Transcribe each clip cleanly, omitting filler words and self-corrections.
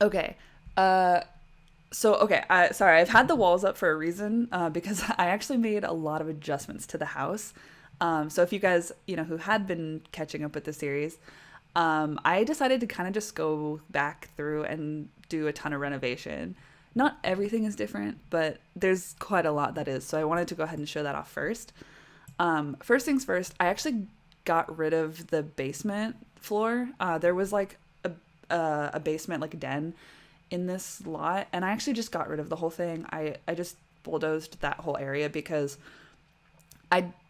Okay. Okay, sorry, I've had the walls up for a reason, because I actually made a lot of adjustments to the house. So if you guys, who had been catching up with the series, I decided to kind of just go back through and do a ton of renovation. Not everything is different, but there's quite a lot that is. So I wanted to go ahead and show that off first. First things first, I actually got rid of the basement floor. There was like a basement, like a den in this lot, and I actually just got rid of the whole thing. I just bulldozed that whole area because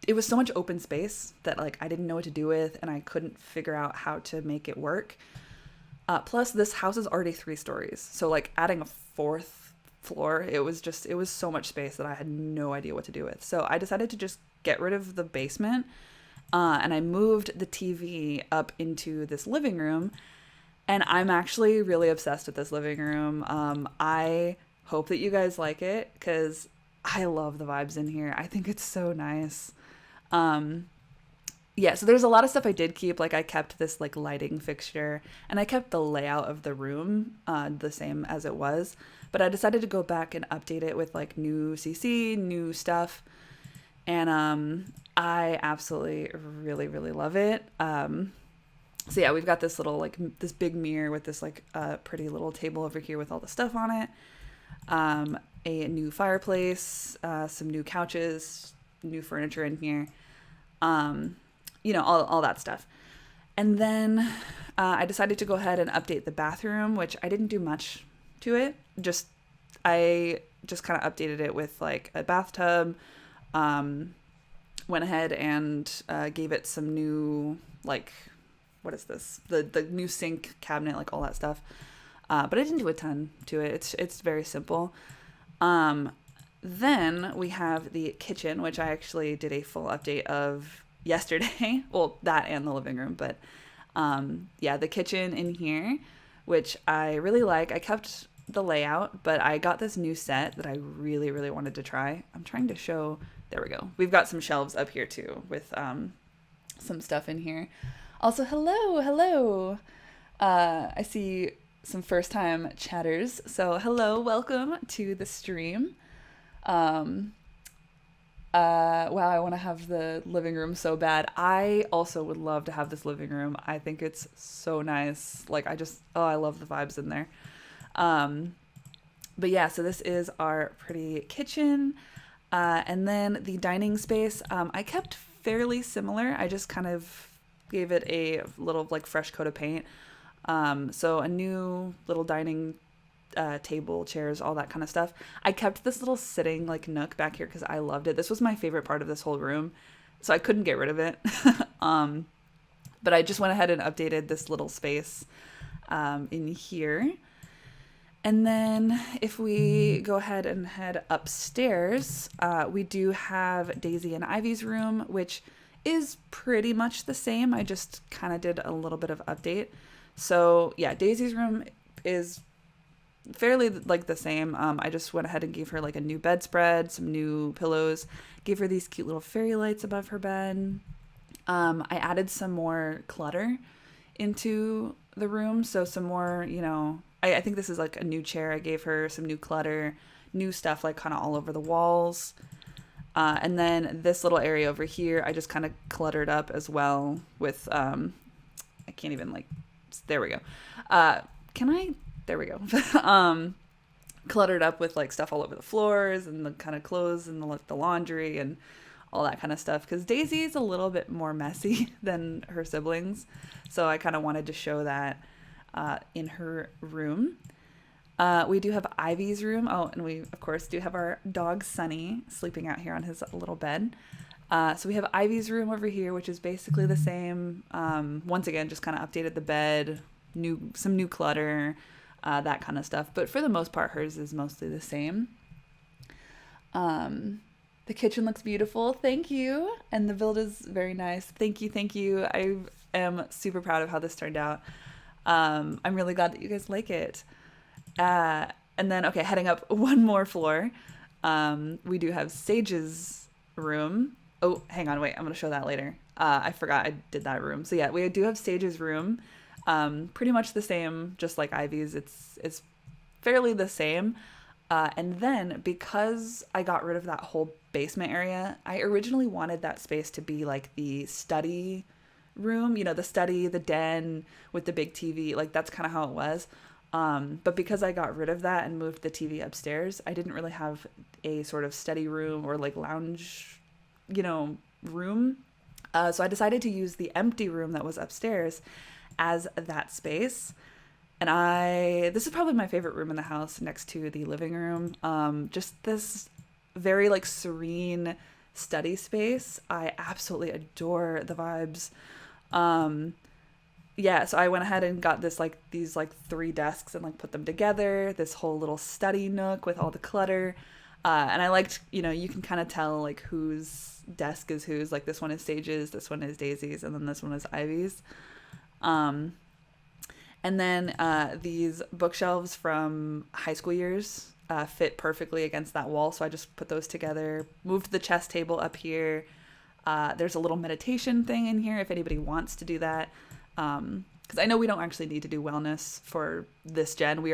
it was so much open space that like I didn't know what to do with, and I couldn't figure out how to make it work. Plus, this house is already 3 stories, so like adding a fourth floor, it was so much space that I had no idea what to do with. So I decided to just get rid of the basement, and I moved the TV up into this living room. And I'm actually really obsessed with this living room. I hope that you guys like it because I love the vibes in here. I think it's so nice. Um, yeah, so there's a lot of stuff I did keep. Like I kept this like lighting fixture, and I kept the layout of the room the same as it was. But I decided to go back and update it with like new CC, new stuff, and I absolutely really really love it. So yeah, we've got this little like this big mirror with this like pretty little table over here with all the stuff on it. A new fireplace, some new couches, new furniture in here. All that stuff. And then I decided to go ahead and update the bathroom, which I didn't do much to it. I just kind of updated it with like a bathtub. Went ahead and gave it some new like what is this? The new sink cabinet, like all that stuff. But I didn't do a ton to it. It's very simple. Then we have the kitchen, which I actually did a full update of yesterday. Well, that and the living room, but yeah, the kitchen in here, which I really like. I kept the layout, but I got this new set that I really, really wanted to try. I'm trying to show. There we go. We've got some shelves up here too with some stuff in here. Also, hello. I see some first time chatters. So, hello, welcome to the stream. Wow, I want to have the living room so bad. I also would love to have this living room. I think it's so nice. Like, I love the vibes in there. But yeah, so this is our pretty kitchen. And then the dining space, I kept fairly similar. I just kind of gave it a little like fresh coat of paint. So a new little dining table, chairs, all that kind of stuff. I kept this little sitting like nook back here because I loved it. This was my favorite part of this whole room, so I couldn't get rid of it. But I just went ahead and updated this little space in here. And then if we go ahead and head upstairs, we do have Daisy and Ivy's room, which is pretty much the same. I just kind of did a little bit of update. So yeah, Daisy's room is fairly like the same. I just went ahead and gave her like a new bedspread, some new pillows, gave her these cute little fairy lights above her bed. I added some more clutter into the room. So some more, I think this is like a new chair. I gave her some new clutter, new stuff like kind of all over the walls. And then this little area over here, I just kind of cluttered up as well with, I can't even like, there we go. There we go. Cluttered up with like stuff all over the floors and the kind of clothes and the laundry and all that kind of stuff. Because Daisy's a little bit more messy than her siblings. So I kind of wanted to show that in her room. We do have Ivy's room. Oh, and we, of course, do have our dog, Sunny, sleeping out here on his little bed. So we have Ivy's room over here, which is basically the same. Once again, just kind of updated the bed, some new clutter, that kind of stuff. But for the most part, hers is mostly the same. The kitchen looks beautiful. Thank you. And the build is very nice. Thank you. I am super proud of how this turned out. I'm really glad that you guys like it. And then, okay, heading up one more floor, we do have Sage's room. Oh, hang on, wait, I'm going to show that later. I forgot I did that room. So yeah, we do have Sage's room. Pretty much the same, just like Ivy's. It's fairly the same. And then because I got rid of that whole basement area, I originally wanted that space to be like the study room, the study, the den with the big TV. Like that's kind of how it was. But because I got rid of that and moved the TV upstairs, I didn't really have a sort of study room or like lounge, room. So I decided to use the empty room that was upstairs as that space. And this is probably my favorite room in the house next to the living room. Just this very like serene study space. I absolutely adore the vibes. Yeah, so I went ahead and got these 3 desks and like put them together, this whole little study nook with all the clutter. And I liked, you can kind of tell like whose desk is whose. Like this one is Sage's, this one is Daisy's, and then this one is Ivy's. And then these bookshelves from high school years fit perfectly against that wall. So I just put those together, moved the chess table up here. There's a little meditation thing in here if anybody wants to do that. Because I know we don't actually need to do wellness for this gen. We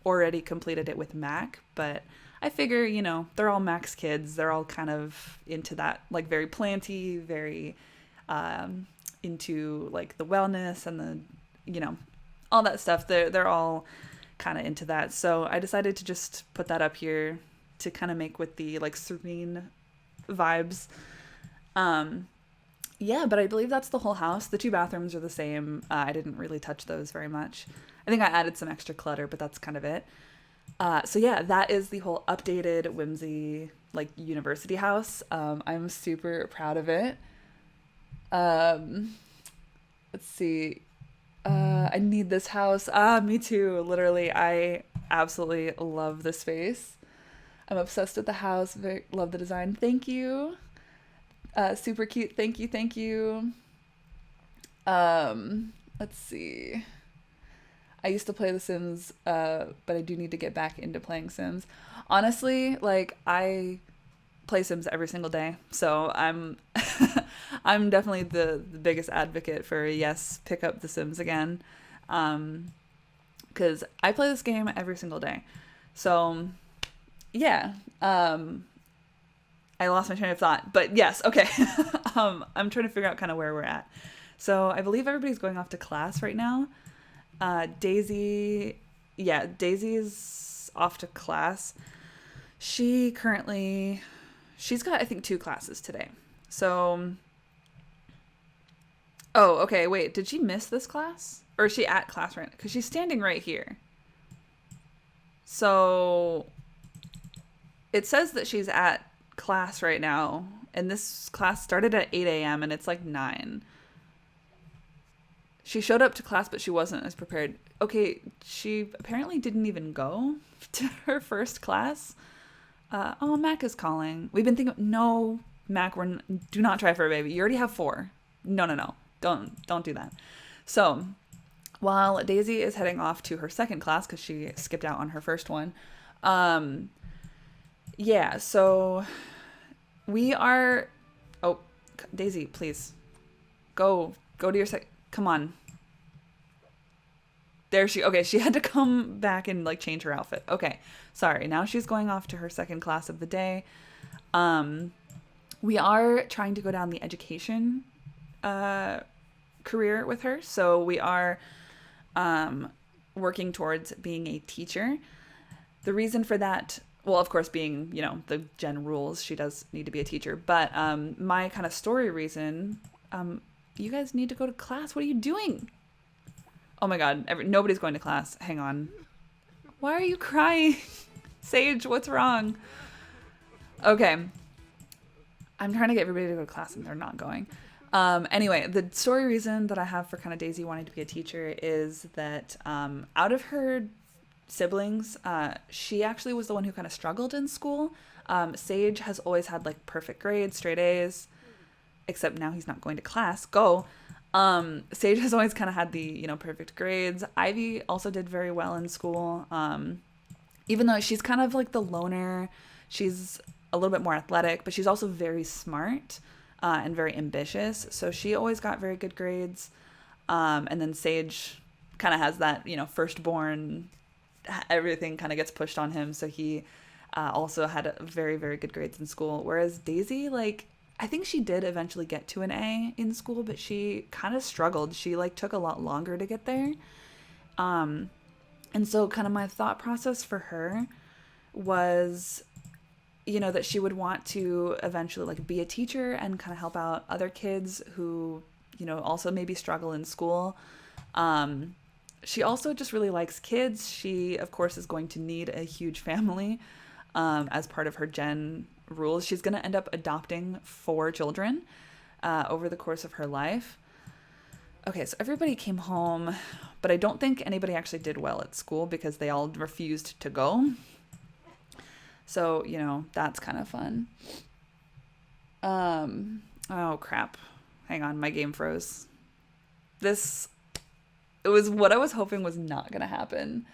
already completed it with Mac, but I figure, they're all Mac's kids. They're all kind of into that, like very planty, very into like the wellness and the, all that stuff. They're all kind of into that. So I decided to just put that up here to kind of make with the like serene vibes. Yeah, but I believe that's the whole house. The 2 bathrooms are the same. I didn't really touch those very much. I think I added some extra clutter, but that's kind of it. So yeah, that is the whole updated Whimsy like university house. I'm super proud of it. Let's see. I need this house. Me too. Literally, I absolutely love this space. I'm obsessed with the house. Love the design. Thank you. Super cute. Thank you. Thank you. Let's see. I used to play The Sims, but I do need to get back into playing Sims. Honestly, like I play Sims every single day, so I'm I'm definitely the biggest advocate for yes, pick up The Sims again, because I play this game every single day. So yeah, I lost my train of thought, but yes, okay. I'm trying to figure out kind of where we're at. So I believe everybody's going off to class right now. Daisy's off to class. She's got, I think, 2 classes today. So, oh, okay, wait, did she miss this class? Or is she at class right now? Because she's standing right here. So, it says that she's at class right now, and this class started at 8 a.m. and it's like 9. She showed up to class, but she wasn't as prepared. Okay, she apparently didn't even go to her first class. Oh, Mac is calling. We've been thinking, no, Mac, do not try for a baby. You already have 4. No. Don't do that. So, while Daisy is heading off to her second class, because she skipped out on her first one, yeah, so we are... Oh, Daisy, please. Go to your Come on. Okay, she had to come back and like change her outfit. Okay, sorry. Now she's going off to her second class of the day. We are trying to go down the education career with her. So we are working towards being a teacher. The reason for that, well, of course, being, the gen rules, she does need to be a teacher. But my kind of story reason, you guys need to go to class. What are you doing? Oh my God, nobody's going to class. Hang on. Why are you crying? Sage, what's wrong? Okay. I'm trying to get everybody to go to class and they're not going. Anyway, the story reason that I have for kind of Daisy wanting to be a teacher is that out of her siblings, she actually was the one who kind of struggled in school. Sage has always had like perfect grades, straight A's, except now he's not going to class. Sage has always kind of had the, perfect grades. Ivy also did very well in school. Even though she's kind of like the loner, she's a little bit more athletic, but she's also very smart and very ambitious. So she always got very good grades. And then Sage kind of has that, firstborn, everything kind of gets pushed on him. So he also had very, very good grades in school. Whereas Daisy, like, I think she did eventually get to an A in school, but she kind of struggled. She like took a lot longer to get there. Um, and so kind of my thought process for her was, that she would want to eventually like be a teacher and kind of help out other kids who, also maybe struggle in school. She also just really likes kids. She, of course, is going to need a huge family as part of her gen rules. She's going to end up adopting 4 children over the course of her life. Okay, so everybody came home, but I don't think anybody actually did well at school because they all refused to go. So, that's kind of fun. Oh, crap. Hang on, my game froze. It was what I was hoping was not going to happen.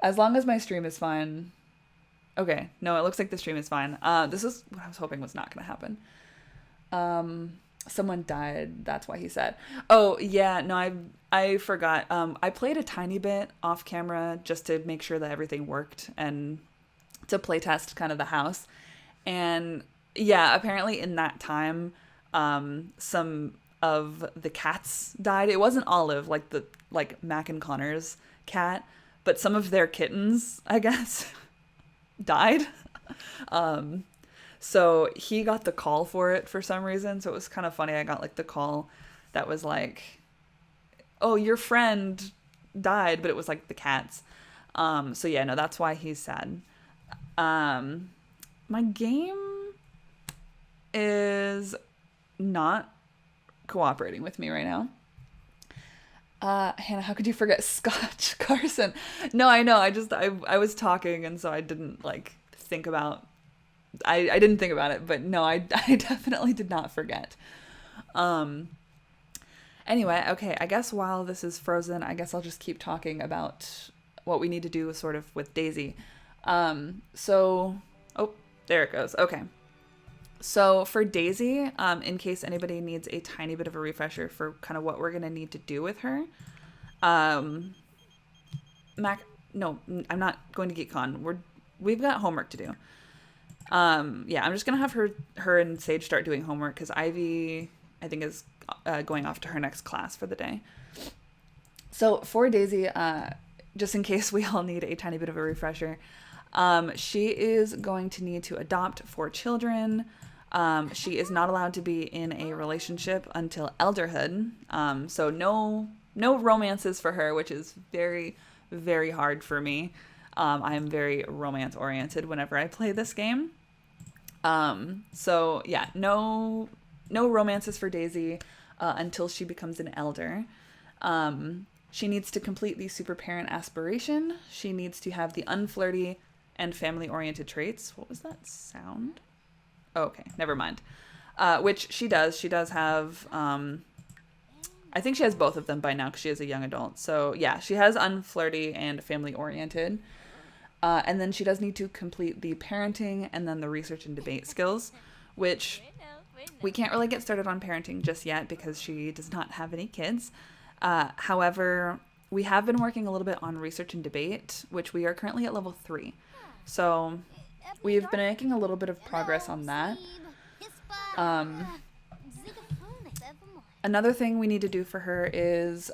As long as my stream is fine. Okay, no, it looks like the stream is fine. This is what I was hoping was not going to happen. Someone died, that's why he said. Oh, yeah, no, I forgot. I played a tiny bit off camera just to make sure that everything worked and to play test kind of the house. And yeah, apparently in that time, some of the cats died. It wasn't Olive, like Mac and Connor's cat, but some of their kittens, I guess, died. So he got the call for it for some reason. So it was kind of funny. I got like the call that was like, oh, your friend died, but it was like the cats. So yeah, no, that's why he's sad. My game is not cooperating with me right now. Hannah, how could you forget Scotch Carson? No, I know. I was talking, and so I didn't like think about. I didn't think about it, but no, I definitely did not forget. Anyway, okay. I guess while this is frozen, I guess I'll just keep talking about what we need to do, sort of with Daisy. So, oh, there it goes. Okay. So for Daisy, in case anybody needs a tiny bit of a refresher for kind of what we're going to need to do with her, no, I'm not going to GeekCon. We've got homework to do. Yeah, I'm just going to have her and Sage start doing homework because Ivy, I think, is going off to her next class for the day. So for Daisy, just in case we all need a tiny bit of a refresher, she is going to need to adopt 4 children. She is not allowed to be in a relationship until elderhood. So no romances for her, which is very, very hard for me. I am very romance oriented whenever I play this game. So yeah, no romances for Daisy until she becomes an elder. She needs to complete the super parent aspiration. She needs to have the unflirty and family-oriented traits. What was that sound? Oh, okay, never mind. Which she does. She does have, I think she has both of them by now because she is a young adult. So yeah, she has unflirty and family-oriented. And then she does need to complete the parenting and then the research and debate skills, which we can't really get started on parenting just yet because she does not have any kids. However, we have been working a little bit on research and debate, which we are currently at level 3. So we've been making a little bit of progress on that. Another thing we need to do for her is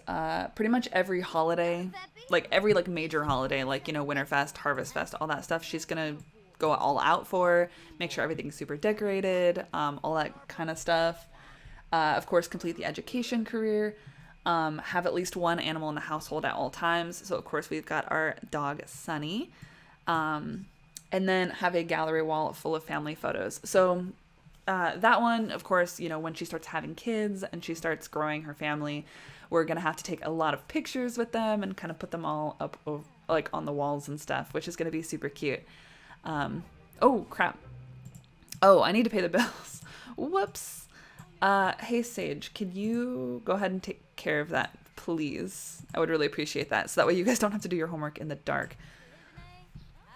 pretty much every holiday, like every major holiday, like, Winterfest, Harvest Fest, all that stuff, she's going to go all out for, make sure everything's super decorated, all that kind of stuff. Of course, complete the education career. Have at least one animal in the household at all times. So, of course, we've got our dog, Sunny. And then have a gallery wall full of family photos. So, that one, of course, when she starts having kids and she starts growing her family, we're going to have to take a lot of pictures with them and kind of put them all up, on the walls and stuff, which is going to be super cute. Oh, crap. Oh, I need to pay the bills. Whoops. Hey, Sage, could you go ahead and take care of that, please? I would really appreciate that. So that way you guys don't have to do your homework in the dark.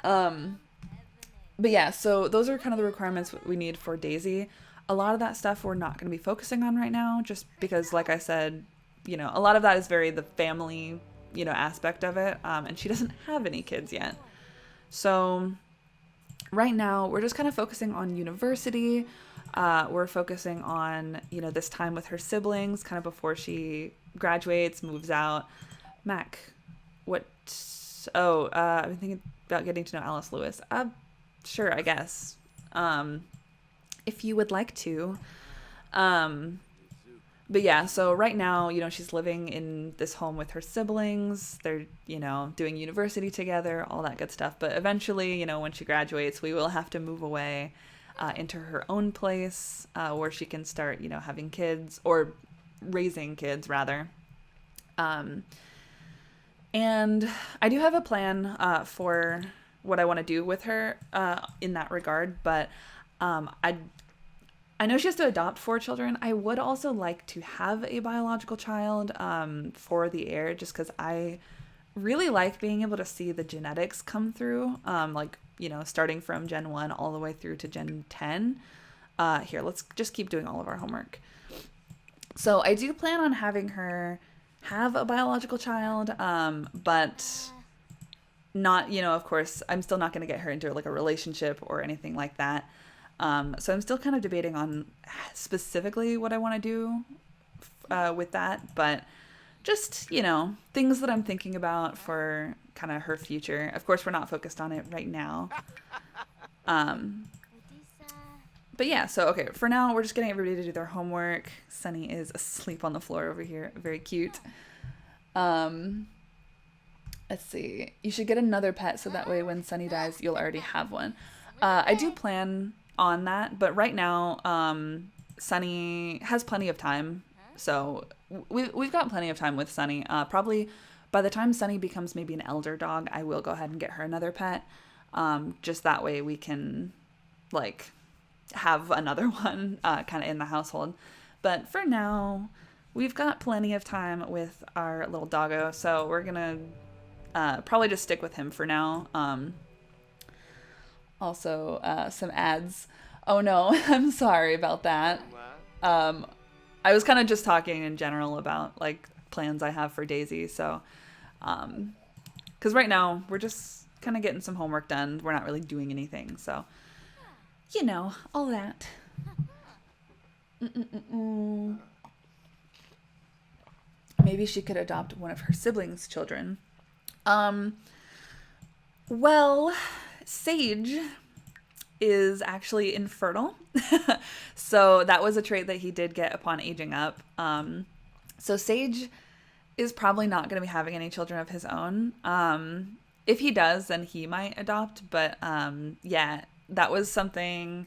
But yeah, so those are kind of the requirements we need for Daisy. A lot of that stuff we're not going to be focusing on right now, just because, like I said, a lot of that is very the family aspect of it. And she doesn't have any kids yet. So right now we're just kind of focusing on university. We're focusing on, this time with her siblings kind of before she graduates, moves out. Mac, what? Oh, I've been thinking about getting to know Alice Lewis. Sure, I guess. If you would like to. But yeah, so right now, she's living in this home with her siblings. They're, doing university together, all that good stuff. But eventually, when she graduates, we will have to move away into her own place where she can start, having kids, or raising kids, rather. And I do have a plan for what I want to do with her in that regard, but I know she has to adopt 4 children. I would also like to have a biological child for the heir, just because I really like being able to see the genetics come through, starting from Gen 1 all the way through to Gen 10. Here, let's just keep doing all of our homework. So I do plan on having her have a biological child, but not, of course, I'm still not going to get her into like a relationship or anything like that. So I'm still kind of debating on specifically what I want to do with that, but just, things that I'm thinking about for kind of her future. Of course, we're not focused on it right now. But yeah, so, okay, for now, we're just getting everybody to do their homework. Sunny is asleep on the floor over here. Very cute. Let's see. You should get another pet so that way when Sunny dies, you'll already have one. I do plan on that, but right now Sunny has plenty of time, so we've got plenty of time with Sunny. Probably by the time Sunny becomes maybe an elder dog, I will go ahead and get her another pet, just that way we can like have another one kind of in the household. But for now we've got plenty of time with our little doggo, so we're gonna probably just stick with him for now. Also, some ads. Oh no, I'm sorry about that. I was kind of just talking in general about like plans I have for Daisy. So, because right now we're just kind of getting some homework done. We're not really doing anything. So, all that. Maybe she could adopt one of her siblings' children. Well, Sage is actually infertile. So that was a trait that he did get upon aging up. So Sage is probably not going to be having any children of his own. If he does, then he might adopt. But yeah, that was something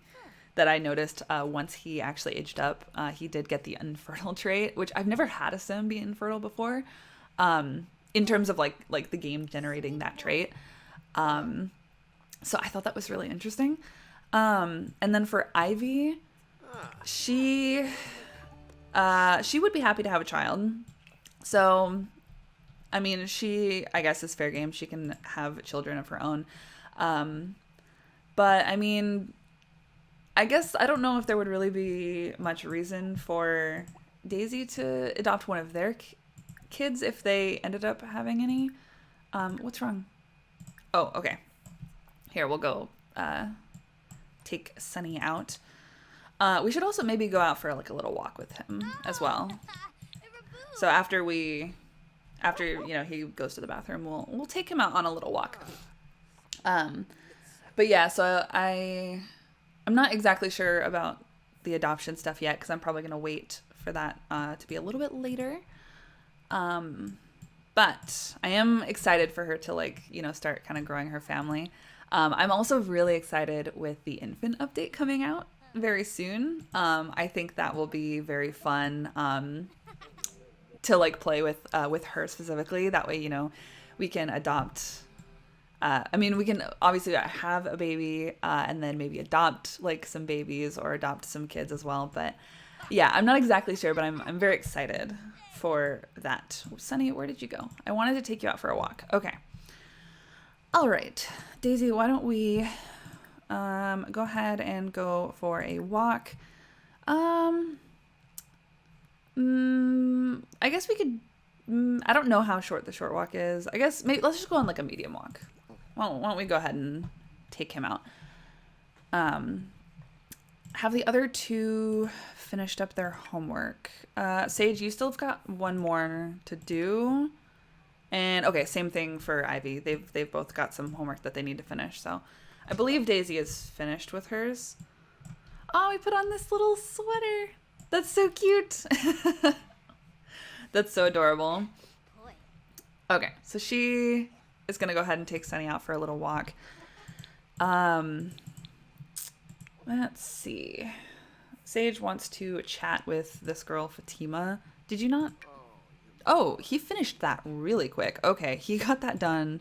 that I noticed once he actually aged up. He did get the infertile trait, which I've never had a sim be infertile before. In terms of like the game generating that trait. So I thought that was really interesting. And then for Ivy, she would be happy to have a child. So, I mean, I guess is fair game. She can have children of her own. But I mean, I guess I don't know if there would really be much reason for Daisy to adopt one of their kids if they ended up having any. What's wrong? Oh, okay. Here, we'll go take Sunny out. We should also maybe go out for like a little walk with him as well. So after he goes to the bathroom, we'll take him out on a little walk. But yeah, so I'm not exactly sure about the adoption stuff yet because I'm probably gonna wait for that to be a little bit later. But I am excited for her to start kind of growing her family. I'm also really excited with the infant update coming out very soon. I think that will be very fun to play with her specifically. That way, we can adopt. We can obviously have a baby and then maybe adopt some babies or adopt some kids as well. But yeah, I'm not exactly sure, but I'm very excited for that. Sunny, where did you go? I wanted to take you out for a walk. Okay. All right, Daisy, why don't we go ahead and go for a walk? I guess we could I don't know how short the short walk is. I guess maybe let's just go on like a medium walk. Well, why don't we go ahead and take him out? Have the other two finished up their homework? Sage, you still have got one more to do. And okay, same thing for Ivy. They've both got some homework that they need to finish. So I believe Daisy is finished with hers. Oh, we put on this little sweater. That's so cute. That's so adorable. Okay, so she is going to go ahead and take Sunny out for a little walk. Let's see. Sage wants to chat with this girl, Fatima. Did you not? Oh, he finished that really quick. Okay, he got that done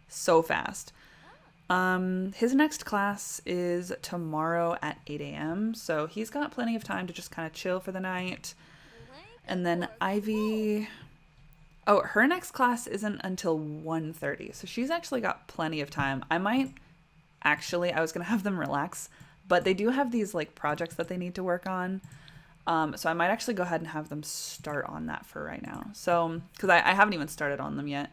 so fast. His next class is tomorrow at 8 a.m. So he's got plenty of time to just kind of chill for the night. And then Ivy... Oh, her next class isn't until 1:30. So she's actually got plenty of time. I was going to have them relax. But they do have these like projects that they need to work on. So I might actually go ahead and have them start on that for right now. So, because I haven't even started on them yet.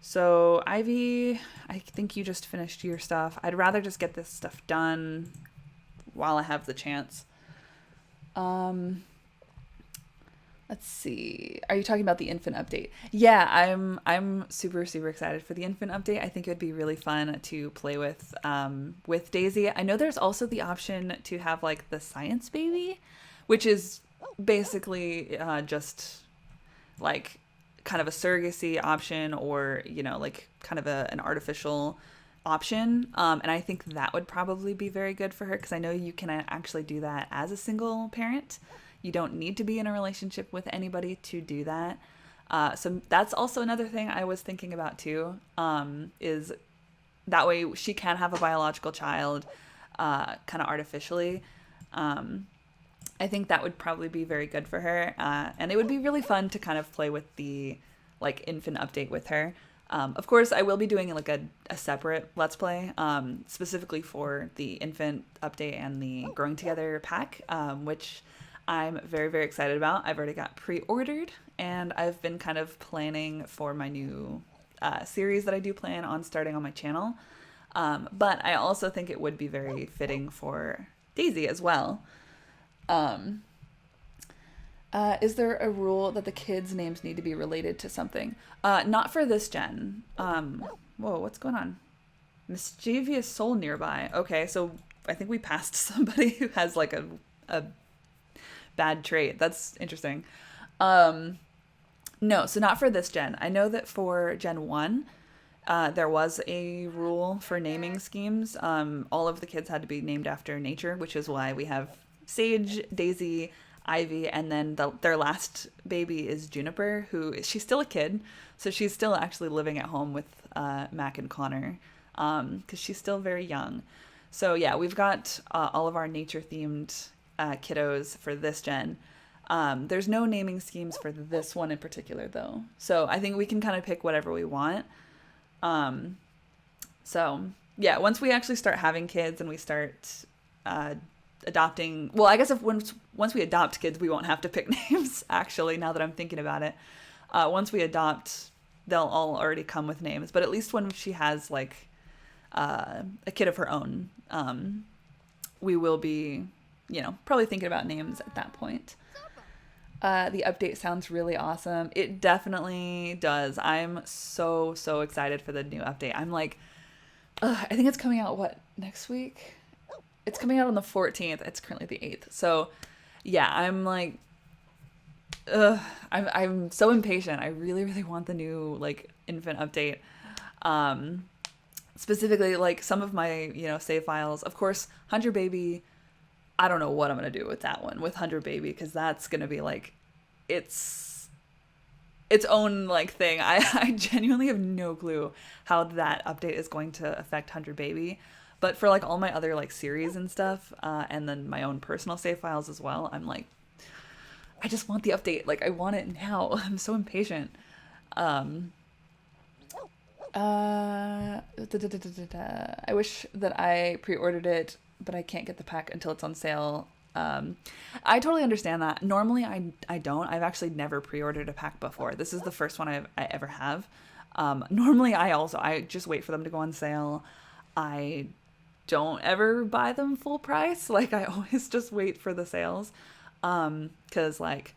So Ivy, I think you just finished your stuff. I'd rather just get this stuff done while I have the chance. Let's see. Are you talking about the infant update? Yeah, I'm super, super excited for the infant update. I think it would be really fun to play with Daisy. I know there's also the option to have like the science baby, which is basically just like kind of a surrogacy option, or like kind of an artificial option. And I think that would probably be very good for her, because I know you can actually do that as a single parent. You don't need to be in a relationship with anybody to do that. So that's also another thing I was thinking about too, is that way she can have a biological child kind of artificially. I think that would probably be very good for her. And it would be really fun to kind of play with the like infant update with her. Of course, I will be doing like a separate Let's Play specifically for the infant update and the Growing Together pack, which I'm very, very excited about. I've already got pre-ordered, and I've been kind of planning for my new series that I do plan on starting on my channel. But I also think it would be very fitting for Daisy as well. Is there a rule that the kids' names need to be related to something? Not for this gen. Whoa, what's going on? Mischievous soul nearby. Okay, so I think we passed somebody who has like a bad trait. That's interesting. No, so not for this gen. I know that for Gen 1, there was a rule for naming schemes. All of the kids had to be named after nature, which is why we have Sage, Daisy, Ivy, and then their last baby is Juniper, she's still a kid, so she's still actually living at home with Mac and Connor, because she's still very young. So yeah, we've got all of our nature-themed kiddos for this gen. There's no naming schemes for this one in particular, though. So I think we can kind of pick whatever we want. So yeah, once we actually start having kids and we start adopting, well, I guess once we adopt kids, we won't have to pick names, actually, now that I'm thinking about it. Once we adopt, they'll all already come with names. But at least when she has like a kid of her own, we will be, probably thinking about names at that point. The update sounds really awesome. It definitely does. I'm so, so excited for the new update. I'm like, I think it's coming out, next week? It's coming out on the 14th. It's currently the 8th. So yeah, I'm like, I'm so impatient. I really, really want the new like infant update. Specifically like some of my, save files. Of course, 100 Baby, I don't know what I'm going to do with that one, with 100 Baby, because that's going to be like its own like thing. I genuinely have no clue how that update is going to affect 100 Baby. But for like all my other like series and stuff, and then my own personal save files as well, I'm like, I just want the update. Like, I want it now. I'm so impatient. I wish that I pre-ordered it, but I can't get the pack until it's on sale. I totally understand that. Normally, I don't. I've actually never pre-ordered a pack before. This is the first one I ever have. Normally, I just wait for them to go on sale. I don't ever buy them full price. Like, I always just wait for the sales. 'Cause like,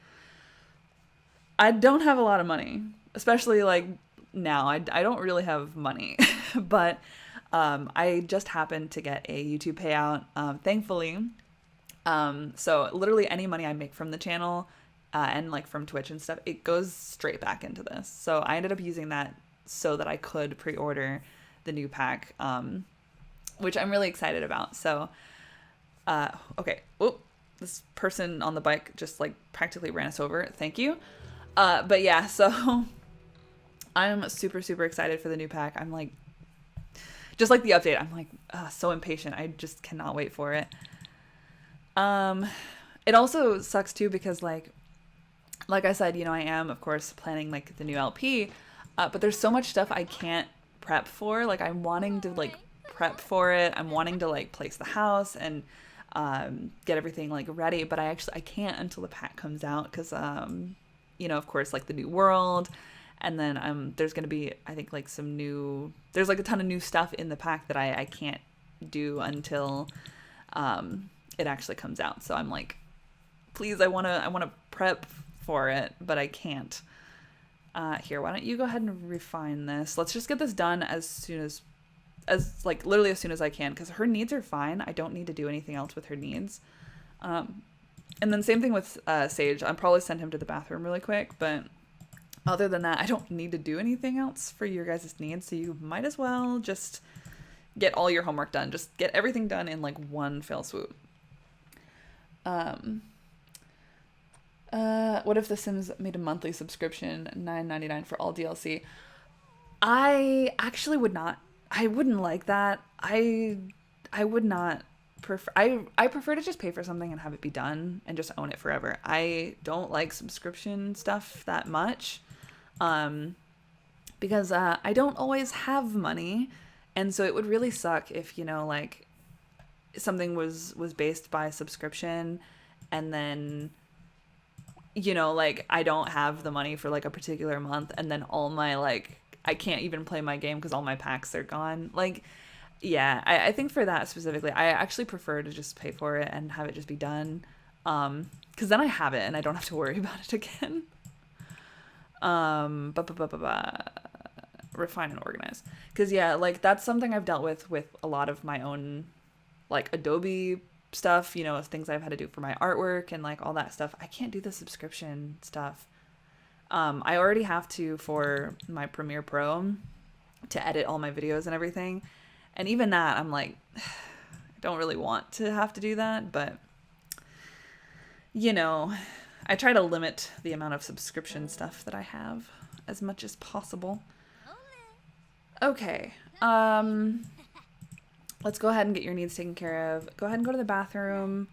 I don't have a lot of money, especially like now. I don't really have money, but I just happened to get a YouTube payout, thankfully. So literally any money I make from the channel, and like from Twitch and stuff, it goes straight back into this. So I ended up using that so that I could pre-order the new pack, which I'm really excited about. So, okay. Oh, this person on the bike just like practically ran us over. Thank you. But yeah, so I'm super, super excited for the new pack. I'm like, just like the update, I'm like, so impatient. I just cannot wait for it. It also sucks too because like I said, I am of course planning like the new LP, but there's so much stuff I can't prep for. Like I'm wanting to like prep for it. I'm wanting to like place the house and get everything like ready, but I can't until the pack comes out because of course like the new world, and then there's gonna be I think like there's like a ton of new stuff in the pack that I can't do until it actually comes out. So I'm like, please, I wanna prep for it, but I can't. Here, why don't you go ahead and refine this? Let's just get this done as soon as like literally as soon as I can, because her needs are fine. I don't need to do anything else with her needs. And then same thing with Sage. I'll probably send him to the bathroom really quick, but other than that, I don't need to do anything else for your guys' needs, so you might as well just get all your homework done. Just get everything done in like one fell swoop. What if The Sims made a monthly subscription, $9.99 for all DLC? I actually would not. I wouldn't like that. I would not prefer. I prefer to just pay for something and have it be done and just own it forever. I don't like subscription stuff that much, because I don't always have money, and so it would really suck if like something was based by subscription, and then like I don't have the money for like a particular month, and then all my like I can't even play my game because all my packs are gone. Like, yeah, I think for that specifically, I actually prefer to just pay for it and have it just be done, because then I have it and I don't have to worry about it again. Refine and organize, because yeah, like that's something I've dealt with a lot of my own like Adobe stuff, things I've had to do for my artwork and like all that stuff. I can't do the subscription stuff. I already have to for my Premiere Pro to edit all my videos and everything, and even that I'm like, I don't really want to have to do that, but I try to limit the amount of subscription stuff that I have as much as possible. Okay, let's go ahead and get your needs taken care of. Go ahead and go to the bathroom,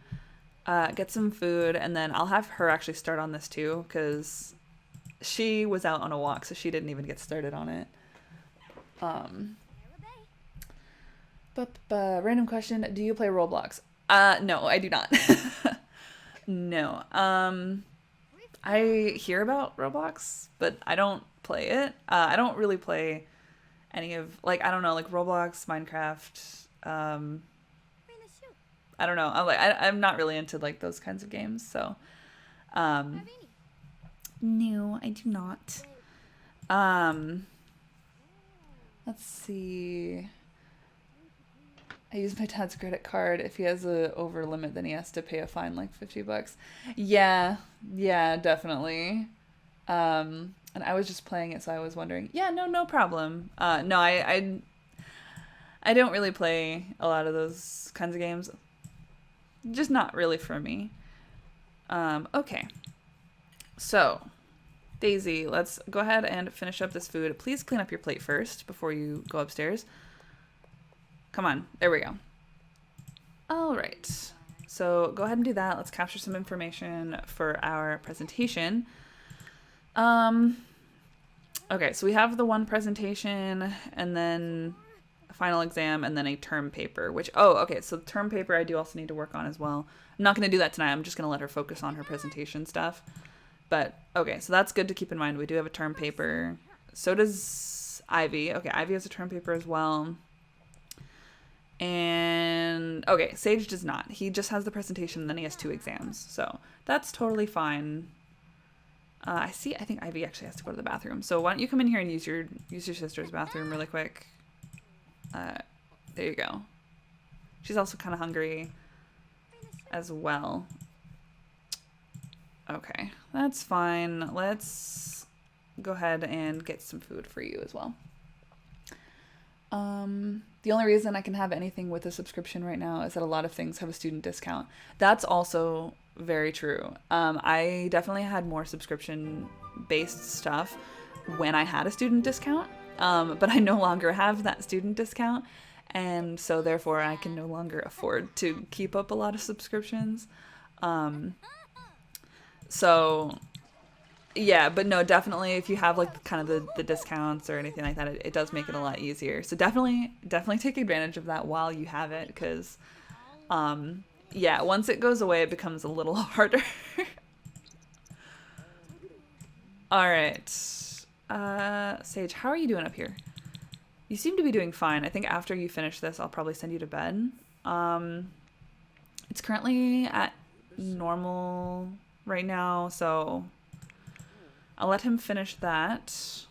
get some food, and then I'll have her actually start on this too, because she was out on a walk, so she didn't even get started on it. Random question, do you play Roblox? No, I do not. No. I hear about Roblox, but I don't play it. I don't really play any of, like, I don't know, like Roblox, Minecraft. I don't know. I'm not really into like those kinds of games, so no, I do not. Let's see. I use my dad's credit card. If he has a over limit, then he has to pay a fine like $50. Yeah, definitely. And I was just playing it, so I was wondering. Yeah, no problem. No, I don't really play a lot of those kinds of games. Just not really for me. Okay. So, Daisy, let's go ahead and finish up this food. Please clean up your plate first before you go upstairs. Come on. There we go. All right. So go ahead and do that. Let's capture some information for our presentation. Okay, so we have the one presentation, and then final exam, and then a term paper, which, oh, okay, so the term paper I do also need to work on as well. I'm not going to do that tonight. I'm just going to let her focus on her presentation stuff. But, okay, so that's good to keep in mind. We do have a term paper. So does Ivy. Okay, Ivy has a term paper as well. And, okay, Sage does not. He just has the presentation, and then he has 2 exams. So that's totally fine. I think Ivy actually has to go to the bathroom. So why don't you come in here and use your sister's bathroom really quick. There you go. She's also kind of hungry as well. Okay, that's fine. Let's go ahead and get some food for you as well. The only reason I can have anything with a subscription right now is that a lot of things have a student discount. That's also very true. I definitely had more subscription-based stuff when I had a student discount, but I no longer have that student discount, and so therefore I can no longer afford to keep up a lot of subscriptions. So yeah, but no, definitely if you have like kind of the discounts or anything like that, it does make it a lot easier. So definitely take advantage of that while you have it, because yeah, once it goes away, it becomes a little harder. All right. Sage, how are you doing up here? You seem to be doing fine. I think after you finish this, I'll probably send you to bed. It's currently at normal right now, so I'll let him finish that.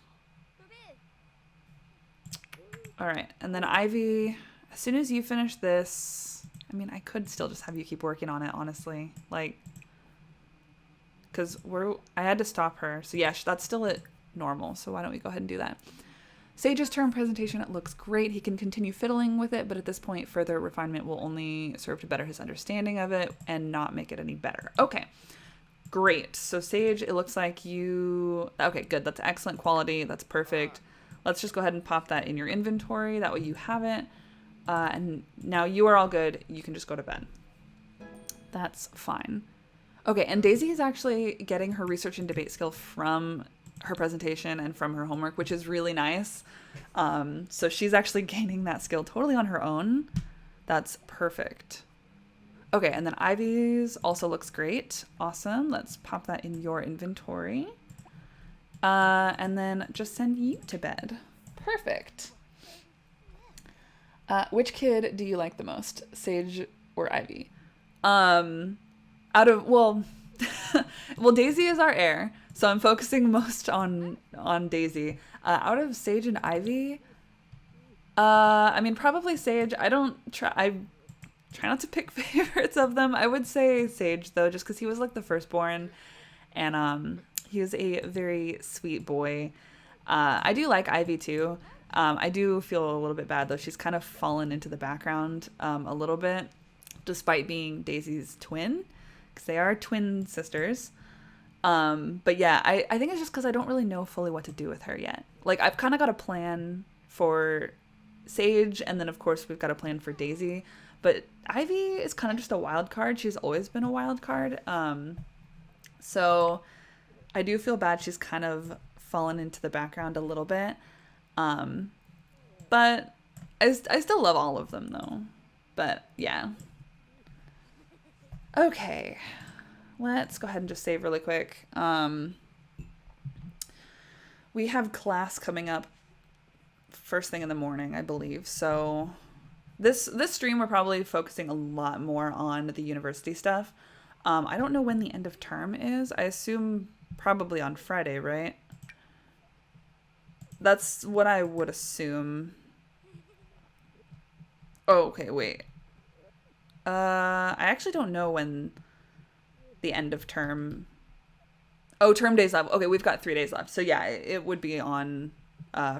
All right, and then Ivy, as soon as you finish this, I mean, I could still just have you keep working on it, honestly. Like, because I had to stop her. So yeah, that's still at normal. So why don't we go ahead and do that? Sage's term presentation, it looks great. He can continue fiddling with it, but at this point, further refinement will only serve to better his understanding of it and not make it any better. Okay, great. So Sage, it looks like okay, good. That's excellent quality. That's perfect. Let's just go ahead and pop that in your inventory. That way you have it. And now you are all good. You can just go to bed. That's fine. Okay, and Daisy is actually getting her research and debate skill from her presentation and from her homework, which is really nice. So she's actually gaining that skill totally on her own. That's perfect. Okay, and then Ivy's also looks great. Awesome. Let's pop that in your inventory. And then just send you to bed. Perfect. Which kid do you like the most, Sage or Ivy? Well, Daisy is our heir, so I'm focusing most on Daisy. Out of Sage and Ivy, I mean, probably Sage. I try not to pick favorites of them. I would say Sage, though, just because he was like the firstborn, and he was a very sweet boy. I do like Ivy, too. I do feel a little bit bad, though. She's kind of fallen into the background a little bit, despite being Daisy's twin, because they are twin sisters. But yeah, I think it's just because I don't really know fully what to do with her yet. Like, I've kind of got a plan for Sage, and then, of course, we've got a plan for Daisy. But Ivy is kind of just a wild card. She's always been a wild card. So I do feel bad she's kind of fallen into the background a little bit. But I still love all of them, though. But, yeah. Okay. Let's go ahead and just save really quick. We have class coming up first thing in the morning, I believe. So this stream, we're probably focusing a lot more on the university stuff. I don't know when the end of term is. I assume probably on Friday, right? That's what I would assume. Oh, okay, wait. I actually don't know when the end of term... Oh, term days left. Okay, we've got 3 days left. So yeah, it would be on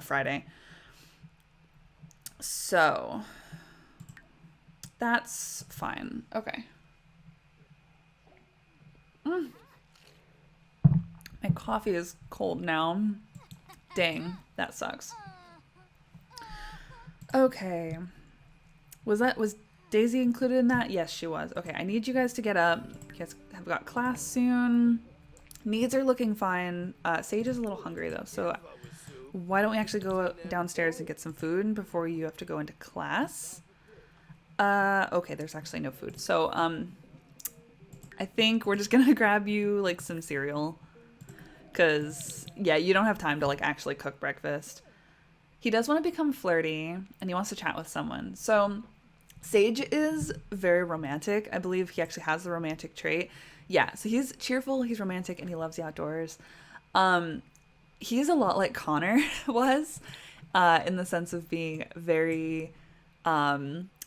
Friday. So that's fine. Okay. My coffee is cold now. Dang, that sucks. Okay. Was Daisy included in that? Yes, she was. Okay, I need you guys to get up. You guys have got class soon. Needs are looking fine. Sage is a little hungry though, so why don't we actually go downstairs and get some food before you have to go into class? Okay, there's actually no food. So, I think we're just gonna grab you like some cereal. Cause yeah, you don't have time to like actually cook breakfast. He does want to become flirty and he wants to chat with someone. So Sage is very romantic. I believe he actually has the romantic trait. Yeah, so he's cheerful, he's romantic, and he loves the outdoors. Um, he's a lot like Connor was, in the sense of being very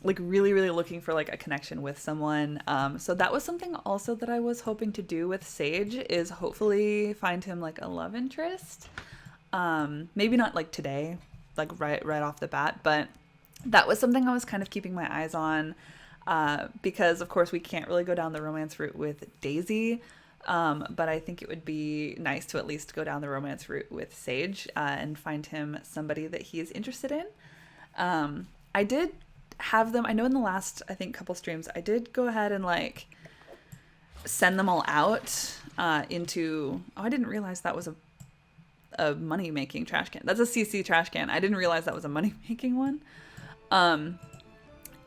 like really really looking for like a connection with someone. So that was something also that I was hoping to do with Sage, is hopefully find him like a love interest. Maybe not like today, like right off the bat, but that was something I was kind of keeping my eyes on, because of course we can't really go down the romance route with Daisy. But I think it would be nice to at least go down the romance route with Sage, and find him somebody that he is interested in. I did have them, I know in the last, I think, couple streams, I did go ahead and like send them all out into, oh, I didn't realize that was a money making trash can. That's a CC trash can. I didn't realize that was a money making one.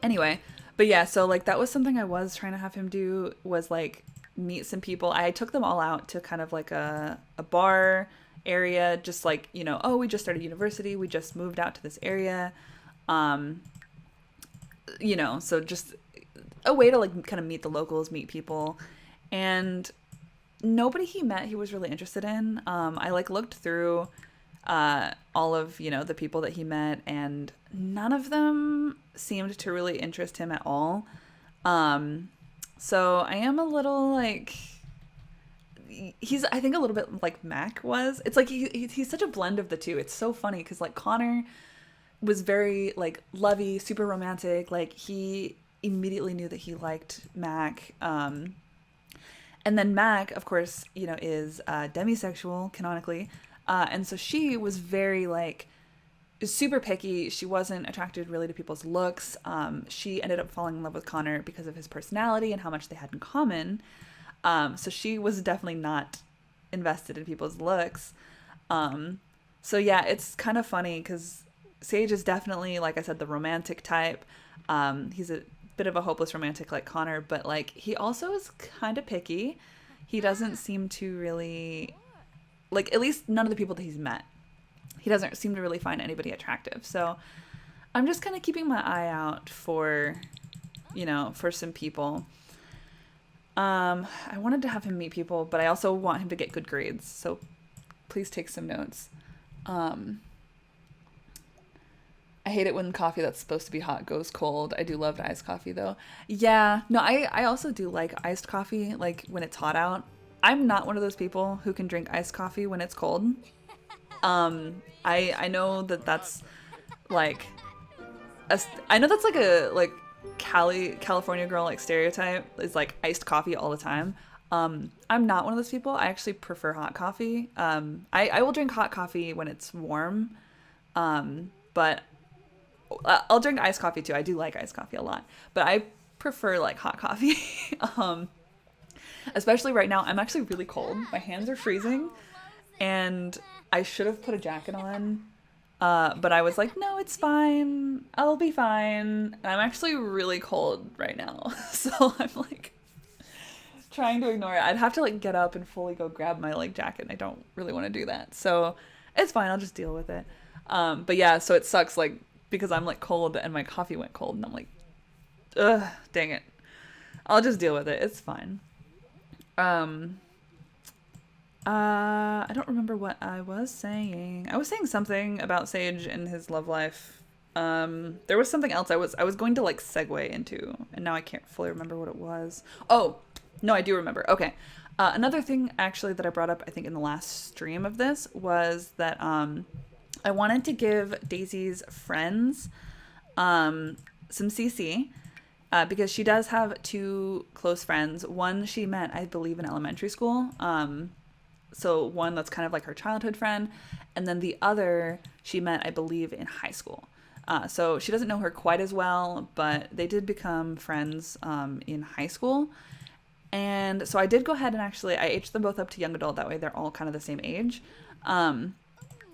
Anyway, but yeah, so like that was something I was trying to have him do, was like meet some people. I took them all out to kind of like a bar area, just like, you know, oh, we just started university, we just moved out to this area. You know, so just a way to like kind of meet the locals, meet people. And nobody he met he was really interested in. I like looked through all of, you know, the people that he met, and none of them seemed to really interest him at all. So I am a little like, he's, I think, a little bit like Mac was. It's like he's such a blend of the two. It's so funny because like Connor was very like lovey, super romantic. Like he immediately knew that he liked Mac. And then Mac, of course, you know, is demisexual canonically. And so she was very like super picky. She wasn't attracted really to people's looks. She ended up falling in love with Connor because of his personality and how much they had in common. So she was definitely not invested in people's looks. So yeah, it's kind of funny because Sage is definitely, like I said, the romantic type. He's a bit of a hopeless romantic like Connor, but like he also is kind of picky. He doesn't seem to really, like, at least none of the people that he's met, he doesn't seem to really find anybody attractive. So I'm just kind of keeping my eye out for, you know, for some people. I wanted to have him meet people, but I also want him to get good grades. So please take some notes. I hate it when coffee that's supposed to be hot goes cold. I do love iced coffee though. Yeah, no, I also do like iced coffee, like when it's hot out. I'm not one of those people who can drink iced coffee when it's cold. I know that's like I know that's like a like California girl like stereotype, is like iced coffee all the time. I'm not one of those people. I actually prefer hot coffee. I will drink hot coffee when it's warm. But I'll drink iced coffee too. I do like iced coffee a lot, but I prefer like hot coffee. Especially right now, I'm actually really cold. My hands are freezing, and I should have put a jacket on. But I was like, no, it's fine. I'll be fine. And I'm actually really cold right now. So I'm like trying to ignore it. I'd have to like get up and fully go grab my like jacket. And I don't really want to do that. So it's fine. I'll just deal with it. But yeah, so it sucks like because I'm like cold and my coffee went cold and I'm like, ugh, dang it. I'll just deal with it. It's fine. I don't remember what I was saying. I was saying something about Sage and his love life. There was something else I was going to like segue into, and now I can't fully remember what it was. Oh, no, I do remember. Okay. Another thing actually that I brought up, I think in the last stream of this, was that I wanted to give Daisy's friends some CC. Because she does have two close friends. One she met, I believe, in elementary school. So one that's kind of like her childhood friend. And then the other she met, I believe, in high school. So she doesn't know her quite as well, but they did become friends in high school. And so I did go ahead and actually, I aged them both up to young adult. That way they're all kind of the same age.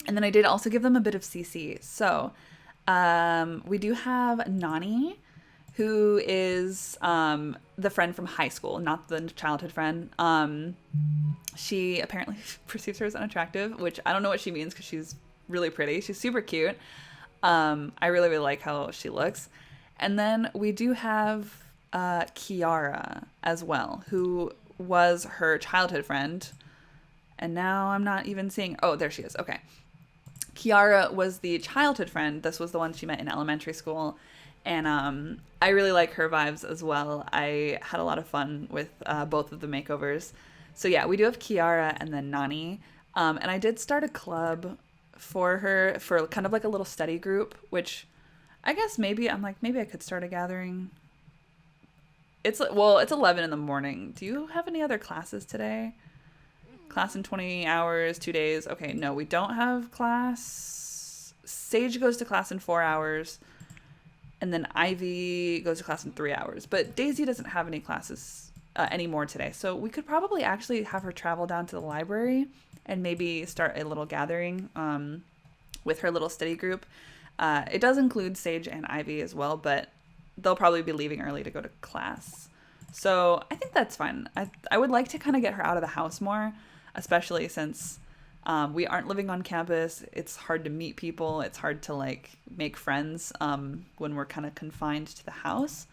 And then I did also give them a bit of CC. So we do have Nani, who is the friend from high school, not the childhood friend. She apparently perceives her as unattractive, which I don't know what she means because she's really pretty. She's super cute. I really, really like how she looks. And then we do have Kiara as well, who was her childhood friend. And now I'm not even seeing... Oh, there she is. Okay. Kiara was the childhood friend. This was the one she met in elementary school. And I really like her vibes as well. I had a lot of fun with both of the makeovers. So yeah, we do have Kiara and then Nani. And I did start a club for her for kind of like a little study group, which I guess maybe I could start a gathering. It's 11 in the morning. Do you have any other classes today? Class in 20 hours, 2 days. Okay, no, we don't have class. Sage goes to class in 4 hours. And then Ivy goes to class in 3 hours. But Daisy doesn't have any classes anymore today. So we could probably actually have her travel down to the library and maybe start a little gathering with her little study group. It does include Sage and Ivy as well, but they'll probably be leaving early to go to class. So I think that's fine. I would like to kind of get her out of the house more, especially since we aren't living on campus. It's hard to meet people. It's hard to like make friends when we're kind of confined to the house.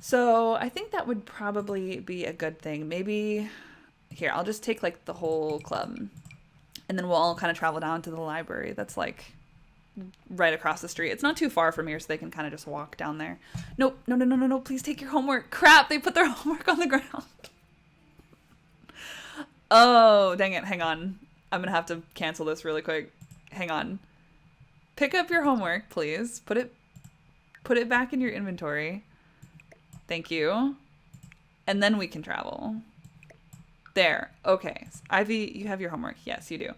So I think that would probably be a good thing. Maybe here, I'll just take like the whole club and then we'll all kind of travel down to the library. That's like right across the street. It's not too far from here, so they can kind of just walk down there. Nope. No. Please take your homework. Crap, they put their homework on the ground. Oh, dang it. Hang on. I'm going to have to cancel this really quick. Hang on. Pick up your homework, please. Put it back in your inventory. Thank you. And then we can travel. There. Okay. Ivy, you have your homework. Yes, you do.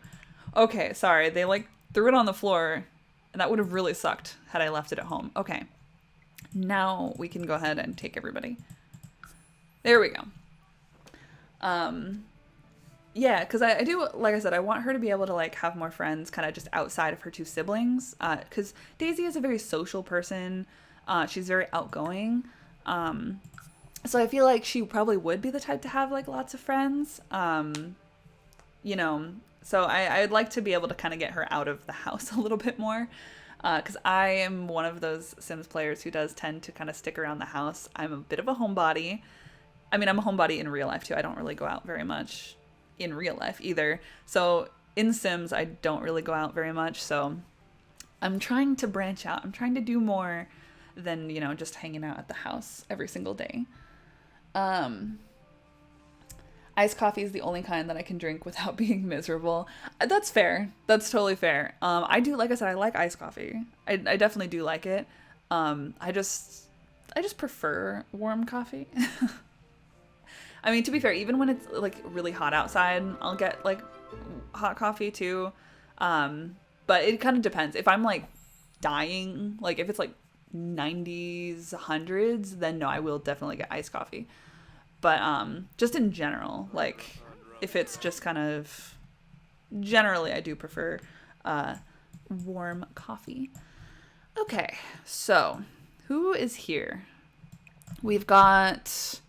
Okay, sorry. They like threw it on the floor, and that would have really sucked had I left it at home. Okay. Now we can go ahead and take everybody. There we go. Yeah, because I do, like I said, I want her to be able to like have more friends kind of just outside of her two siblings. Because Daisy is a very social person. She's very outgoing. So I feel like she probably would be the type to have like lots of friends. You know, so I'd like to be able to kind of get her out of the house a little bit more. Because I am one of those Sims players who does tend to kind of stick around the house. I'm a bit of a homebody. I mean, I'm a homebody in real life too. I don't really go out very much in real life either. So in Sims, I don't really go out very much. So I'm trying to branch out. I'm trying to do more than, you know, just hanging out at the house every single day. Iced coffee is the only kind that I can drink without being miserable. That's fair. That's totally fair. I do, like I said, I like iced coffee. I definitely do like it. I just prefer warm coffee. I mean, to be fair, even when it's like really hot outside, I'll get like hot coffee too. But it kind of depends. If I'm like dying, like if it's like 90s, 100s, then no, I will definitely get iced coffee. But just in general, like if it's just kind of generally, I do prefer warm coffee. Okay, so who is here? We've got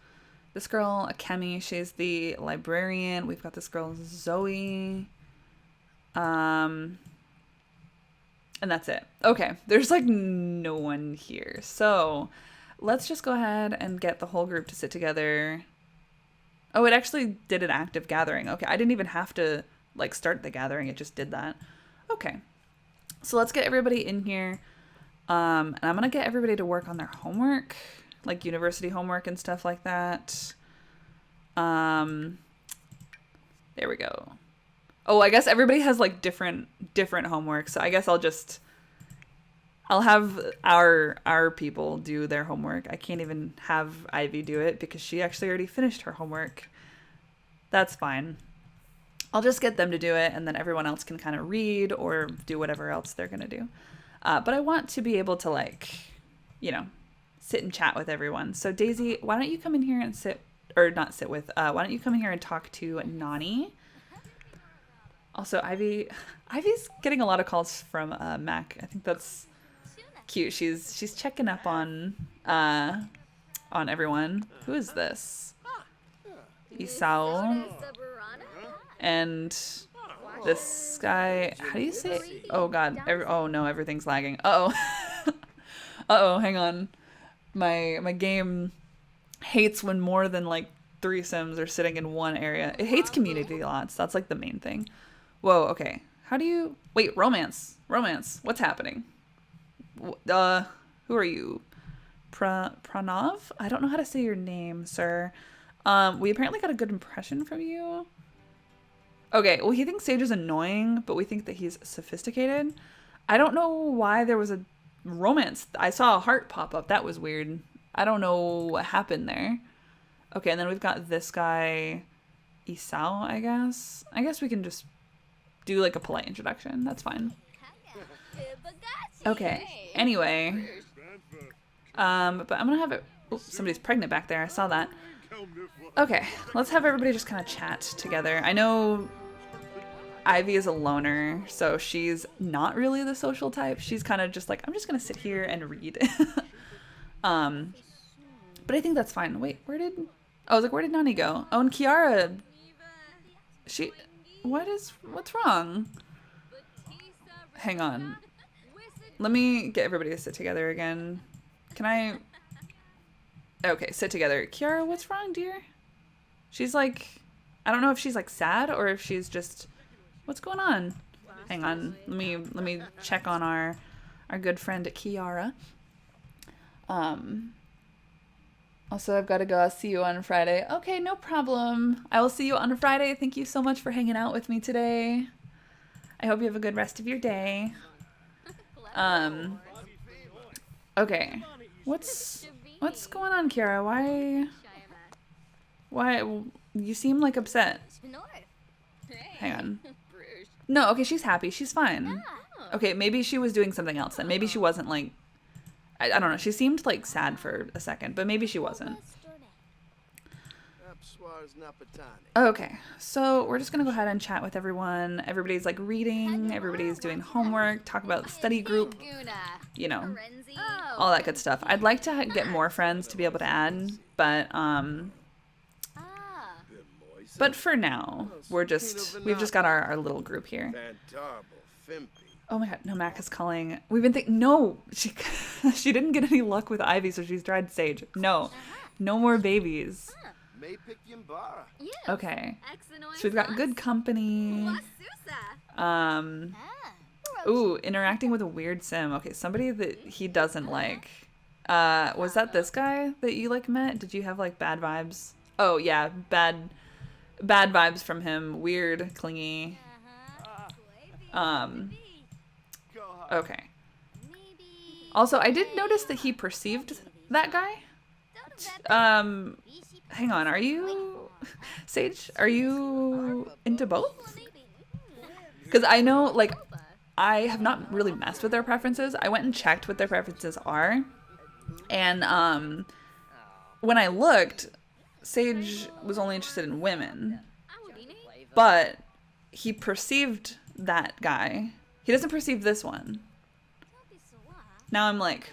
this girl, Akemi. She's the librarian. We've got this girl, Zoe. And that's it. Okay, there's like no one here. So let's just go ahead and get the whole group to sit together. Oh, it actually did an active gathering. Okay, I didn't even have to like start the gathering. It just did that. Okay, so let's get everybody in here. And I'm gonna get everybody to work on their homework, like university homework and stuff like that. There we go. Oh, I guess everybody has like different homework. So I guess I'll have our people do their homework. I can't even have Ivy do it because she actually already finished her homework. That's fine. I'll just get them to do it, and then everyone else can kind of read or do whatever else they're gonna do. But I want to be able to like, you know, sit and chat with everyone. So Daisy, why don't you come in here and why don't you come in here and talk to Nani? Also, Ivy's getting a lot of calls from Mac. I think that's cute. She's checking up on everyone. Who is this? Isao and this guy. How do you say it? Oh god. Oh no, everything's lagging. Uh oh. Uh oh. Hang on. My game hates when more than like 3 Sims are sitting in one area. It hates community lots. That's like the main thing. Whoa. Okay. How do you wait? Romance. Romance. What's happening? Who are you? Pranav? I don't know how to say your name, sir. We apparently got a good impression from you. Okay, well, he thinks Sage is annoying, but we think that he's sophisticated. I don't know why there was a romance. I saw a heart pop up. That was weird. I don't know what happened there. Okay, and then we've got this guy, Isao, I guess. I guess we can just do like a polite introduction. That's fine. Okay, anyway. But I'm gonna have it. Oops, somebody's pregnant back there. I saw that. Okay, let's have everybody just kind of chat together. I know Ivy is a loner, so she's not really the social type. She's kind of just like, I'm just gonna sit here and read. But I think that's fine. Wait, where did Nani go? Oh, and Kiara. What's wrong? Hang on. Let me get everybody to sit together again. Can I? Okay, sit together. Kiara, what's wrong, dear? She's like, I don't know if she's like sad or if she's just, what's going on? Hang on. Let me check on our good friend Kiara. Also, I've got to go. I'll see you on Friday. Okay, no problem. I will see you on Friday. Thank you so much for hanging out with me today. I hope you have a good rest of your day. Okay. What's going on, Kiara? Why you seem like upset? Hang on. No, okay, she's happy. She's fine. Okay, maybe she was doing something else then. Maybe she wasn't like I don't know. She seemed like sad for a second, but maybe she wasn't. Okay, so we're just gonna go ahead and chat with everyone. Everybody's like reading, everybody's doing homework, talk about the study group, you know, all that good stuff. I'd like to get more friends to be able to add, but for now, we've just got our little group here. Oh my god, no, Mac is calling. We've been thinking, no, she didn't get any luck with Ivy, so she's tried Sage. No more babies. Okay, so we've got good company. Ooh, interacting with a weird sim. Okay, somebody that he doesn't like. Was that this guy that you like met? Did you have like bad vibes? Oh yeah, bad vibes from him. Weird, clingy. Okay. Also, I did notice that he perceived that guy. Hang on, are you... Sage, are you into both? Because I know, like, I have not really messed with their preferences. I went and checked what their preferences are. And when I looked, Sage was only interested in women. But he perceived that guy. He doesn't perceive this one. Now I'm like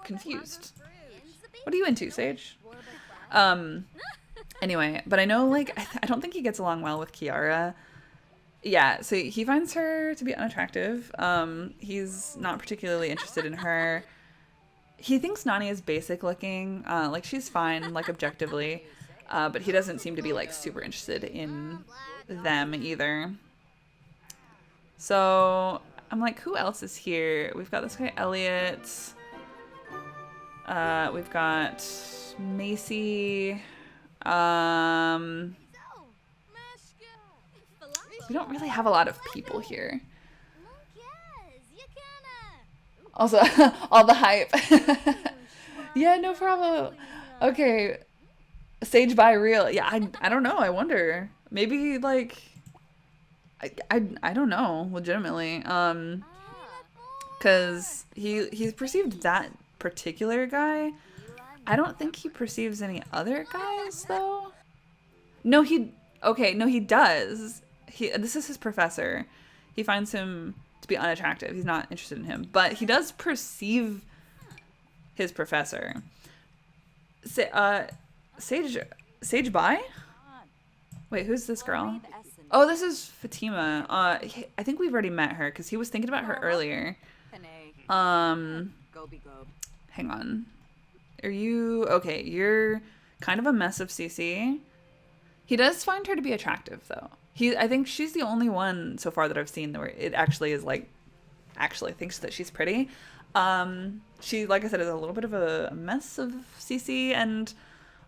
confused. What are you into, Sage? Anyway, but I know like I don't think he gets along well with Kiara. Yeah, so he finds her to be unattractive. He's not particularly interested in her. He thinks Nani is basic looking. Like she's fine, like objectively. But he doesn't seem to be like super interested in them either. So I'm like, who else is here? We've got this guy, Elliot. We've got Macy. We don't really have a lot of people here. Also, all the hype. Yeah, no problem. Okay. Sage by real. Yeah, I don't know. I wonder. Maybe like I don't know, legitimately. Cause he's perceived that particular guy. I don't think he perceives any other guys though. No, he does. this is his professor. He finds him to be unattractive. He's not interested in him, but he does perceive his professor. Sage Bai? Wait, who's this girl? Oh, this is Fatima. I think we've already met her because he was thinking about her earlier. Hang on. Are you okay? You're kind of a mess of CC. He does find her to be attractive, though. I think she's the only one so far that I've seen where it actually is like, actually thinks that she's pretty. She, like I said, is a little bit of a mess of CC and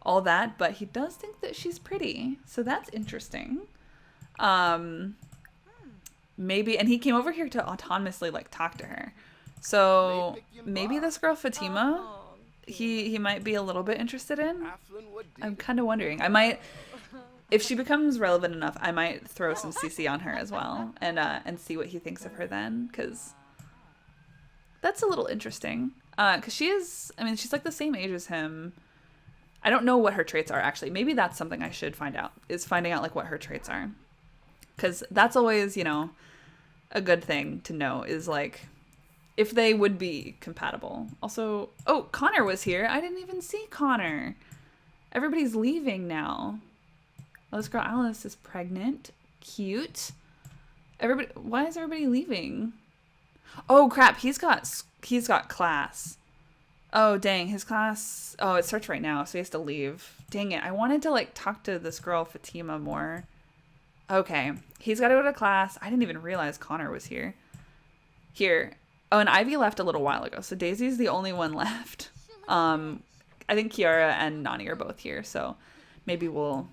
all that, but he does think that she's pretty, so that's interesting. Maybe, and he came over here to autonomously like talk to her, so maybe this girl Fatima, he might be a little bit interested in. I'm kind of wondering. I might, if she becomes relevant enough, I might throw some CC on her as well and see what he thinks of her then, because that's a little interesting. Because she is, I mean, she's like the same age as him. I don't know what her traits are, actually. Maybe that's something I should find out, is finding out like what her traits are. Because that's always, you know, a good thing to know, is like if they would be compatible. Also, oh, Connor was here. I didn't even see Connor. Everybody's leaving now. Oh, this girl Alice is pregnant. Cute. Why is everybody leaving? Oh crap, he's got class. Oh dang, his class, oh, it starts right now, so he has to leave. Dang it, I wanted to like talk to this girl Fatima more. Okay, he's got to go to class. I didn't even realize Connor was here. Oh, and Ivy left a little while ago, so Daisy's the only one left. I think Kiara and Nani are both here, so maybe we'll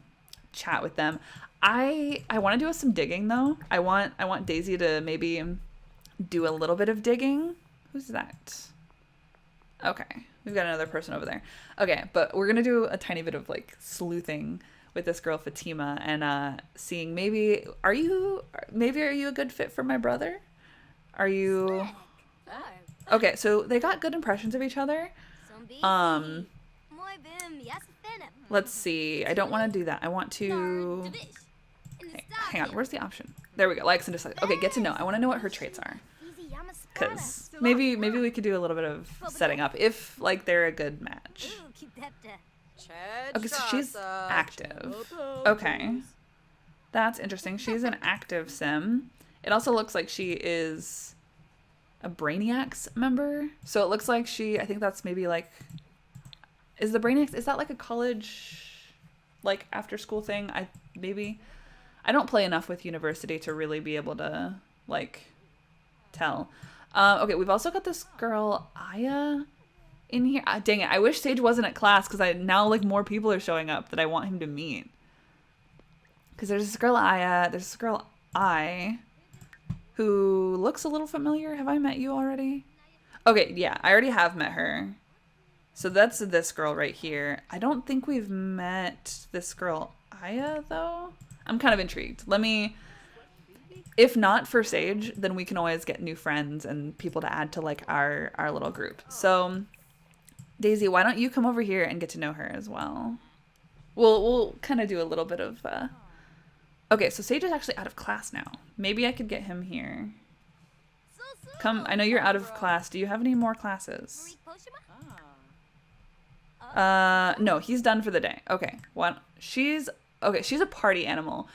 chat with them. I want to do some digging though. I want Daisy to maybe do a little bit of digging. Who's that? Okay, we've got another person over there. Okay, but we're gonna do a tiny bit of like sleuthing with this girl Fatima and seeing maybe are you a good fit for my brother? Are you? Okay, so they got good impressions of each other. Let's see. I don't want to do that. I want to. Okay, hang on. Where's the option? There we go. Likes and dislikes. Okay, get to know. I want to know what her traits are. Because maybe we could do a little bit of setting up if like they're a good match. Okay, so she's active. Okay, that's interesting. She's an active sim. It also looks like she is a Brainiacs member. So it looks like I think that's maybe like, is the Brainiacs, is that like a college like after school thing? I don't play enough with University to really be able to like tell. Okay, we've also got this girl Aya in here. Dang it, I wish Sage wasn't at class because now like more people are showing up that I want him to meet. Because there's this girl Aya, there's this girl who looks a little familiar. Have I met you already? Okay, yeah, I already have met her. So that's this girl right here. I don't think we've met this girl Aya though. I'm kind of intrigued. If not for Sage, then we can always get new friends and people to add to like our little group. So Daisy, why don't you come over here and get to know her as well? We'll kind of do a little bit of Okay, so Sage is actually out of class now. Maybe I could get him here. Come, I know you're out of class. Do you have any more classes? No, he's done for the day. Okay. She's a party animal.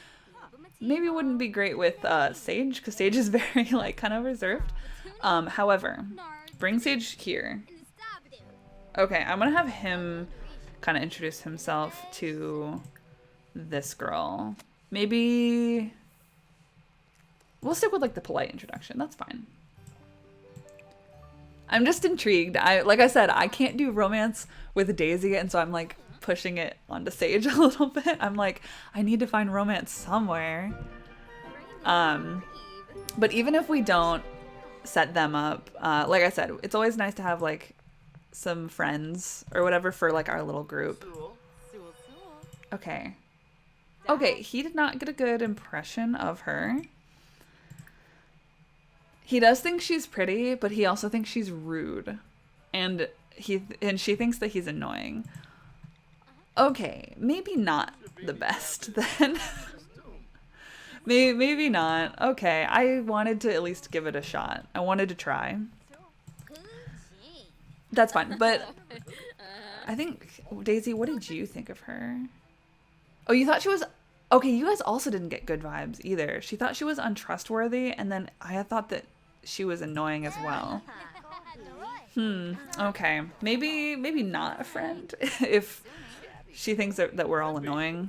Maybe it wouldn't be great with Sage, because Sage is very like kind of reserved. However, bring Sage here. Okay, I'm gonna have him kind of introduce himself to this girl. Maybe we'll stick with like the polite introduction. That's fine. I'm just intrigued. Like I said, I can't do romance with Daisy, and so I'm like pushing it onto Sage a little bit. I'm like, I need to find romance somewhere. But even if we don't set them up, like I said, it's always nice to have like some friends or whatever for like our little group. Okay. Okay, he did not get a good impression of her. He does think she's pretty, but he also thinks she's rude. And she thinks that he's annoying. Okay, maybe not the best then. Maybe not. Okay, I wanted to at least give it a shot. I wanted to try. That's fine, but I think, Daisy, what did you think of her? Oh, you thought she was... Okay, you guys also didn't get good vibes either. She thought she was untrustworthy, and then I thought that she was annoying as well. Okay. Maybe not a friend if she thinks that we're all annoying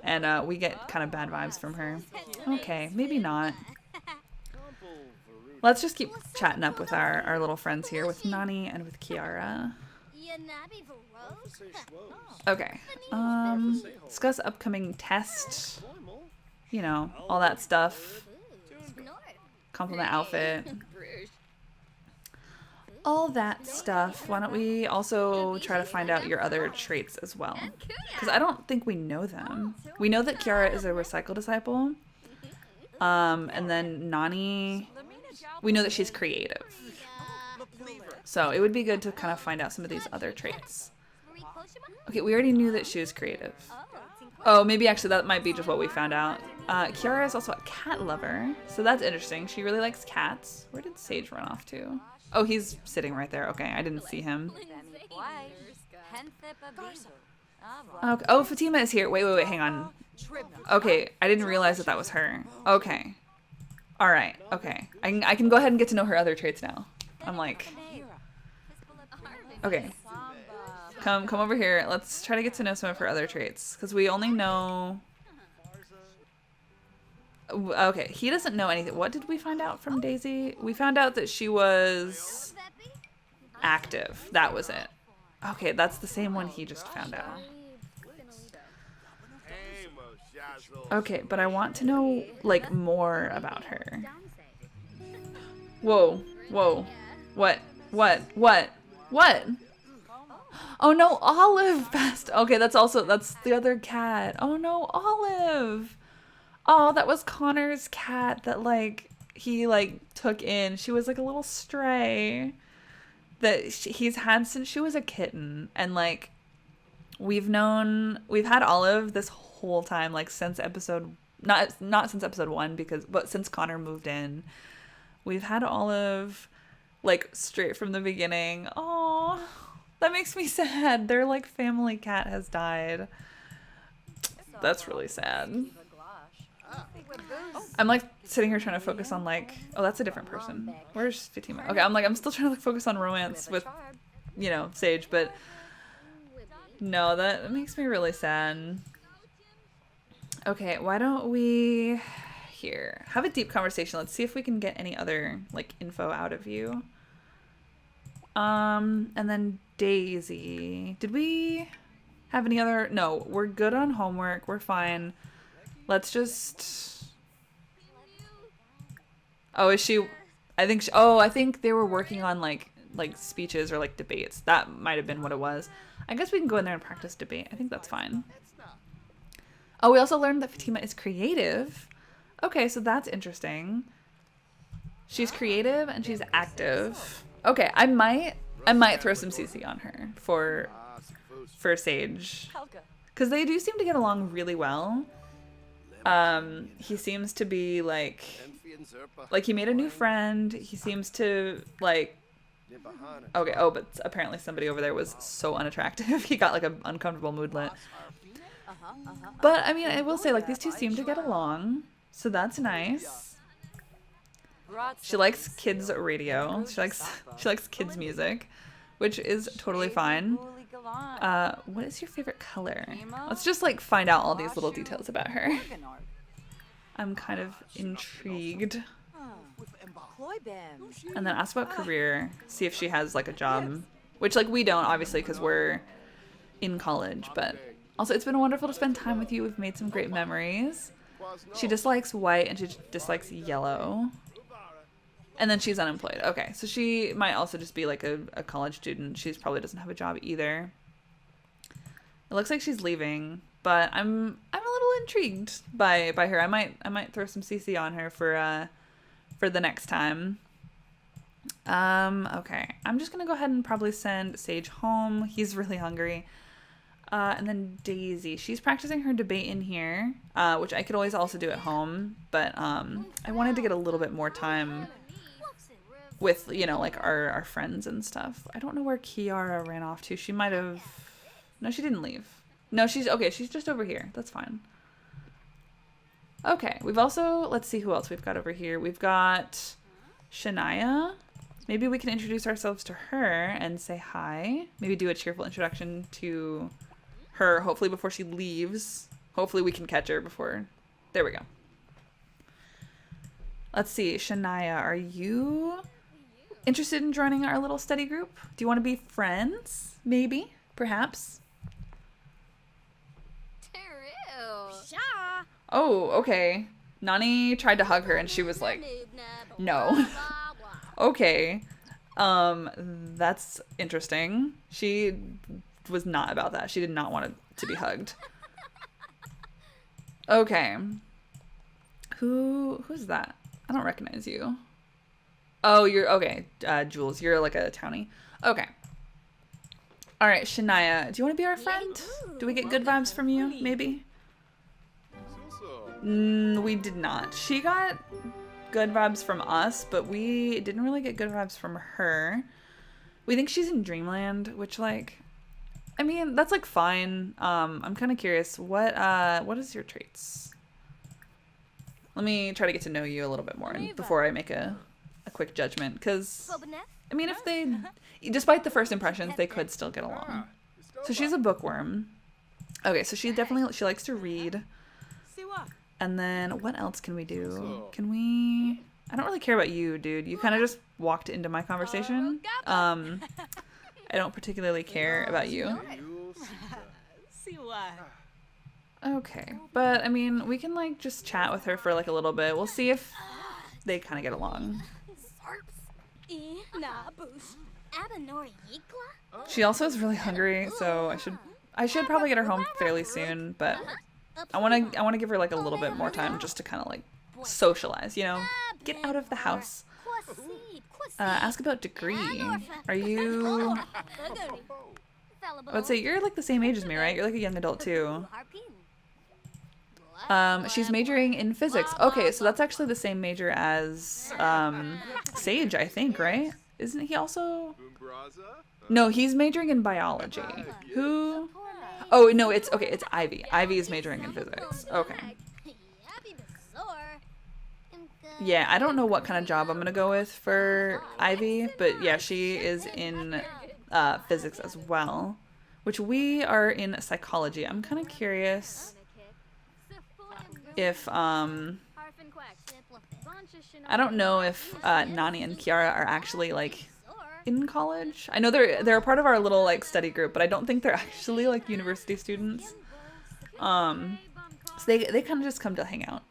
and we get kind of bad vibes from her. Okay, maybe not. Let's just keep chatting up with our little friends here, with Nani and with Kiara. Okay. Discuss upcoming test. You know, all that stuff. Compliment outfit. All that stuff. Why don't we also try to find out your other traits as well? Because I don't think we know them. We know that Kiara is a recycle disciple. And then Nani, we know that she's creative. So it would be good to kind of find out some of these other traits. Okay, we already knew that she was creative. Oh, maybe actually that might be just what we found out. Kiara is also a cat lover, so that's interesting. She really likes cats. Where did Sage run off to? Oh, he's sitting right there. Okay, I didn't see him. Okay. Oh, Fatima is here. Wait, hang on. Okay, I didn't realize that was her. Okay. All right, okay. I can go ahead and get to know her other traits now. I'm like... Okay. Come over here. Let's try to get to know some of her other traits. Because we only know... Okay, he doesn't know anything. What did we find out from Daisy? We found out that she was active. That was it. Okay, that's the same one he just found out. Okay, but I want to know, like, more about her. Whoa. What? Oh no, Olive passed. Okay, that's the other cat. Oh no, Olive. Oh, that was Connor's cat that, like, he, like, took in. She was, like, a little stray that he's had since she was a kitten. And, like, we've had Olive this whole time, like, since episode... Not since episode 1, but since Connor moved in. We've had Olive, like, straight from the beginning. Oh, that makes me sad. Their, like, family cat has died. That's really sad. I'm, like, sitting here trying to focus on, like... Oh, that's a different person. Where's Fatima? Okay, I'm still trying to, like, focus on romance with, you know, Sage, but... No, that makes me really sad. Okay, why don't we... Here. Have a deep conversation. Let's see if we can get any other, like, info out of you. And then Daisy. Did we have any other... No, we're good on homework. We're fine. Let's just... Oh, is she... I think they were working on, like speeches or, like, debates. That might have been what it was. I guess we can go in there and practice debate. I think that's fine. Oh, we also learned that Fatima is creative. Okay, so that's interesting. She's creative and she's active. Okay, I might throw some CC on her for Sage. Because they do seem to get along really well. He seems to be, like he made a new friend. He seems to, like... Okay, oh, but apparently somebody over there was so unattractive. He got, like, an uncomfortable moodlet. But, I mean, I will say, like, these two seem to get along. So that's nice. She likes kids radio. She likes kids music, which is totally fine. What is your favorite color? Let's just, like, find out all these little details about her. I'm kind of intrigued. And then ask about career. See if she has, like, a job. Which, like, we don't, obviously, because we're in college. But also, it's been wonderful to spend time with you. We've made some great memories. She dislikes white and she dislikes yellow. And then she's unemployed. Okay, so she might also just be, like, a college student. She probably doesn't have a job either. It looks like she's leaving, but I'm a little intrigued by her. I might throw some CC on her for the next time. Okay, I'm just gonna go ahead and probably send Sage home. He's really hungry. And then Daisy, she's practicing her debate in here, which I could always also do at home, but I wanted to get a little bit more time with, you know, like our friends and stuff. I don't know where Kiara ran off to. She might have... No, she didn't leave. No, she's... Okay, she's just over here. That's fine. Okay, we've also... Let's see who else we've got over here. We've got Shania. Maybe we can introduce ourselves to her and say hi. Maybe do a cheerful introduction to her, hopefully before she leaves. Hopefully we can catch her before... There we go. Let's see, Shania, are you interested in joining our little study group? Do you want to be friends? Maybe? Perhaps? Oh, okay. Nani tried to hug her and she was like, no. Okay. That's interesting. She was not about that. She did not want to be hugged. Okay. Who's that? I don't recognize you. Oh, you're okay. Jules, you're like a townie. Okay. All right, Shania, do you want to be our friend? Do we get good vibes from you, maybe? We did not. She got good vibes from us, but we didn't really get good vibes from her. We think she's in Dreamland, which, like, I mean, that's like fine. I'm kind of curious. What is your traits? Let me try to get to know you a little bit more before I make a quick judgment, because I mean, if they, despite the first impressions, they could still get along. So she's a bookworm. Okay, so she likes to read. And then what else can we do? Can we... I don't really care about you, dude. You kind of just walked into my conversation. I don't particularly care about you. Okay, but I mean, we can like just chat with her for like a little bit. We'll see if they kind of get along. She also is really hungry, so I should probably get her home fairly soon, but I want to give her like a little bit more time just to kind of like socialize, you know, get out of the house. Ask about degree. Are you... I would say you're like the same age as me, right? You're like a young adult too. She's majoring in physics. Okay, so that's actually the same major as Sage, I think, right? Isn't he also... No, he's majoring in biology. Who... Oh, no, it's Ivy. Ivy is majoring in physics. Okay. Yeah, I don't know what kind of job I'm going to go with for Ivy, but yeah, she is in physics as well, which we are in psychology. I'm kind of curious if, I don't know if Nani and Kiara are actually, like, in college. I know they're a part of our little like study group, but I don't think they're actually like university students. So they kind of just come to hang out.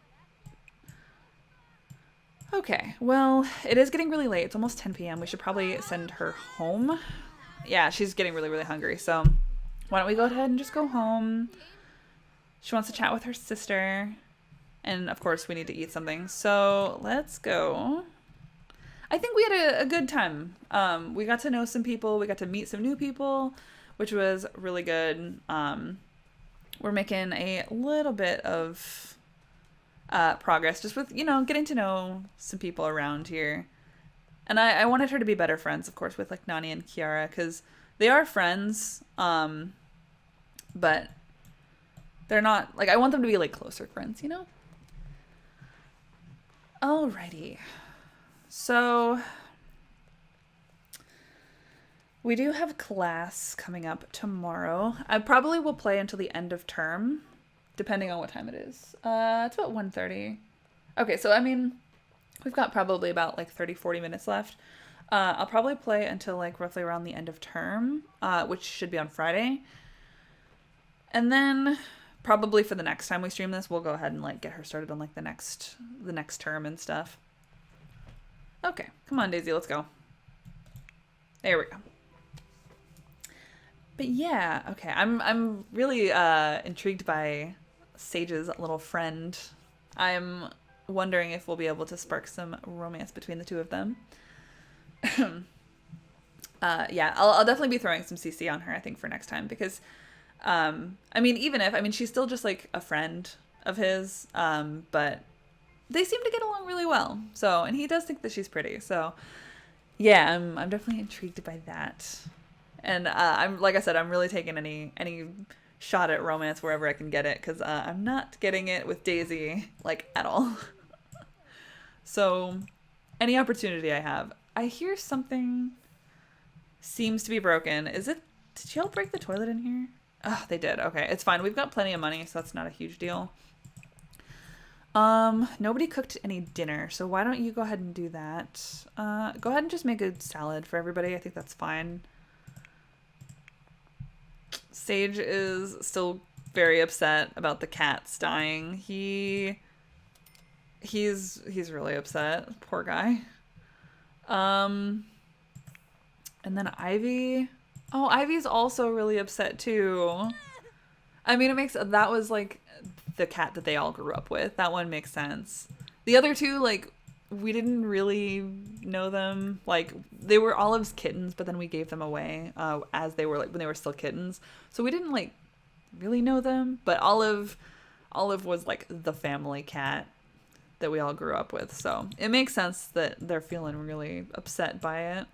Okay, well, it is getting really late. It's almost 10 p.m. We should probably send her home. Yeah, she's getting really, really hungry. So why don't we go ahead and just go home? She wants to chat with her sister. And of course we need to eat something. So let's go. I think we had a good time. We got to know some people. We got to meet some new people, which was really good. We're making a little bit of progress just with, you know, getting to know some people around here. And I wanted her to be better friends, of course, with like Nani and Kiara, because they are friends, but they're not, like, I want them to be like closer friends, you know? Alrighty. So, we do have class coming up tomorrow. I probably will play until the end of term, depending on what time it is. It's about 1:30. Okay, so I mean, we've got probably about like 30-40 minutes left. I'll probably play until like roughly around the end of term, which should be on Friday. And then probably for the next time we stream this, we'll go ahead and like get her started on like the next term and stuff. Okay, come on, Daisy, let's go. There we go. But yeah, okay, I'm really intrigued by Sage's little friend. I'm wondering if we'll be able to spark some romance between the two of them. Yeah, I'll definitely be throwing some CC on her, I think, for next time, because I mean, even if, I mean, she's still just like a friend of his, but they seem to get along really well. So, and he does think that she's pretty. So, yeah, I'm definitely intrigued by that. And I'm like I said, I'm really taking any shot at romance wherever I can get it because I'm not getting it with Daisy like at all. So, any opportunity I have, I hear something seems to be broken. Is it? Did y'all break the toilet in here? Oh, they did. Okay, it's fine. We've got plenty of money, so that's not a huge deal. Nobody cooked any dinner, so why don't you go ahead and do that? Go ahead and just make a salad for everybody. I think that's fine. Sage is still very upset about the cats dying. He's really upset. Poor guy. And then Ivy. Oh, Ivy's also really upset too. I mean, that was like the cat that they all grew up with. That one makes sense. The other two, like, we didn't really know them. Like, they were Olive's kittens, but then we gave them away as they were like when they were still kittens. So we didn't like really know them. But Olive was like the family cat that we all grew up with. So it makes sense that they're feeling really upset by it.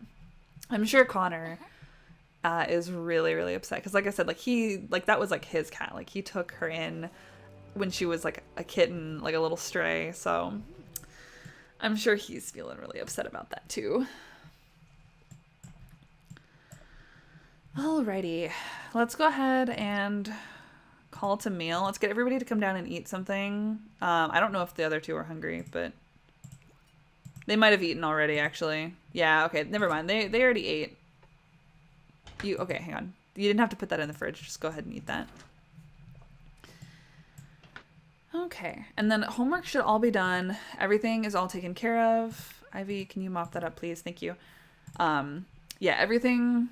I'm sure Connor is really, really upset because, like I said, like that was like his cat. Like he took her in when she was like a kitten, like a little stray. So I'm sure he's feeling really upset about that too. Alrighty, let's go ahead and call it a meal. Let's get everybody to come down and eat something. I don't know if the other two are hungry, but they might have eaten already, actually. Yeah, okay, never mind. They already ate. Okay, hang on. You didn't have to put that in the fridge. Just go ahead and eat that. Okay, and then homework should all be done. Everything is all taken care of. Ivy, can you mop that up, please? Thank you. Yeah, everything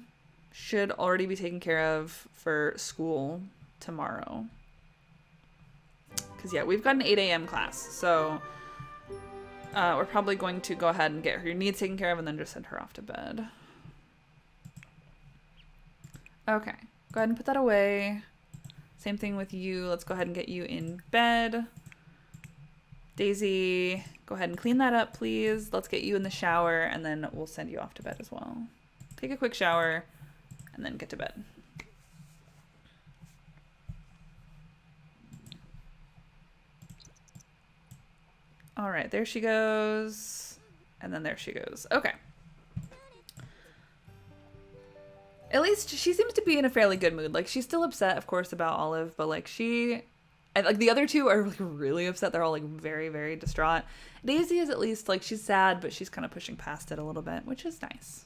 should already be taken care of for school tomorrow. Because, yeah, we've got an 8 a.m. class, so we're probably going to go ahead and get her needs taken care of and then just send her off to bed. Okay, go ahead and put that away. Same thing with you. Let's go ahead and get you in bed. Daisy, go ahead and clean that up, please. Let's get you in the shower, and then we'll send you off to bed as well. Take a quick shower, and then get to bed. All right, there she goes. And then there she goes. Okay. At least she seems to be in a fairly good mood. Like, she's still upset, of course, about Olive, but, like, like, the other two are, like, really upset. They're all, like, very, very distraught. Daisy is at least, like, she's sad, but she's kind of pushing past it a little bit, which is nice.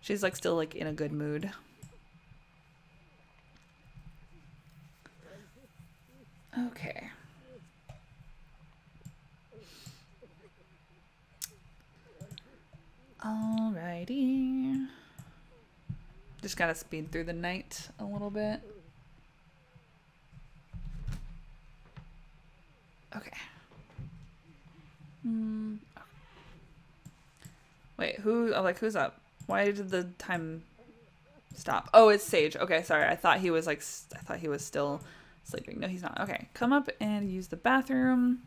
She's, like, still, like, in a good mood. Okay. Alrighty. Just gotta speed through the night a little bit. Okay. Wait, who's up? Why did the time stop? Oh, it's Sage. Okay, sorry. I thought he was still sleeping. No, he's not. Okay, come up and use the bathroom.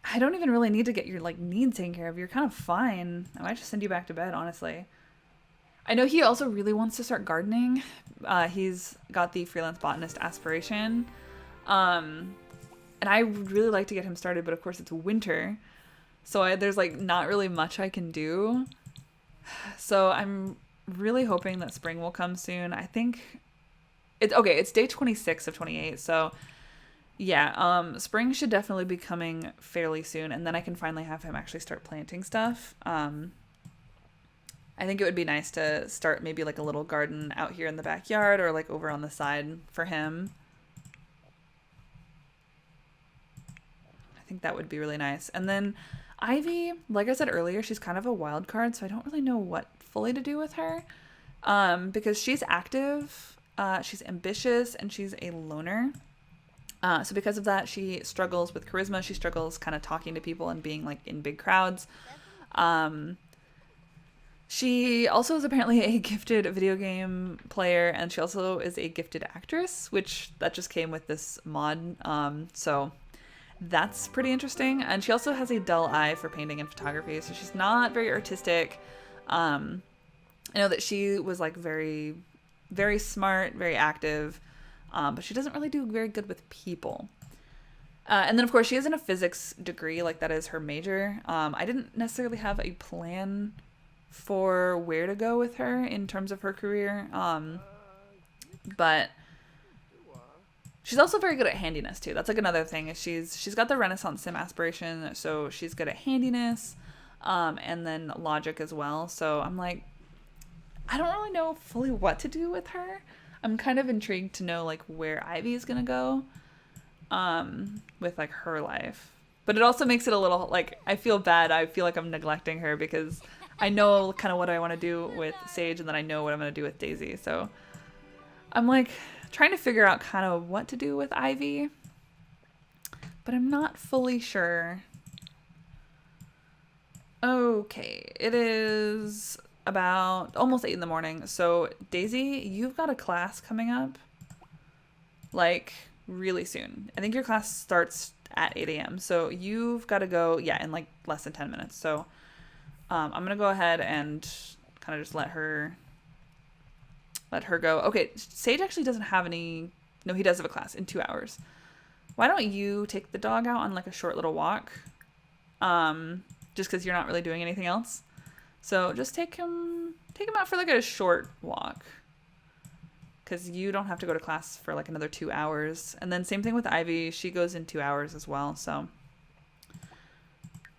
I don't even really need to get your, like, needs taken care of. You're kind of fine. I might just send you back to bed, honestly. I know he also really wants to start gardening. He's got the freelance botanist aspiration. And I would really like to get him started, but of course it's winter. So there's, like, not really much I can do. So I'm really hoping that spring will come soon. I think it's day 26 of 28. So yeah, spring should definitely be coming fairly soon. And then I can finally have him actually start planting stuff. I think it would be nice to start maybe like a little garden out here in the backyard or like over on the side for him. I think that would be really nice. And then Ivy, like I said earlier, she's kind of a wild card, so I don't really know what fully to do with her. Because she's active, she's ambitious, and she's a loner. So because of that, she struggles with charisma. She struggles kind of talking to people and being like in big crowds. She also is apparently a gifted video game player, and she also is a gifted actress, which that just came with this mod. So that's pretty interesting. And she also has a dull eye for painting and photography, so she's not very artistic. I know that she was like very, very smart, very active, but she doesn't really do very good with people. And then, of course, she is in a physics degree, like that is her major. I didn't necessarily have a plan for where to go with her in terms of her career, but she's also very good at handiness too. That's like another thing. Is she's got the Renaissance sim aspiration, so she's good at handiness, and then logic as well. So I'm like, I don't really know fully what to do with her. I'm kind of intrigued to know like where Ivy is gonna go, with like her life. But it also makes it a little like I feel bad. I feel like I'm neglecting her because I know kind of what I want to do with Sage, and then I know what I'm gonna do with Daisy. So I'm like trying to figure out kind of what to do with Ivy, but I'm not fully sure. Okay, it is about almost 8 in the morning. So Daisy, you've got a class coming up like really soon. I think your class starts at 8 a.m. So you've got to go, yeah, in like less than 10 minutes. So I'm going to go ahead and kind of just let her go. Okay, Sage actually doesn't have any. No, he does have a class in 2 hours. Why don't you take the dog out on like a short little walk? Just because you're not really doing anything else. So just take him out for like a short walk. Because you don't have to go to class for like another 2 hours. And then same thing with Ivy. She goes in 2 hours as well. So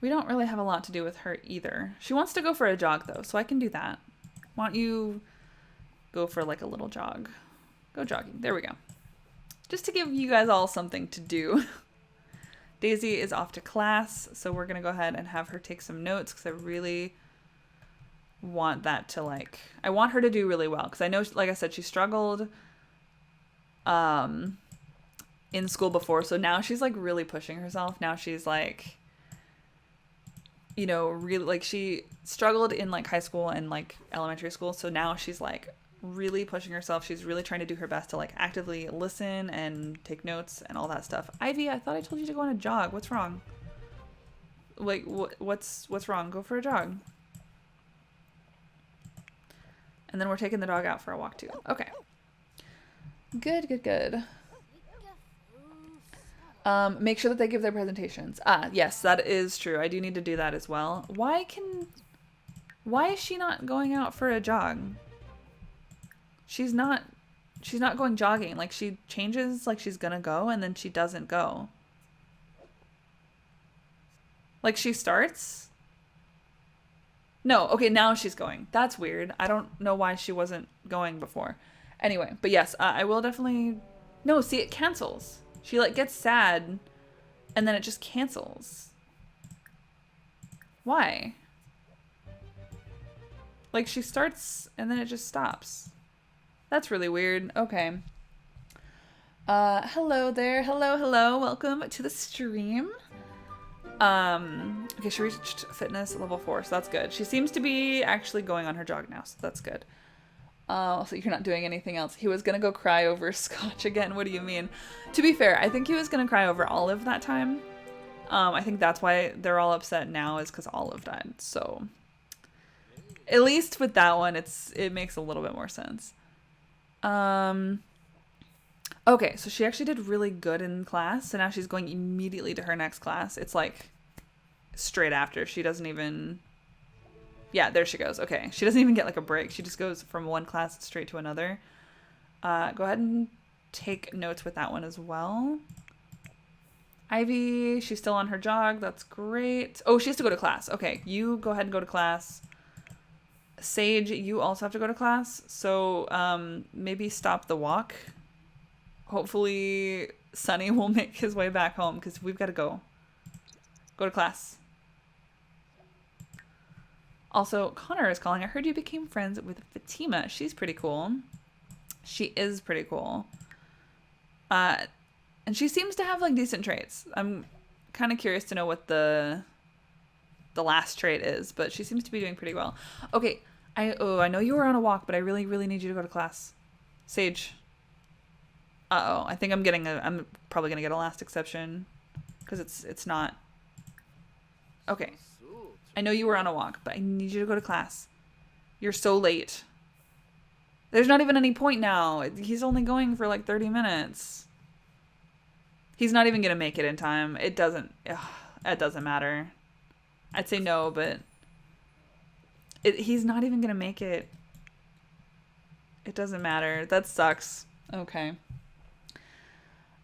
we don't really have a lot to do with her either. She wants to go for a jog though, so I can do that. Why don't you go for like a little jog? Go jogging. There we go. Just to give you guys all something to do. Daisy is off to class, so we're going to go ahead and have her take some notes because I really want that to like, I want her to do really well because I know, like I said, she struggled in school before, so now she's like really pushing herself. Now she's like, you know, really like she struggled in like high school and like elementary school, so now she's like really pushing herself. She's really trying to do her best to like actively listen and take notes and all that stuff. Ivy, I thought I told you to go on a jog. What's wrong? Like what's wrong? Go for a jog. And then we're taking the dog out for a walk too. Okay. Good. Make sure that they give their presentations. Yes, that is true. I do need to do that as well. Why is she not going out for a jog? She's not going jogging. Like she changes like she's gonna go and then she doesn't go. Like she starts. No, okay, now she's going. That's weird. I don't know why she wasn't going before. Anyway, but yes, I will definitely. No, see, it cancels. She like gets sad and then it just cancels. Why? Like she starts and then it just stops. That's really weird. Okay. Hello there. Hello. Welcome to the stream. Okay, she reached fitness level 4, so that's good. She seems to be actually going on her jog now, so that's good. So you're not doing anything else. He was gonna go cry over Scotch again. What do you mean? To be fair, I think he was gonna cry over Olive that time. I think that's why they're all upset now is because Olive died. So at least with that one, it makes a little bit more sense. Okay, so she actually did really good in class, so now she's going immediately to her next class. It's like straight after. She doesn't even... Yeah, there she goes. Okay, she doesn't even get like a break. She just goes from one class straight to another. Go ahead and take notes with that one as well. Ivy, she's still on her jog. That's great. Oh, she has to go to class. Okay, you go ahead and go to class. Sage, you also have to go to class. So maybe stop the walk. Hopefully Sunny will make his way back home because we've got to go. Go to class. Also, Connor is calling. I heard you became friends with Fatima. She's pretty cool. She is pretty cool. And she seems to have like decent traits. I'm kind of curious to know what the last trait is, but she seems to be doing pretty well. Okay, I know you were on a walk, but I really, really need you to go to class. Sage. Uh-oh. I think I'm probably gonna get a last exception. Because it's not. Okay. I know you were on a walk, but I need you to go to class. You're so late. There's not even any point now. He's only going for like 30 minutes. He's not even gonna make it in time. It doesn't matter. I'd say no, but he's not even gonna make it. It doesn't matter. That sucks. Okay.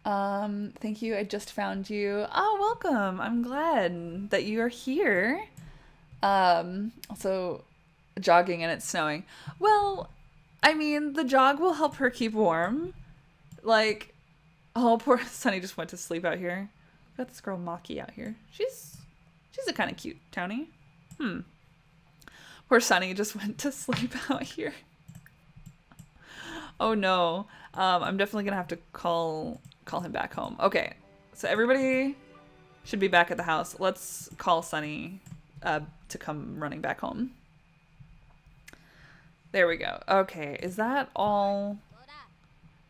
Thank you. I just found you. Oh, welcome. I'm glad that you are here. Also jogging and it's snowing. Well, I mean, the jog will help her keep warm. Like, oh, poor Sunny just went to sleep out here. Got this girl Maki out here. She's a kind of cute townie. Poor Sunny just went to sleep out here. Oh no. I'm definitely gonna have to call him back home. Okay, so everybody should be back at the house. Let's call Sunny to come running back home. There we go. Okay, is that all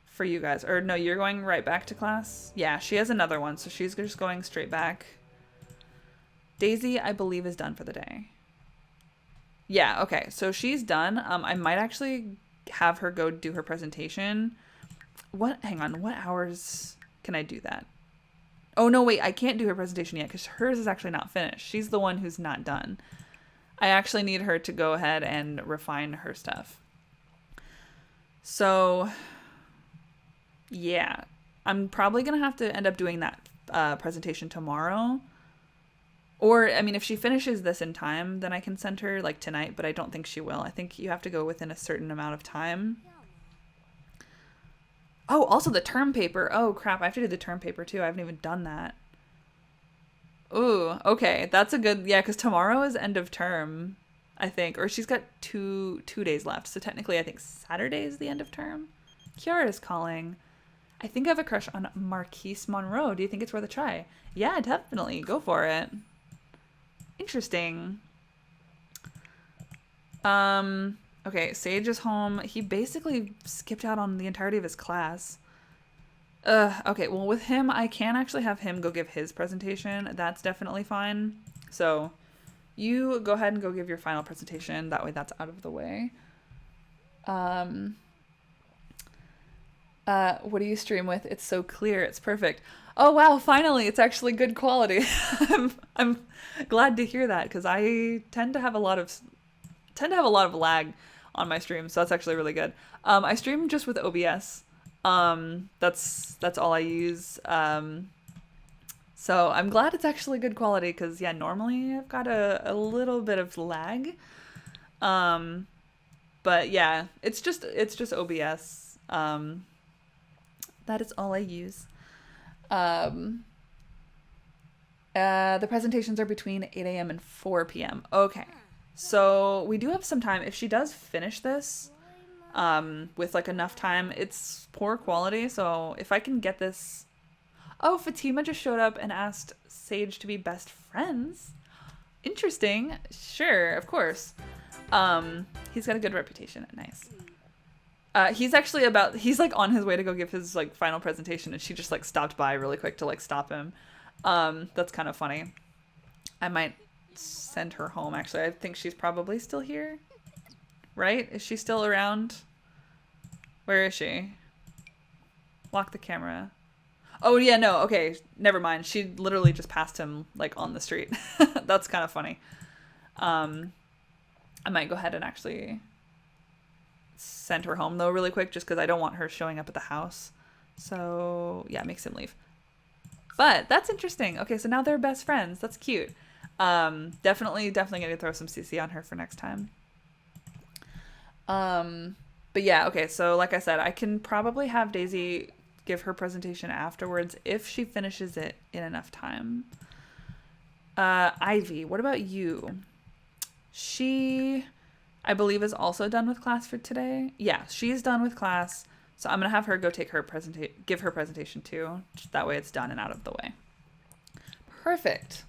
for you guys? Or no, you're going right back to class? Yeah, she has another one, so she's just going straight back. Daisy, I believe, is done for the day. Yeah, okay, so she's done. I might actually have her go do her presentation. Hang on, what hours can I do that? Oh, no, wait, I can't do her presentation yet because hers is actually not finished. She's the one who's not done. I actually need her to go ahead and refine her stuff. So, yeah, I'm probably going to have to end up doing that presentation tomorrow. Or, I mean, if she finishes this in time, then I can send her, like, tonight, but I don't think she will. I think you have to go within a certain amount of time. Oh, also the term paper. Oh, crap, I have to do the term paper, too. I haven't even done that. Ooh, okay, that's a good, yeah, because tomorrow is end of term, I think. Or she's got two days left, so technically I think Saturday is the end of term. Kiara's calling. I think I have a crush on Marquise Monroe. Do you think it's worth a try? Yeah, definitely. Go for it. Interesting. Okay, Sage is home. He basically skipped out on the entirety of his class. Okay, well, with him, I can actually have him go give his presentation. That's definitely fine. So, you go ahead and go give your final presentation. That way that's out of the way. What do you stream with? It's so clear. It's perfect. Oh, wow, finally, it's actually good quality. I'm glad to hear that, because I tend to have a lot of lag on my stream, so that's actually really good. I stream just with OBS. That's all I use. So I'm glad it's actually good quality, because yeah, normally I've got a little bit of lag. But yeah, it's just OBS. That is all I use. The presentations are between 8 a.m. and 4 p.m. Okay. So we do have some time. If she does finish this with like enough time, it's poor quality. So if I can get this... Oh, Fatima just showed up and asked Sage to be best friends. Interesting. Sure, of course. He's got a good reputation. Nice. He's like on his way to go give his like final presentation, and she just like stopped by really quick to like stop him. That's kind of funny. I might send her home, actually. I think she's probably still here. Right? Is she still around? Where is she? Lock the camera. Oh, yeah, no. Okay, never mind. She literally just passed him, like, on the street. That's kind of funny. I might go ahead and actually send her home, though, really quick, just because I don't want her showing up at the house. So, yeah, makes him leave. But that's interesting. Okay, so now they're best friends. That's cute. Definitely gonna throw some CC on her for next time. But yeah, okay, so like I said, I can probably have Daisy give her presentation afterwards if she finishes it in enough time. Ivy, what about you? She, I believe, is also done with class for today. Yeah, she's done with class, so I'm gonna have her go take her give her presentation too. That way it's done and out of the way. Perfect.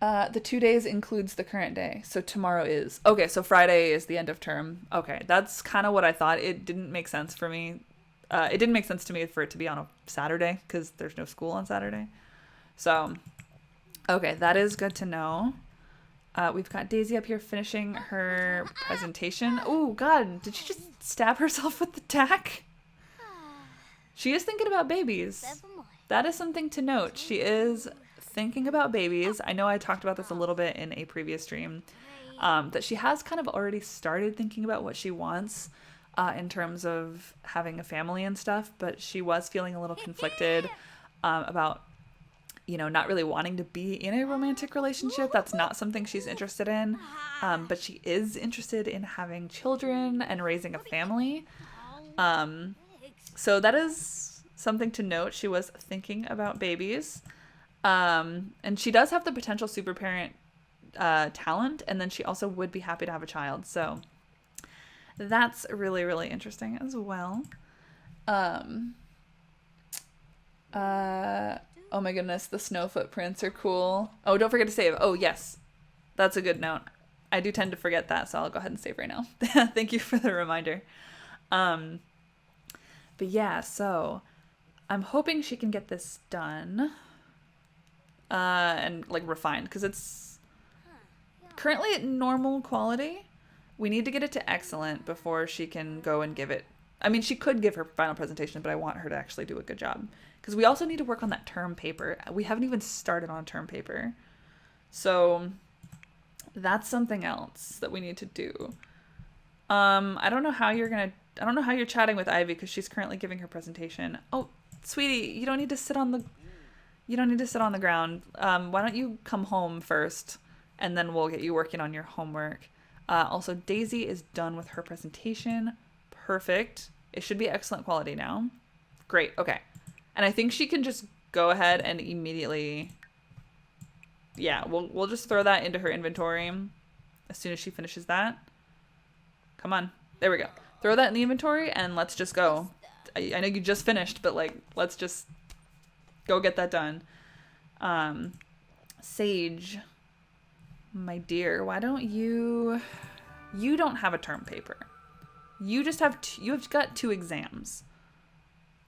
The 2 days includes the current day. So tomorrow is. Okay, so Friday is the end of term. Okay, that's kind of what I thought. It didn't make sense for me. It didn't make sense to me for it to be on a Saturday because there's no school on Saturday. So, okay, that is good to know. We've got Daisy up here finishing her presentation. Oh, God, did she just stab herself with the tack? She is thinking about babies. That is something to note. She is thinking about babies. I know I talked about this a little bit in a previous stream, that she has kind of already started thinking about what she wants in terms of having a family and stuff, but she was feeling a little conflicted about, you know, not really wanting to be in a romantic relationship. That's not something she's interested in, but she is interested in having children and raising a family. So that is something to note. She was thinking about babies. And she does have the potential super parent talent, and then she also would be happy to have a child. So that's really, really interesting as well. Oh my goodness, the snow footprints are cool. Oh, don't forget to save. Oh, yes. That's a good note. I do tend to forget that, so I'll go ahead and save right now. Thank you for the reminder. But yeah, so I'm hoping she can get this done. And like refined, because it's currently at normal quality. We need to get it to excellent before she can go and give it. I mean, she could give her final presentation, but I want her to actually do a good job. Because we also need to work on that term paper. We haven't even started on term paper. So that's something else that we need to do. I don't know how you're chatting with Ivy because she's currently giving her presentation. Oh, sweetie, you don't need to sit on the ground. Why don't you come home first, and then we'll get you working on your homework. Also, Daisy is done with her presentation. Perfect. It should be excellent quality now. Great. Okay. And I think she can just go ahead and immediately... Yeah, we'll just throw that into her inventory as soon as she finishes that. Come on. There we go. Throw that in the inventory, and let's just go. I know you just finished, but, like, let's just... go get that done. Sage, my dear, why don't you don't have a term paper. You just have you've got 2 exams.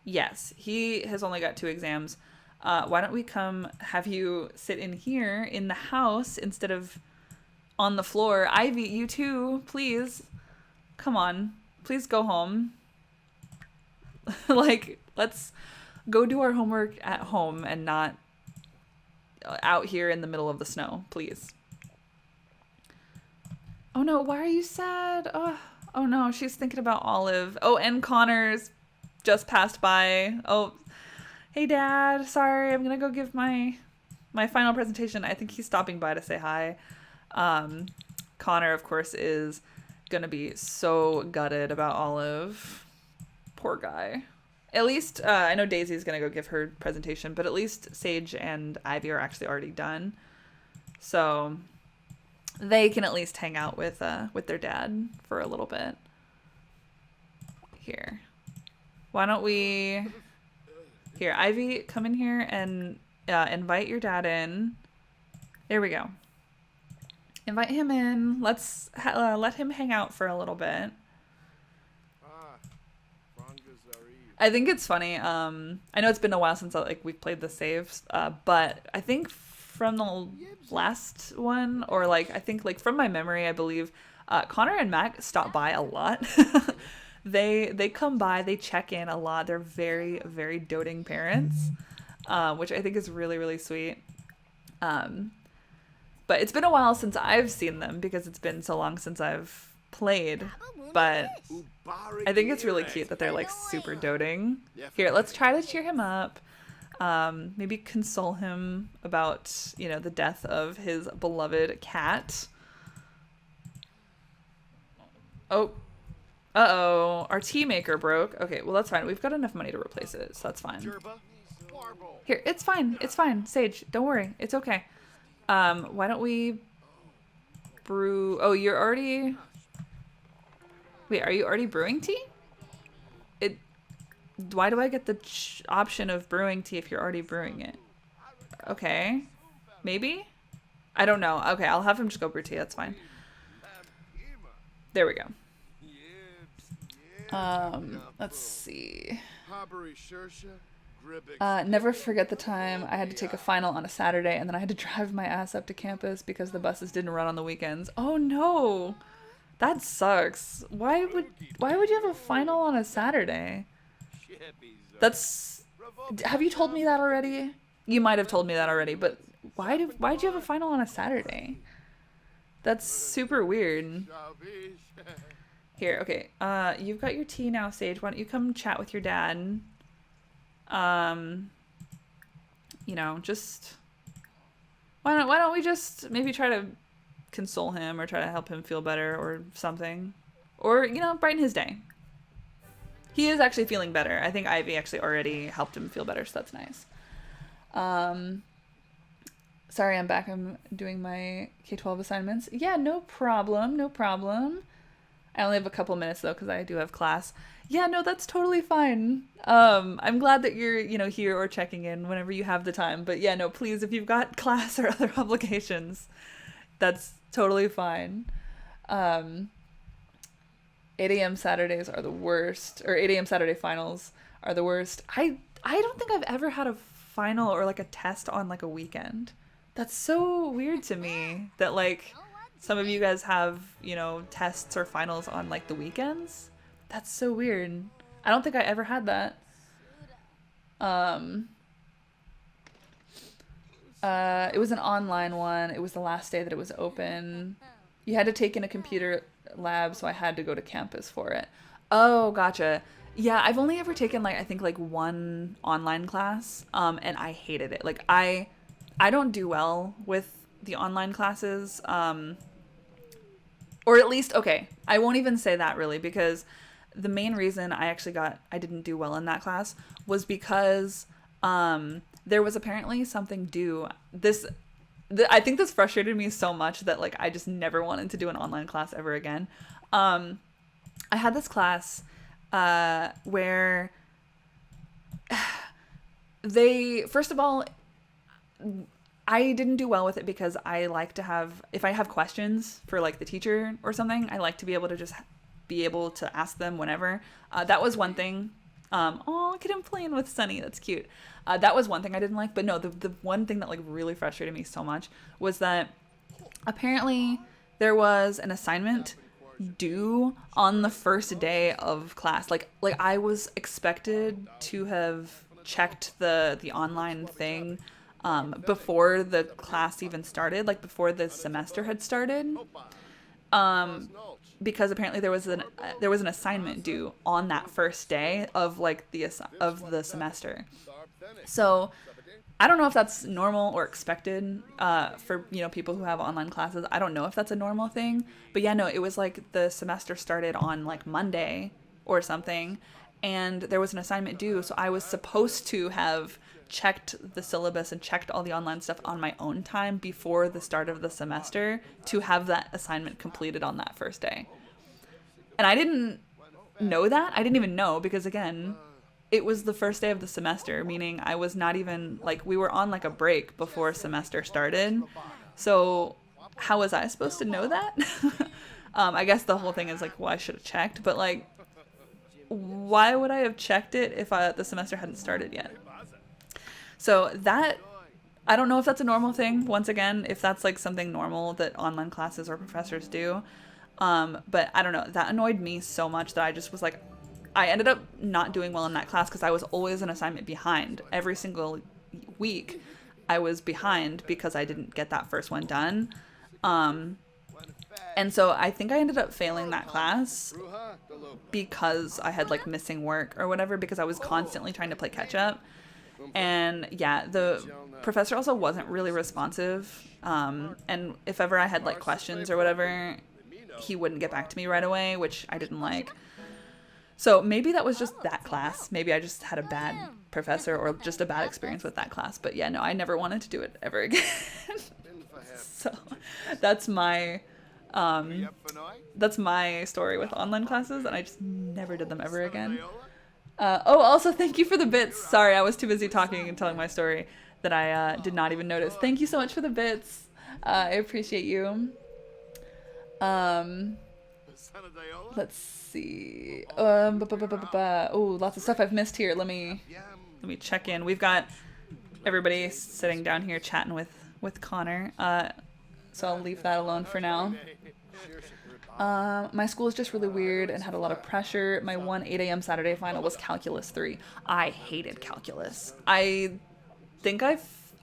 Yes, he has only got 2 exams. Why don't we come have you sit in here in the house instead of on the floor? Ivy, you too, please. Come on. Please go home. Like, let's go do our homework at home and not out here in the middle of the snow, please. Oh no, why are you sad? Oh no, she's thinking about Olive. Oh, and Connor's just passed by. Oh, hey Dad, sorry, I'm gonna go give my final presentation. I think he's stopping by to say hi. Connor, of course, is gonna be so gutted about Olive. Poor guy. At least, I know Daisy's going to go give her presentation, but at least Sage and Ivy are actually already done. So they can at least hang out with their dad for a little bit. Here. Why don't we... Here, Ivy, come in here and invite your dad in. There we go. Invite him in. Let's let him hang out for a little bit. I think it's funny. I know it's been a while since we've played the saves, but I think from the last one, or I think from my memory, I believe Connor and Mac stop by a lot. They come by, they check in a lot. They're very, very doting parents, which I think is really, really sweet. But it's been a while since I've seen them because it's been so long since I've played, but I think it's really cute that they're super doting. Here, let's try to cheer him up. Maybe console him about, the death of his beloved cat. Oh, uh-oh, our tea maker broke. Okay, well that's fine. We've got enough money to replace it, so that's fine. Here, it's fine. Sage, don't worry. It's okay. Why don't we brew... Oh, you're already... Wait, are you already brewing tea? Why do I get the option of brewing tea if you're already brewing it? Okay. Maybe? I don't know. Okay, I'll have him just go brew tea. That's fine. There we go. Let's see. Never forget the time I had to take a final on a Saturday and then I had to drive my ass up to campus because the buses didn't run on the weekends. Oh no. That sucks. Why would you have a final on a Saturday? That's Have you told me that already? You might have told me that already, but why'd you have a final on a Saturday? That's super weird. Here, okay. You've got your tea now, Sage. Why don't you come chat with your dad? Just why don't we just maybe try to console him or try to help him feel better or something, or brighten his day. He is actually feeling better. I think Ivy actually already helped him feel better, so that's nice. Sorry, I'm back. I'm doing my K-12 assignments. Yeah, no problem. I only have a couple minutes though because I do have class. Yeah, no, that's totally fine. I'm glad that you're, here or checking in whenever you have the time. But yeah, no, please, if you've got class or other obligations, that's totally fine. 8 a.m. Saturdays are the worst, or 8 a.m. Saturday finals are the worst. I don't think I've ever had a final or like a test on like a weekend. That's so weird to me that like some of you guys have, tests or finals on like the weekends. That's so weird. I don't think I ever had that. It was an online one. It was the last day that it was open. You had to take in a computer lab, so I had to go to campus for it. Oh, gotcha. Yeah, I've only ever taken I think one online class, and I hated it. Like I don't do well with the online classes, or at least, okay, I won't even say that really, because the main reason I didn't do well in that class was because there was apparently something due. I think this frustrated me so much that I just never wanted to do an online class ever again. I had this class where first of all, I didn't do well with it because I like to have, if I have questions for the teacher or something, I like to be able to just be able to ask them whenever. That was one thing. Look at him playing with Sunny. That's cute. That was one thing I didn't like. But no, the one thing that really frustrated me so much was that apparently there was an assignment due on the first day of class. I was expected to have checked the online thing before the class even started, before the semester had started. Because apparently there was an assignment due on that first day of the semester. So I don't know if that's normal or expected for people who have online classes. I don't know if that's a normal thing, but yeah, no, it was the semester started on Monday or something, and there was an assignment due. So I was supposed to have checked the syllabus and checked all the online stuff on my own time before the start of the semester to have that assignment completed on that first day. And I didn't know that. I didn't even know because, again, it was the first day of the semester, meaning I was not even, we were on a break before semester started. So how was I supposed to know that? I guess the whole thing is I should have checked, but why would I have checked it if the semester hadn't started yet? So that, I don't know if that's a normal thing, once again, if that's something normal that online classes or professors do. But I don't know, that annoyed me so much that I just was I ended up not doing well in that class because I was always an assignment behind. Every single week I was behind because I didn't get that first one done. And so I think I ended up failing that class because I had missing work or whatever, because I was constantly trying to play catch up. And yeah, the professor also wasn't really responsive. And if ever I had questions or whatever, he wouldn't get back to me right away, which I didn't like. So maybe that was just that class. Maybe I just had a bad professor or just a bad experience with that class. But yeah, no, I never wanted to do it ever again. So that's my story with online classes, and I just never did them ever again. Also, thank you for the bits. Sorry, I was too busy talking and telling my story that I did not even notice. Thank you so much for the bits. I appreciate you. Um, let's see. Oh, lots of stuff I've missed here. Let me check in. We've got everybody sitting down here chatting with Connor. So I'll leave that alone for now. My school is just really weird and had a lot of pressure. My one 8 a.m. Saturday final was Calculus 3. I hated calculus. I think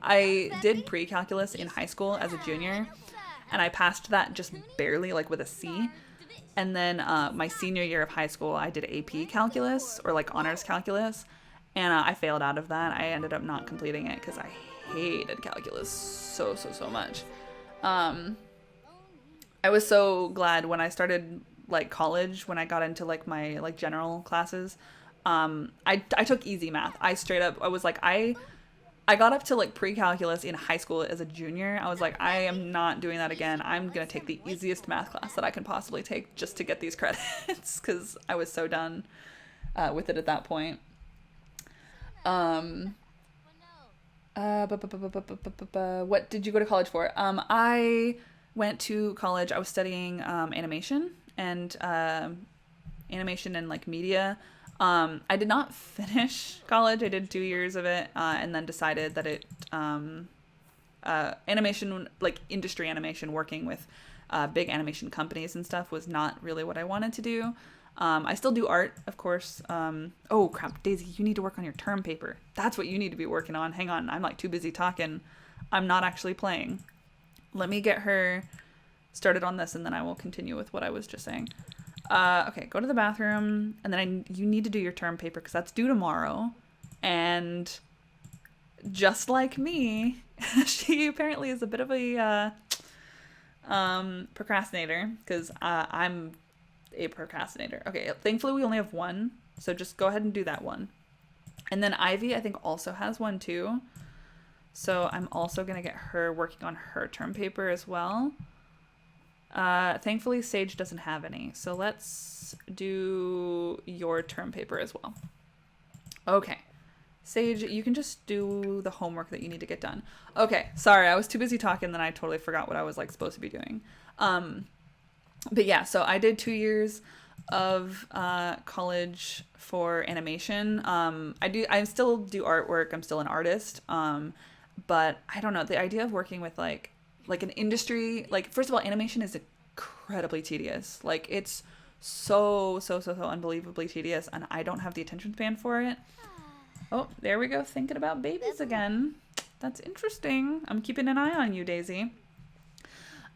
I did pre-calculus in high school as a junior, and I passed that just barely, like with a C. And then my senior year of high school, I did AP calculus, or like honors calculus, and I failed out of that. I ended up not completing it because I hated calculus so much. I was so glad when I started like college, when I got into like my like general classes. I took easy math. I was like, I got up to like pre-calculus in high school as a junior. I was like, I am not doing that again. I'm going to take the easiest math class that I can possibly take just to get these credits, because I was so done with it at that point. What did you go to college for? I went to college. I was studying animation and like media. I did not finish college. I did 2 years of it, and then decided that animation, like industry animation, working with big animation companies and stuff, was not really what I wanted to do. I still do art, of course. Oh crap, Daisy, you need to work on your term paper. That's what you need to be working on. Hang on, I'm like too busy talking. I'm not actually playing. Let me get her started on this, and then I will continue with what I was just saying. Okay, go to the bathroom, and then you need to do your term paper because that's due tomorrow. And just like me, she apparently is a bit of a procrastinator, because I'm a procrastinator. Okay, thankfully we only have one, so just go ahead and do that one. And then Ivy, I think, also has one too. So I'm also going to get her working on her term paper as well. Thankfully, Sage doesn't have any. So let's do your term paper as well. Okay. Sage, you can just do the homework that you need to get done. Okay. Sorry, I was too busy talking, then I totally forgot what I was like supposed to be doing. But yeah, so I did 2 years of college for animation. I still do artwork. I'm still an artist. But I don't know, the idea of working with like an industry, like, first of all, animation is incredibly tedious. Like, it's so unbelievably tedious, and I don't have the attention span for it. Oh, there we go, thinking about babies again. That's interesting. I'm keeping an eye on you, Daisy.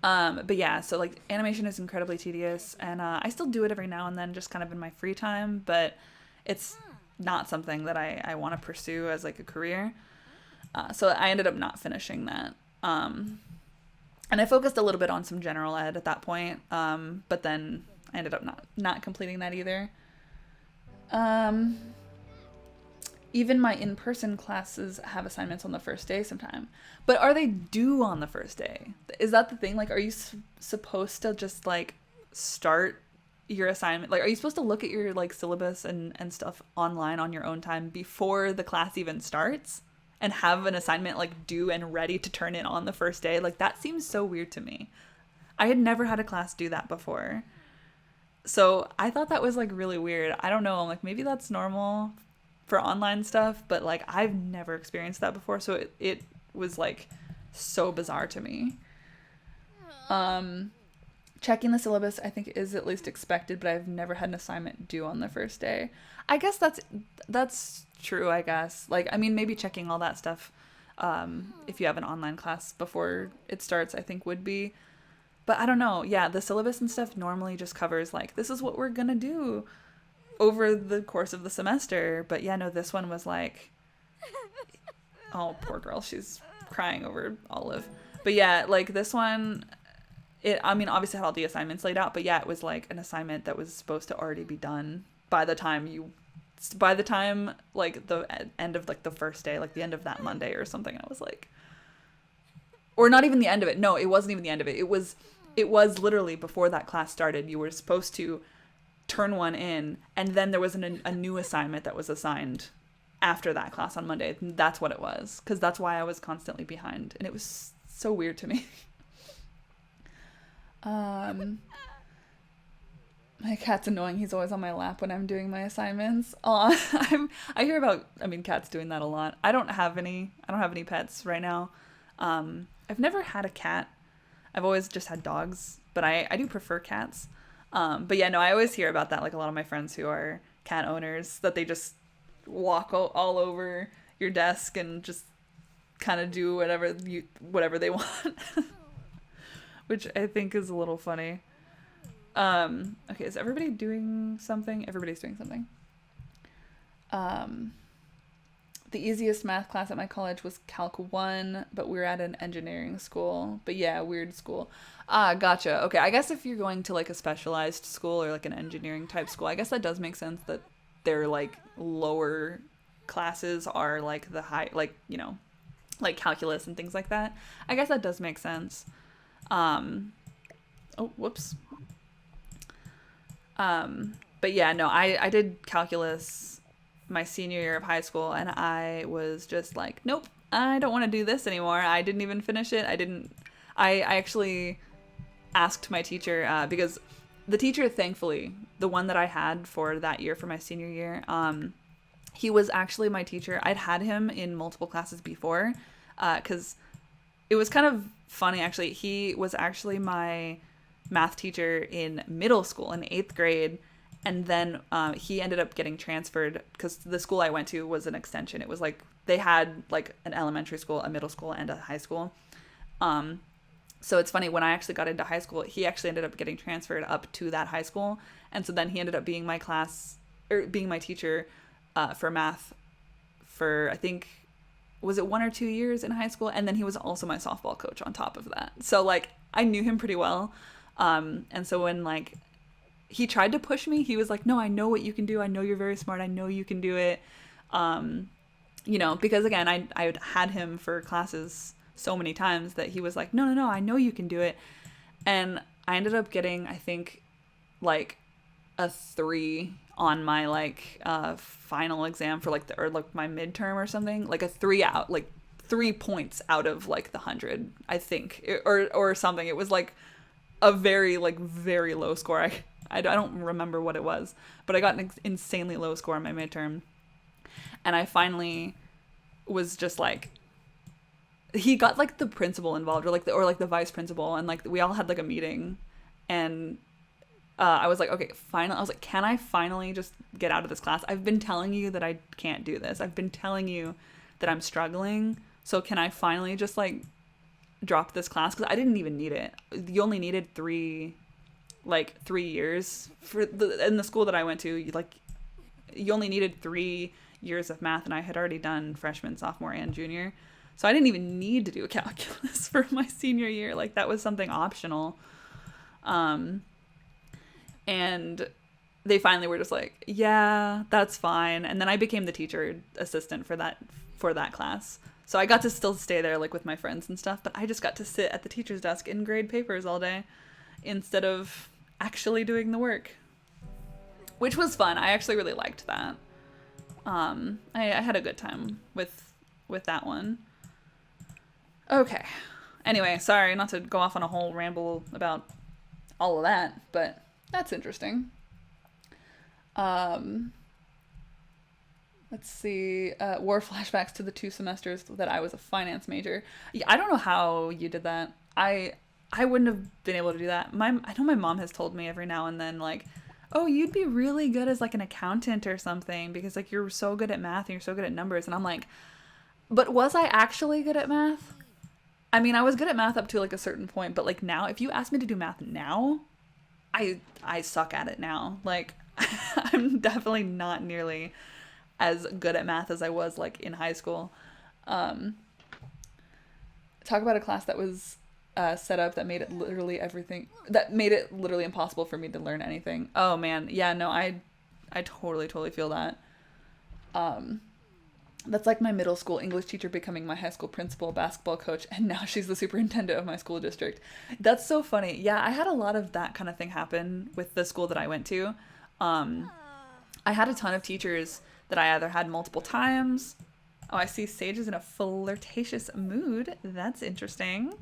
But yeah, so like animation is incredibly tedious, and I still do it every now and then, just kind of in my free time, but it's not something that I want to pursue as like a career. So I ended up not finishing that. And I focused a little bit on some general ed at that point, but then I ended up not completing that either. Even my in-person classes have assignments on the first day sometime. But are they due on the first day? Is that the thing? Like, are you supposed to just, like, start your assignment? Like, are you supposed to look at your, like, syllabus and stuff online on your own time before the class even starts? And have an assignment, like, due and ready to turn in on the first day? Like, that seems so weird to me. I had never had a class do that before. So I thought that was, like, really weird. I don't know. I'm like, maybe that's normal for online stuff, but like I've never experienced that before, so it was like so bizarre to me. Checking the syllabus, I think, is at least expected, but I've never had an assignment due on the first day. I guess that's true, I guess. Like, I mean, maybe checking all that stuff if you have an online class before it starts, I think would be. But I don't know. Yeah, the syllabus and stuff normally just covers like, this is what we're gonna do over the course of the semester. But yeah, no, this one was like, oh, poor girl, she's crying over Olive. But yeah, like this one, I mean, obviously had all the assignments laid out, but yeah, it was like an assignment that was supposed to already be done by the time like the end of like the first day, like the end of that Monday or something. And I was like, or not even the end of it. No, it wasn't even the end of it. It was literally before that class started. You were supposed to turn one in, and then there was a new assignment that was assigned after that class on Monday. That's what it was, because that's why I was constantly behind, and it was so weird to me. Um, my cat's annoying. He's always on my lap when I'm doing my assignments. I hear about, I mean, cats doing that a lot. I don't have any pets right now. I've never had a cat. I've always just had dogs, but I do prefer cats. But yeah, no, I always hear about that. Like a lot of my friends who are cat owners, that they just walk all over your desk and just kind of do whatever they want, which I think is a little funny. Okay, is everybody doing something? Everybody's doing something. Um, the easiest math class at my college was Calc 1, but we were at an engineering school. But yeah, weird school. Ah, gotcha. Okay, I guess if you're going to like a specialized school or like an engineering type school, I guess that does make sense that their like lower classes are like the high, like, you know, like calculus and things like that. I guess that does make sense. Oh, whoops. But yeah, no, I did calculus my senior year of high school, and I was just like, nope, I don't want to do this anymore. I didn't even finish it. I actually asked my teacher, because the teacher, thankfully, the one that I had for that year, for my senior year, he was actually my teacher. I'd had him in multiple classes before, because it was kind of funny, actually. He was actually my math teacher in middle school in 8th grade, and then he ended up getting transferred because the school I went to was an extension. It was like they had like an elementary school, a middle school, and a high school. So it's funny, when I actually got into high school, he actually ended up getting transferred up to that high school, and so then he ended up being my being my teacher for math for, I think, was it 1 or 2 years in high school, and then he was also my softball coach on top of that. So like I knew him pretty well. And so when like he tried to push me, he was like, no, I know what you can do. I know you're very smart. I know you can do it. You know, because again, I had him for classes so many times that he was like, no, I know you can do it. And I ended up getting, I think, like a 3 on my like final exam for like or like my midterm or something, like a 3 out, like 3 points out of like the 100, I think, or something. It was like a very low score. I don't remember what it was, but I got an insanely low score on my midterm, and I finally was just like, he got like the principal involved, or like the vice principal, and like we all had like a meeting, and I was like, okay, finally, I was like, can I finally just get out of this class? I've been telling you that I can't do this. I've been telling you that I'm struggling. So can I finally just like drop this class? Because I didn't even need it. You only needed 3 years in the school that I went to. Like, you only needed 3 years of math, and I had already done freshman, sophomore, and junior. So I didn't even need to do a calculus for my senior year. Like, that was something optional. And they finally were just like, yeah, that's fine. And then I became the teacher assistant for that class. So I got to still stay there like with my friends and stuff, but I just got to sit at the teacher's desk and grade papers all day instead of actually doing the work, which was fun. I actually really liked that. I had a good time with that one. Okay. Anyway, sorry not to go off on a whole ramble about all of that, but that's interesting. Let's see. War flashbacks to the 2 semesters that I was a finance major. Yeah, I don't know how you did that. I wouldn't have been able to do that. I know my mom has told me every now and then, like, oh, you'd be really good as like an accountant or something because like you're so good at math and you're so good at numbers. And I'm like, but was I actually good at math? I mean, I was good at math up to like a certain point, but like now, if you ask me to do math now, I suck at it now. Like, I'm definitely not nearly as good at math as I was like in high school. Talk about a class that was set up that made it literally impossible for me to learn anything. Oh man, yeah, no, I totally feel that. That's like my middle school English teacher becoming my high school principal, basketball coach, and now she's the superintendent of my school district. That's so funny. Yeah, I had a lot of that kind of thing happen with the school that I went to. I had a ton of teachers that I either had multiple times. Oh, I see Sage is in a flirtatious mood. That's interesting.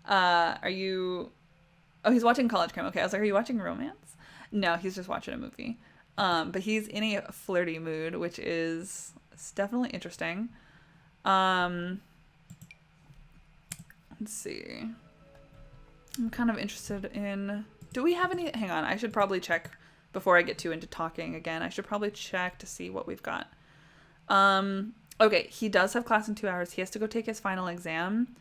Are you Oh, he's watching College Crime. Okay, I was like, are you watching romance? No, he's just watching a movie. But he's in a flirty mood, which is it's definitely interesting. Um, let's see. I'm kind of interested in. Do we have any? Hang on, I should probably check before I get too into talking again. I should probably check to see what we've got. Okay, he does have class in 2 hours. He has to go take his final exam.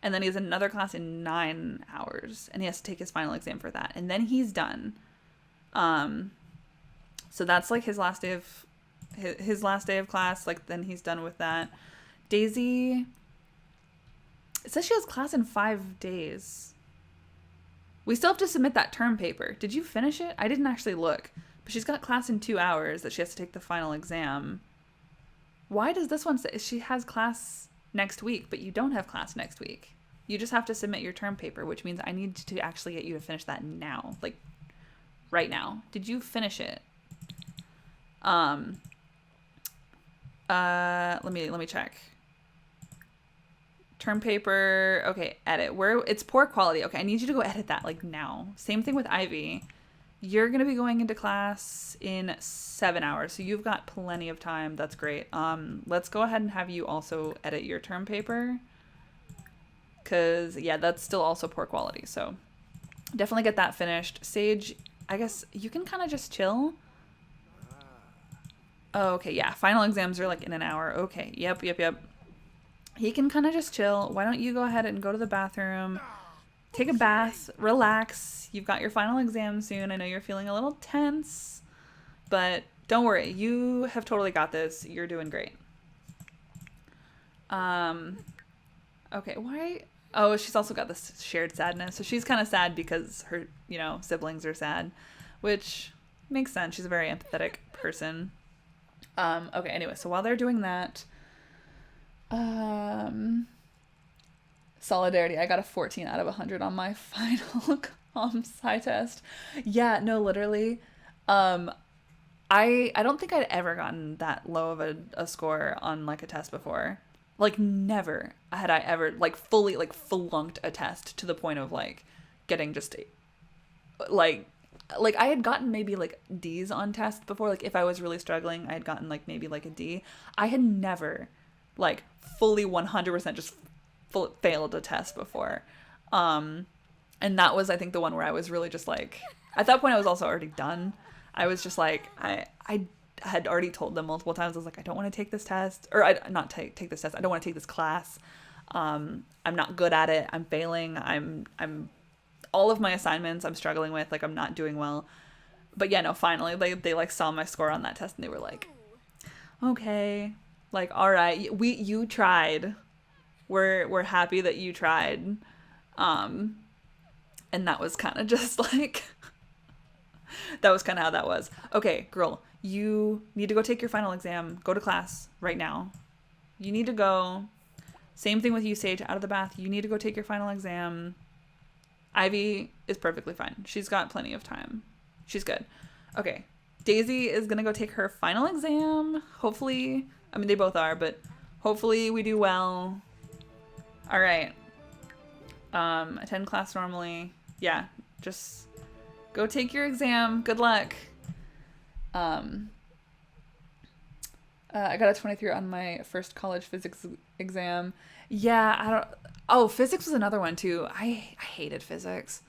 And then he has another class in 9 hours. And he has to take his final exam for that. And then he's done. So that's like his last day of class. Like, then he's done with that. Daisy, it says she has class in 5 days. We still have to submit that term paper. Did you finish it? I didn't actually look. But she's got class in 2 hours that she has to take the final exam. Why does this one say she has class next week, but you don't have class next week? You just have to submit your term paper, which means I need to actually get you to finish that now. Like, right now. Did you finish it? Let me check. Term paper. Okay, edit. Where it's poor quality. Okay, I need you to go edit that like now. Same thing with Ivy. You're going to be going into class in 7 hours, so you've got plenty of time. That's great. Let's go ahead and have you also edit your term paper. Because, yeah, that's still also poor quality. So definitely get that finished. Sage, I guess you can kind of just chill. Oh, okay, yeah. Final exams are like in an hour. Okay, yep. He can kind of just chill. Why don't you go ahead and go to the bathroom, take a bath, relax. You've got your final exam soon. I know you're feeling a little tense, but don't worry. You have totally got this. You're doing great. Okay, why? Oh, she's also got this shared sadness. So she's kind of sad because her, siblings are sad, which makes sense. She's a very empathetic person. Okay, anyway, so while they're doing that, solidarity, I got a 14 out of 100 on my final comp-sci test. Yeah, no, literally. I don't think I'd ever gotten that low of a score on like a test before. Like, never had I ever like fully like flunked a test to the point of like getting just like I had gotten maybe like D's on tests before. Like, if I was really struggling, I had gotten like maybe like a D. I had never like fully 100% just failed a test before. And that was, I think, the one where I was really just like, at that point I was also already done. I was just like, I had already told them multiple times, I was like, I don't want to take this test, or not take this test. I don't want to take this class. I'm not good at it. I'm failing. I'm all of my assignments I'm struggling with, like, I'm not doing well. But yeah, no, finally they like saw my score on that test and they were like, okay, like, all right, you tried. We're happy that you tried. And that was kind of just like, that was kind of how that was. Okay, girl, you need to go take your final exam. Go to class right now. You need to go. Same thing with you, Sage, out of the bath. You need to go take your final exam. Ivy is perfectly fine. She's got plenty of time. She's good. Okay, Daisy is going to go take her final exam. Hopefully, I mean, they both are, but hopefully we do well. All right. Attend class normally. Yeah, just go take your exam. Good luck. I got a 23 on my first college physics exam. Yeah, physics was another one too. I hated physics.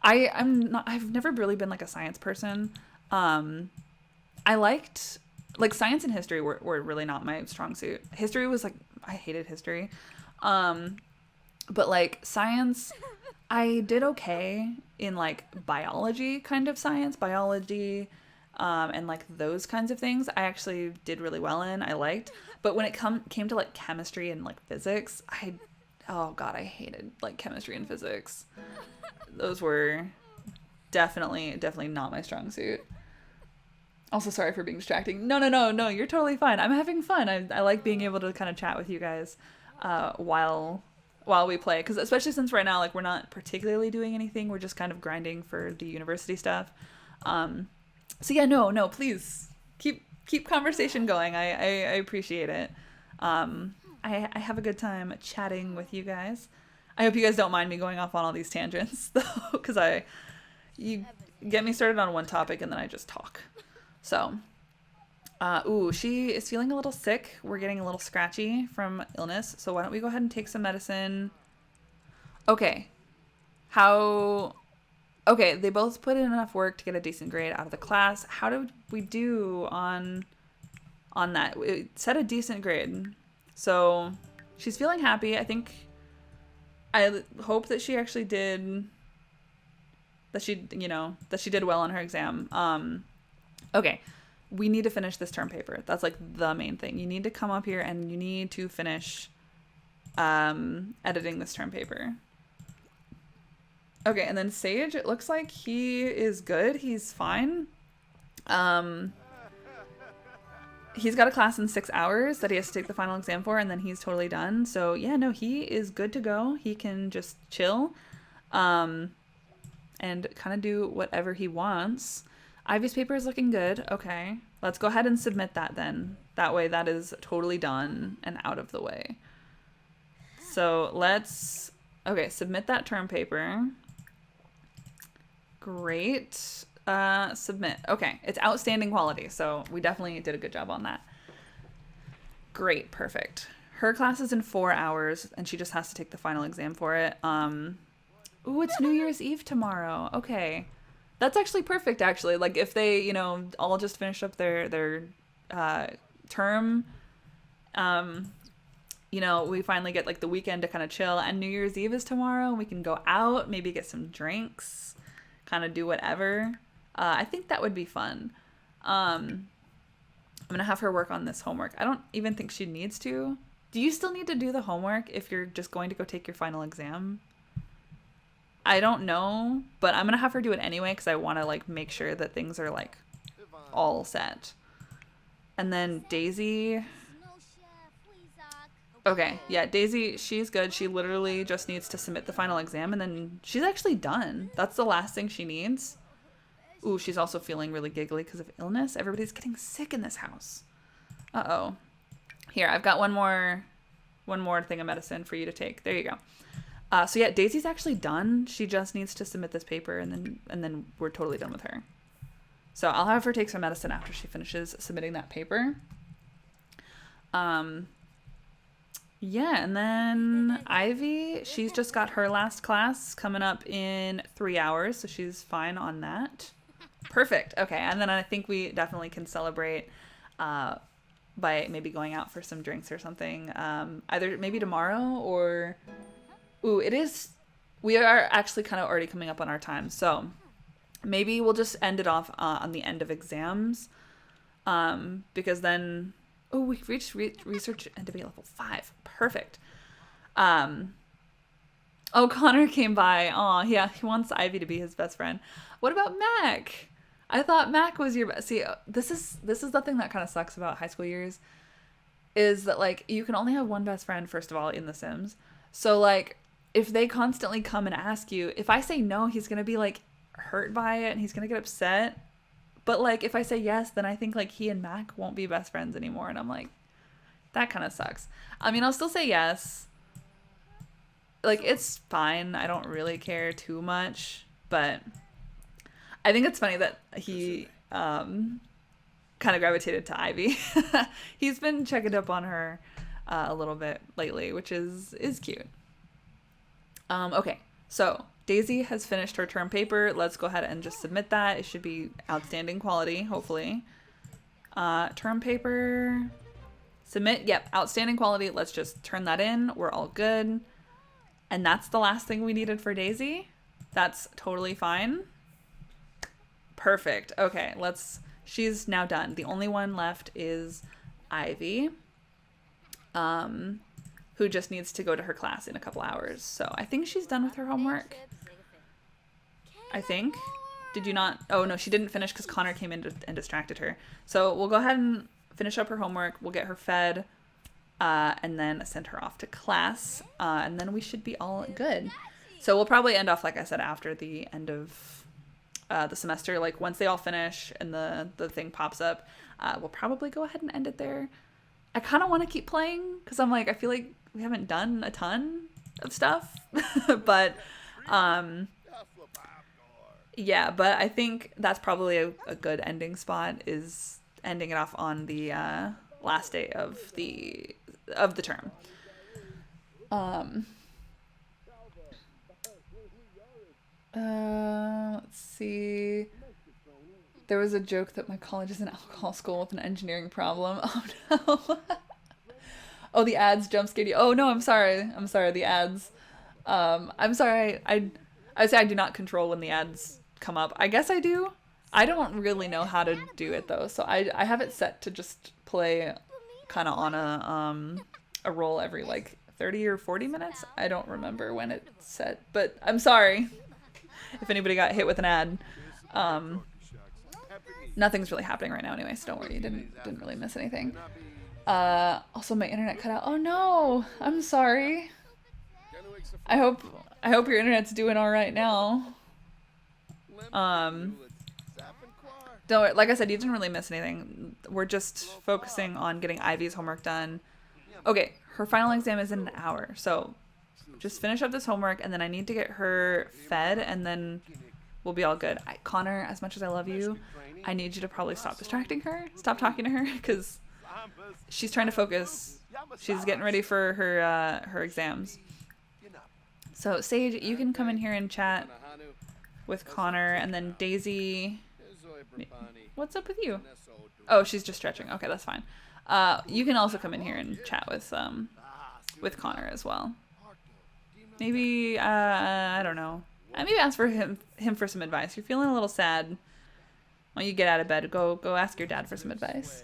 I've never really been like a science person. I liked, like, science and history were really not my strong suit. History was like, I hated history. But like science, I did okay in like biology, kind of science, biology, and like those kinds of things. I actually did really well in, I liked. But when it came to like chemistry and like physics, oh God, I hated like chemistry and physics. Those were definitely not my strong suit. Also, sorry for being distracting. No, you're totally fine. I'm having fun. I like being able to kind of chat with you guys while we play, because especially since right now, like, we're not particularly doing anything, we're just kind of grinding for the university stuff. So yeah, no, please keep conversation going. I appreciate it. I have a good time chatting with you guys. I hope you guys don't mind me going off on all these tangents, though, because you get me started on one topic and then I just talk. So, ooh, she is feeling a little sick. We're getting a little scratchy from illness. So why don't we go ahead and take some medicine? Okay. Okay, they both put in enough work to get a decent grade out of the class. How did we do on that? It said a decent grade. So she's feeling happy. I hope that she actually did, that she did well on her exam. Okay, we need to finish this term paper. That's like the main thing. You need to come up here and you need to finish editing this term paper. Okay, and then Sage, it looks like he is good. He's fine. He's got a class in 6 hours that he has to take the final exam for, and then he's totally done. So yeah, no, he is good to go. He can just chill and kind of do whatever he wants. Ivy's paper is looking good. Okay, let's go ahead and submit that then. That way that is totally done and out of the way. So let's, okay, submit that term paper. Great. Submit. Okay, it's outstanding quality, so we definitely did a good job on that. Great, perfect. Her class is in 4 hours, and she just has to take the final exam for it. Ooh, it's New Year's Eve tomorrow. Okay. That's actually perfect, actually. Like, if they, all just finish up their term, we finally get, like, the weekend to kind of chill, and New Year's Eve is tomorrow, and we can go out, maybe get some drinks, kind of do whatever. I think that would be fun. I'm going to have her work on this homework. I don't even think she needs to. Do you still need to do the homework if you're just going to go take your final exam? I don't know, but I'm going to have her do it anyway because I want to, like, make sure that things are, like, all set. And then Daisy. Okay, yeah, Daisy, she's good. She literally just needs to submit the final exam, and then she's actually done. That's the last thing she needs. Ooh, she's also feeling really giggly because of illness. Everybody's getting sick in this house. Uh-oh. Here, I've got one more thing of medicine for you to take. There you go. So yeah, Daisy's actually done. She just needs to submit this paper, and then we're totally done with her. So I'll have her take some medicine after she finishes submitting that paper. Yeah, and then Ivy, she's just got her last class coming up in 3 hours, so she's fine on that. Perfect. Okay, and then I think we definitely can celebrate by maybe going out for some drinks or something. Either maybe tomorrow or... Ooh, we are actually kind of already coming up on our time, so maybe we'll just end it off on the end of exams, because then... Oh, we reached research and debate level 5. Perfect. Oh, Connor came by. Oh, yeah, he wants Ivy to be his best friend. What about Mac? I thought Mac was your best. See, this is the thing that kind of sucks about high school years, is that, like, you can only have one best friend, first of all, in The Sims. So, like, if they constantly come and ask you, if I say no, he's going to be, like, hurt by it and he's going to get upset. But, like, if I say yes, then I think, like, he and Mac won't be best friends anymore. And I'm like, that kind of sucks. I mean, I'll still say yes. Like, it's fine. I don't really care too much. But I think it's funny that he kind of gravitated to Ivy. He's been checking up on her a little bit lately, which is cute. Okay, so... Daisy has finished her term paper. Let's go ahead and just submit that. It should be outstanding quality, hopefully. Term paper. Submit. Yep, outstanding quality. Let's just turn that in. We're all good. And that's the last thing we needed for Daisy. That's totally fine. Perfect. Okay, she's now done. The only one left is Ivy. Who just needs to go to her class in a couple hours. So I think she's done with her homework. I think. Did you not? Oh, no, she didn't finish because Connor came in and distracted her. So we'll go ahead and finish up her homework. We'll get her fed and then send her off to class. And then we should be all good. So we'll probably end off, like I said, after the end of the semester. Like, once they all finish and the thing pops up, we'll probably go ahead and end it there. I kind of want to keep playing because I'm like, I feel like we haven't done a ton. of stuff. But yeah, but I think that's probably a good ending spot, is ending it off on the last day of the term. Um, let's see. There was a joke that my college is an alcohol school with an engineering problem. Oh no. Oh, the ads jump scared you. Oh no, I'm sorry. I'm sorry, the ads. I'm sorry. I say I do not control when the ads come up. I guess I do. I don't really know how to do it though. So I have it set to just play kind of on a roll every like 30 or 40 minutes. I don't remember when it's set, but I'm sorry if anybody got hit with an ad. Nothing's really happening right now anyway, so don't worry, you didn't really miss anything. Also my internet cut out. Oh no, I'm sorry. I hope your internet's doing all right now. Don't worry, like I said, you didn't really miss anything. We're just focusing on getting Ivy's homework done. Okay, her final exam is in an hour, so just finish up this homework, and then I need to get her fed, and then we'll be all good. Connor, as much as I love you, I need you to probably stop distracting her, stop talking to her, because she's trying to focus. She's getting ready for her exams. So Sage, you can come in here and chat with Connor, and then Daisy. What's up with you? Oh, she's just stretching. Okay, that's fine. You can also come in here and chat with Connor as well. Maybe I don't know. Maybe ask for him for some advice. You're feeling a little sad. When you get out of bed, go ask your dad for some advice.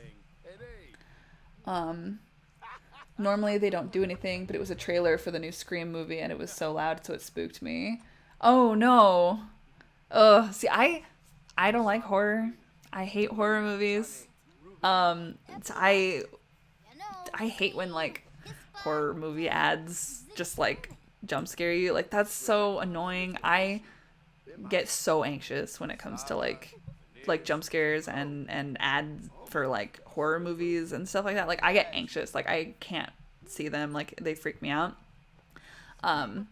Normally they don't do anything, but it was a trailer for the new Scream movie, and it was so loud, so it spooked me. Oh no. Ugh. See, I don't like horror. I hate horror movies. I hate when like horror movie ads just like jump scare you. Like that's so annoying. I get so anxious when it comes to like jump scares and ads for like horror movies and stuff like that. Like I get anxious. Like I can't see them. Like they freak me out. So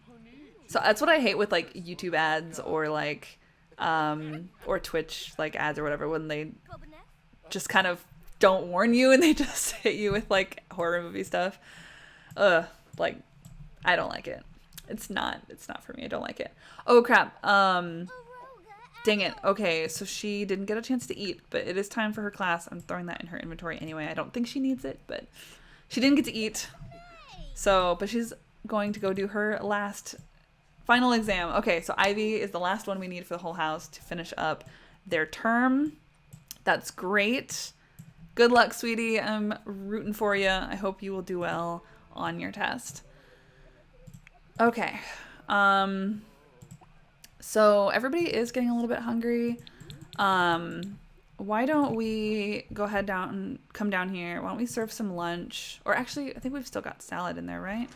that's what I hate with like YouTube ads or like or Twitch like ads or whatever, when they just kind of don't warn you and they just hit you with like horror movie stuff. Like I don't like it. It's not for me. I don't like it. Oh crap. Dang it. Okay, so she didn't get a chance to eat, but it is time for her class. I'm throwing that in her inventory anyway. I don't think she needs it, but she didn't get to eat. So, but she's going to go do her final exam. Okay, so Ivy is the last one we need for the whole house to finish up their term. That's great. Good luck, sweetie. I'm rooting for you. I hope you will do well on your test. Okay. So everybody is getting a little bit hungry. Why don't we go ahead come down here? Why don't we serve some lunch? Or actually, I think we've still got salad in there, right?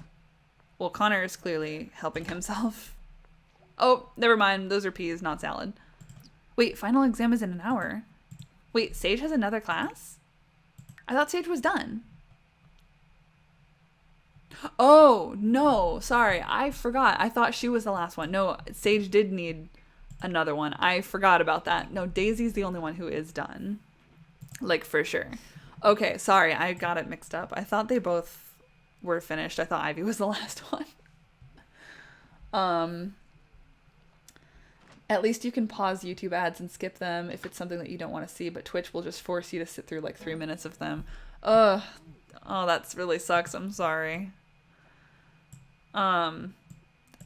Well, Connor is clearly helping himself. Oh, never mind. Those are peas, not salad. Wait, final exam is in an hour. Wait, Sage has another class? I thought Sage was done. Oh, no. Sorry. I forgot. I thought she was the last one. No, Sage did need another one. I forgot about that. No, Daisy's the only one who is done. Like, for sure. Okay, sorry. I got it mixed up. I thought they both were finished. I thought Ivy was the last one. At least you can pause YouTube ads and skip them if it's something that you don't want to see, but Twitch will just force you to sit through like 3 minutes of them. Ugh. Oh, that really sucks. I'm sorry.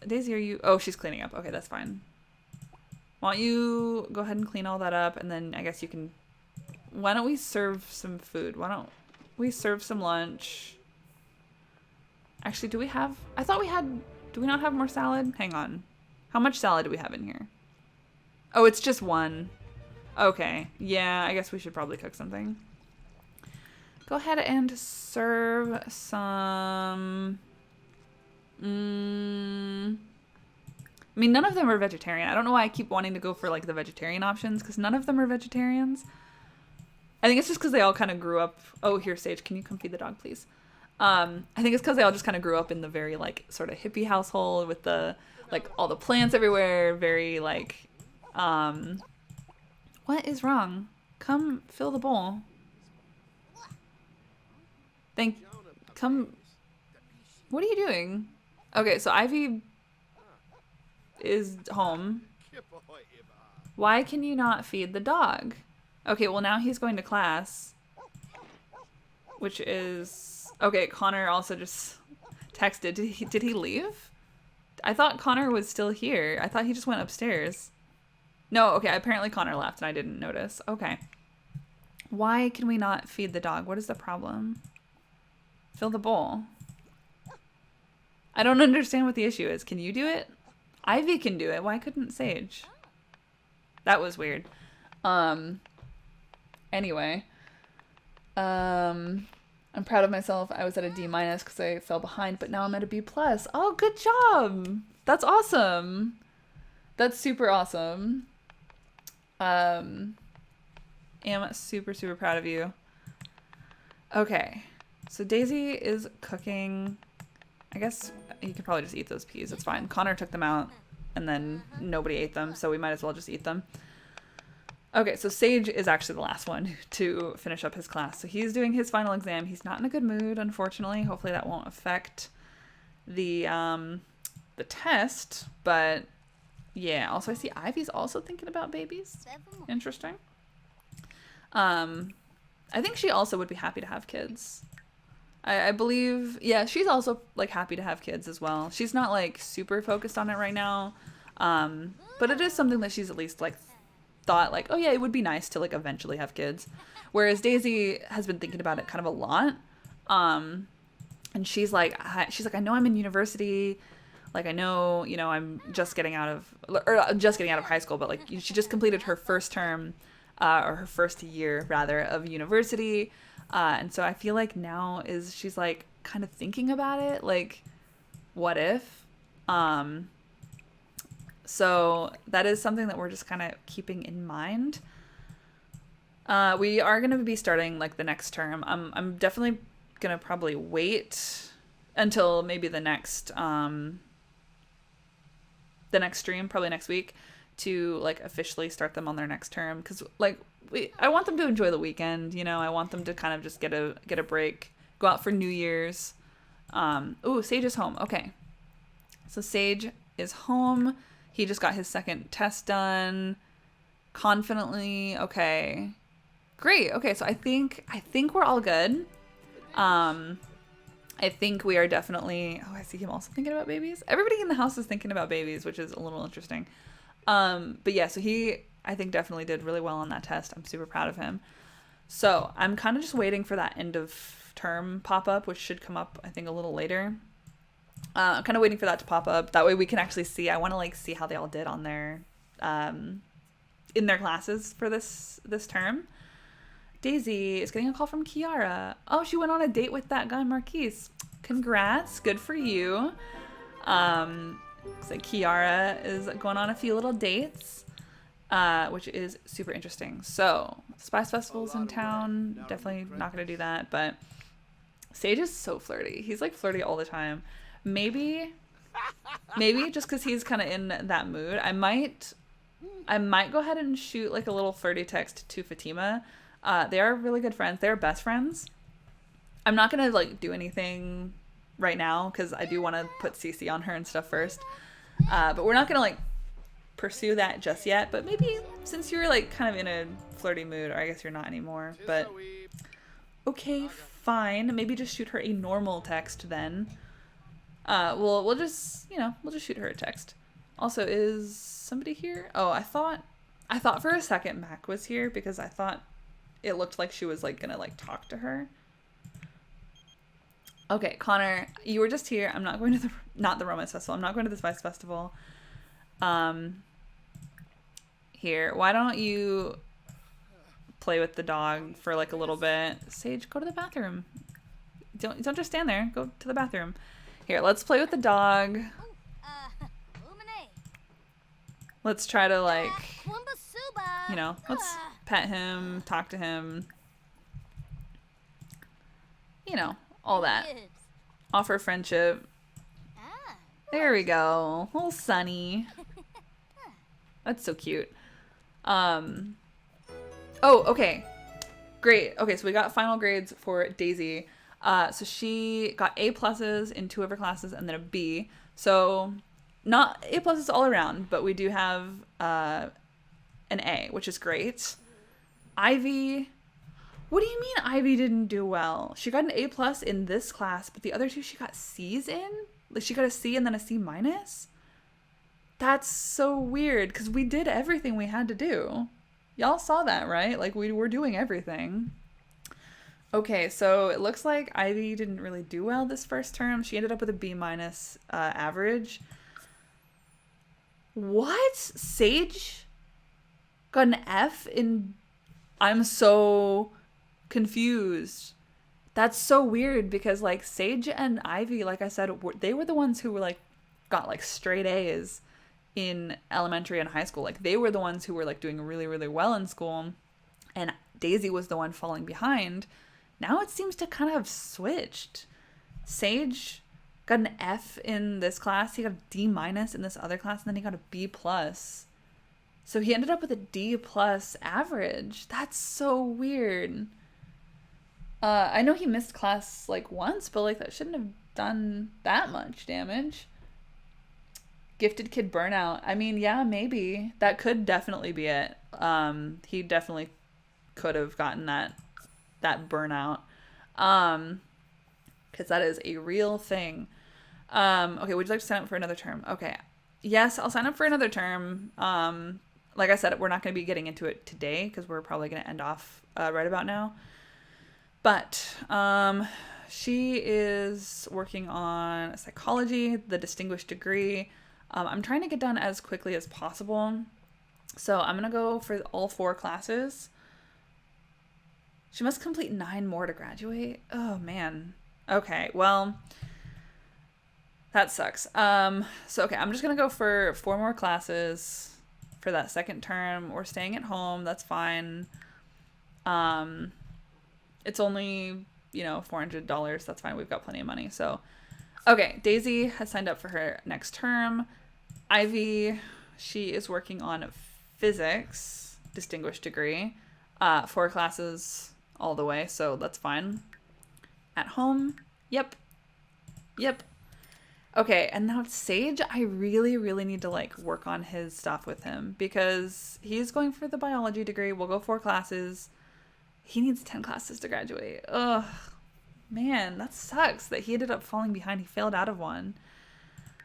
Daisy, are you... Oh, she's cleaning up. Okay, that's fine. Why don't you go ahead and clean all that up, and then I guess you can... Why don't we serve some food? Why don't we serve some lunch? Actually, do we have... I thought we had... Do we not have more salad? Hang on. How much salad do we have in here? Oh, it's just one. Okay. Yeah, I guess we should probably cook something. Go ahead and serve some... I mean, none of them are vegetarian. I don't know why I keep wanting to go for, like, the vegetarian options, because none of them are vegetarians. I think it's just because they all kind of grew up... Oh, here, Sage, can you come feed the dog, please? I think it's because they all just kind of grew up in the very like sort of hippie household with the like all the plants everywhere, very like what is wrong? Come fill the bowl. Come. What are you doing? Okay, so Ivy is home. Why can you not feed the dog? Okay, well now he's going to class. Which is... Okay, Connor also just texted. Did he leave? I thought Connor was still here. I thought he just went upstairs. No, okay, apparently Connor left and I didn't notice. Okay. Why can we not feed the dog? What is the problem? Fill the bowl. I don't understand what the issue is. Can you do it? Ivy can do it. Why couldn't Sage? That was weird. Anyway. I'm proud of myself. I was at a D- because I fell behind, but now I'm at a B+. Oh, good job! That's awesome. That's super awesome. Am super, super proud of you. Okay. So Daisy is cooking. I guess you could probably just eat those peas. It's fine. Connor took them out, and then nobody ate them, so we might as well just eat them. Okay, so Sage is actually the last one to finish up his class. So he's doing his final exam. He's not in a good mood, unfortunately. Hopefully that won't affect the test. But yeah, also I see Ivy's also thinking about babies. Interesting. I think she also would be happy to have kids. I believe, yeah, she's also like happy to have kids as well. She's not like super focused on it right now. But it is something that she's at least like thought like, oh yeah, it would be nice to like eventually have kids. Whereas Daisy has been thinking about it kind of a lot. And she's like, I know I'm in university. Like, I know, you know, I'm just getting out of high school, but like she just completed her first term, or her first year rather of university. And so I feel like now she's like kind of thinking about it. Like, what if? So that is something that we're just kind of keeping in mind. We are going to be starting like the next term. I'm definitely going to probably wait until maybe the next stream, probably next week, to like officially start them on their next term. Because like I want them to enjoy the weekend. You know, I want them to kind of just get a break, go out for New Year's. Ooh, Sage is home. Okay, so Sage is home. He just got his second test done confidently. Okay. Great. Okay, so I think we're all good. I think we are definitely... Oh, I see him also thinking about babies. Everybody in the house is thinking about babies, which is a little interesting. But yeah, so he, I think, definitely did really well on that test. I'm super proud of him. So I'm kind of just waiting for that end of term pop-up, which should come up, I think, a little later. I'm kind of waiting for that to pop up. That way we can actually see. I want to like see how they all did on their in their classes for this term. Daisy is getting a call from Kiara. Oh, she went on a date with that guy Marquise. Congrats, good for you. Looks like Kiara is going on a few little dates, which is super interesting. So Spice Festival's in town. Definitely not gonna do that, but Sage is so flirty. He's like flirty all the time. Maybe just because he's kind of in that mood, I might go ahead and shoot like a little flirty text to Fatima. They are really good friends. They're best friends. I'm not gonna like do anything right now because I do want to put CC on her and stuff first. But we're not gonna like pursue that just yet. But maybe since you're like kind of in a flirty mood, or I guess you're not anymore. But okay, fine. Maybe just shoot her a normal text then. We'll just shoot her a text. Also, is somebody here? Oh, I thought for a second Mac was here because I thought it looked like she was like gonna like talk to her. Okay, Connor, you were just here. I'm not going to not the Romance Festival. I'm not going to the Spice Festival. Here, why don't you play with the dog for like a little bit? Sage, go to the bathroom. Don't just stand there. Go to the bathroom. Here, let's play with the dog. Let's try to like, you know, let's pet him, talk to him. You know, all that. Offer friendship. There we go. Little Sunny. That's so cute. Oh, okay. Great. Okay, so we got final grades for Daisy. So she got A pluses in 2 of her classes and then a B. So not A pluses all around, but we do have an A, which is great. Ivy. What do you mean Ivy didn't do well? She got an A plus in this class, but the other 2 she got C's in? Like she got a C and then a C minus? That's so weird because we did everything we had to do. Y'all saw that, right? Like we were doing everything. Okay, so it looks like Ivy didn't really do well this first term. She ended up with a B minus average. What? Sage got an F in... I'm so confused. That's so weird because like Sage and Ivy, like I said, they were the ones who were like got like straight A's in elementary and high school. Like they were the ones who were like doing really, really well in school, and Daisy was the one falling behind. Now it seems to kind of have switched. Sage got an F in this class. He got a D minus in this other class, and then he got a B plus. So he ended up with a D plus average. That's so weird. I know he missed class like once, but like that shouldn't have done that much damage. Gifted kid burnout. I mean, yeah, maybe. That could definitely be it. He definitely could have gotten that burnout. Because that is a real thing. Okay, would you like to sign up for another term? Okay. Yes, I'll sign up for another term. Like I said, we're not going to be getting into it today because we're probably going to end off right about now. But she is working on psychology, the distinguished degree. I'm trying to get done as quickly as possible. So I'm going to go for all 4 classes. She must complete 9 more to graduate. Oh, man. Okay, well, that sucks. Okay, I'm just going to go for 4 more classes for that second term. We're staying at home. That's fine. It's only, $400. That's fine. We've got plenty of money. So, okay, Daisy has signed up for her next term. Ivy, she is working on physics, distinguished degree, 4 classes all the way. So that's fine. At home. Yep. Okay, and now Sage, I really, really need to work on his stuff with him because he's going for the biology degree. We'll go 4 classes. He needs 10 classes to graduate. Ugh, man, that sucks that he ended up falling behind. He failed out of one.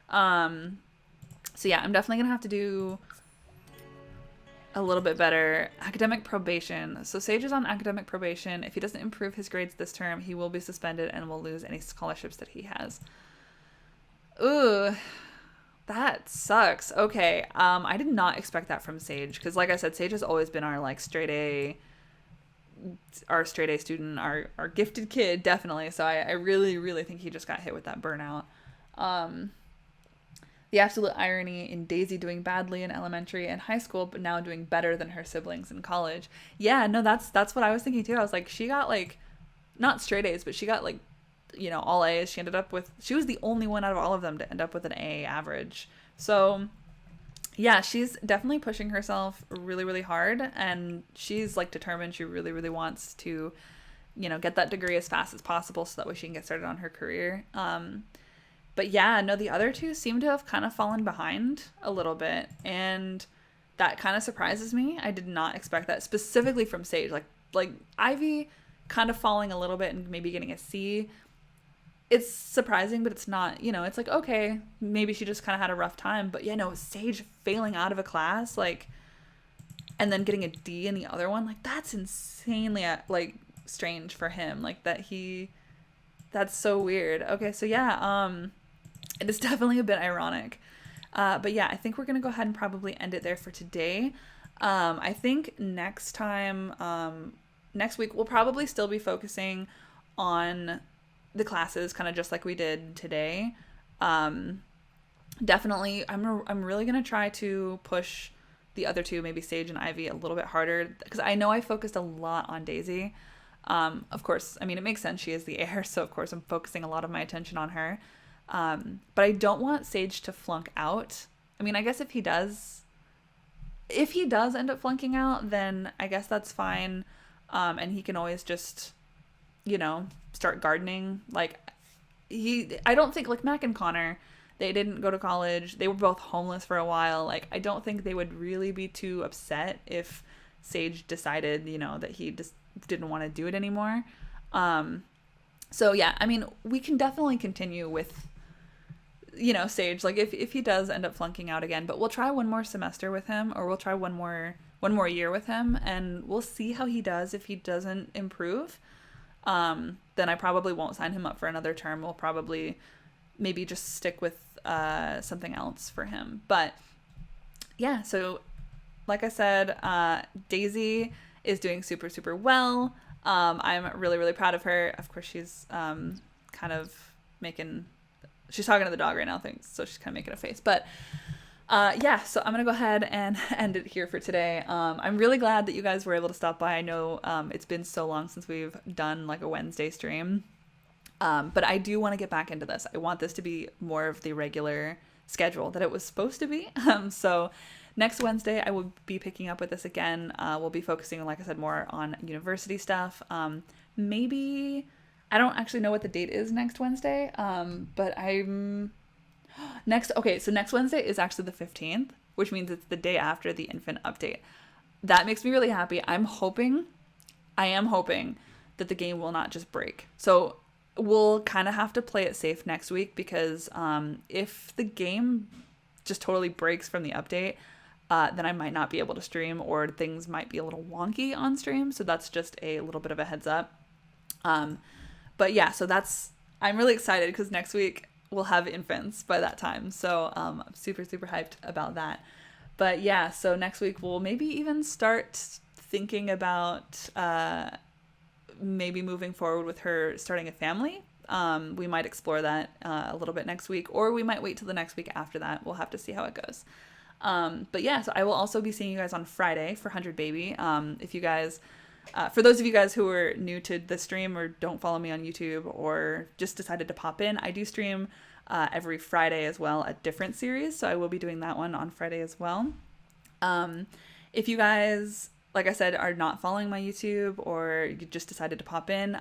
So yeah, I'm definitely gonna have to do a little bit better. Academic probation. So Sage is on academic probation. If he doesn't improve his grades this term, he will be suspended and will lose any scholarships that he has. Ooh, that sucks. Okay, I did not expect that from Sage because, like I said, Sage has always been our straight A student, our gifted kid, definitely. So I really, really think he just got hit with that burnout. The absolute irony in Daisy doing badly in elementary and high school, but now doing better than her siblings in college. Yeah, no, that's what I was thinking too. I was like, she got not straight A's, but she got all A's. She was the only one out of all of them to end up with an A average. So yeah, she's definitely pushing herself really, really hard, and she's determined. She really, really wants to, get that degree as fast as possible so that way she can get started on her career. But yeah, no, the other 2 seem to have kind of fallen behind a little bit, and that kind of surprises me. I did not expect that, specifically from Sage. Like Ivy kind of falling a little bit and maybe getting a C. It's surprising, but it's not, it's okay, maybe she just kind of had a rough time. But yeah, no, Sage failing out of a class, and then getting a D in the other one, that's insanely, strange for him. That's so weird. Okay, so yeah, it is definitely a bit ironic. But yeah, I think we're going to go ahead and probably end it there for today. I think next week, we'll probably still be focusing on the classes kind of just like we did today. Definitely, I'm really going to try to push the other 2, maybe Sage and Ivy, a little bit harder because I know I focused a lot on Daisy. Of course, I mean, it makes sense. She is the heir, so of course I'm focusing a lot of my attention on her. But I don't want Sage to flunk out. I mean, I guess if he does end up flunking out, then I guess that's fine. And he can always just, start gardening. Like, I don't think, like, Mac and Connor, they didn't go to college. They were both homeless for a while. Like, I don't think they would really be too upset if Sage decided, that he just didn't want to do it anymore. So yeah, I mean, we can definitely continue with, Sage, like if he does end up flunking out again, but we'll try one more semester with him, or we'll try one more year with him, and we'll see how he does. If he doesn't improve, then I probably won't sign him up for another term. We'll probably maybe just stick with something else for him. But yeah, so like I said, Daisy is doing super, super well. I'm really, really proud of her. Of course, she's she's talking to the dog right now, so she's kind of making a face. But yeah, so I'm going to go ahead and end it here for today. I'm really glad that you guys were able to stop by. I know it's been so long since we've done like a Wednesday stream. But I do want to get back into this. I want this to be more of the regular schedule that it was supposed to be. So next Wednesday, I will be picking up with this again. We'll be focusing, like I said, more on university stuff. Maybe, I don't actually know what the date is next Wednesday, but so next Wednesday is actually the 15th, which means it's the day after the infant update. That makes me really happy. I am hoping that the game will not just break. So we'll kind of have to play it safe next week, because if the game just totally breaks from the update, then I might not be able to stream, or things might be a little wonky on stream. So that's just a little bit of a heads up. But yeah, so I'm really excited because next week we'll have infants by that time. So I'm super, super hyped about that. But yeah, so next week we'll maybe even start thinking about maybe moving forward with her starting a family. We might explore that a little bit next week, or we might wait till the next week after that. We'll have to see how it goes. But yeah, so I will also be seeing you guys on Friday for 100 Baby. If you guys, for those of you guys who are new to the stream or don't follow me on YouTube or just decided to pop in, I do stream every Friday as well, a different series. So I will be doing that one on Friday as well. If you guys, like I said, are not following my YouTube, or you just decided to pop in,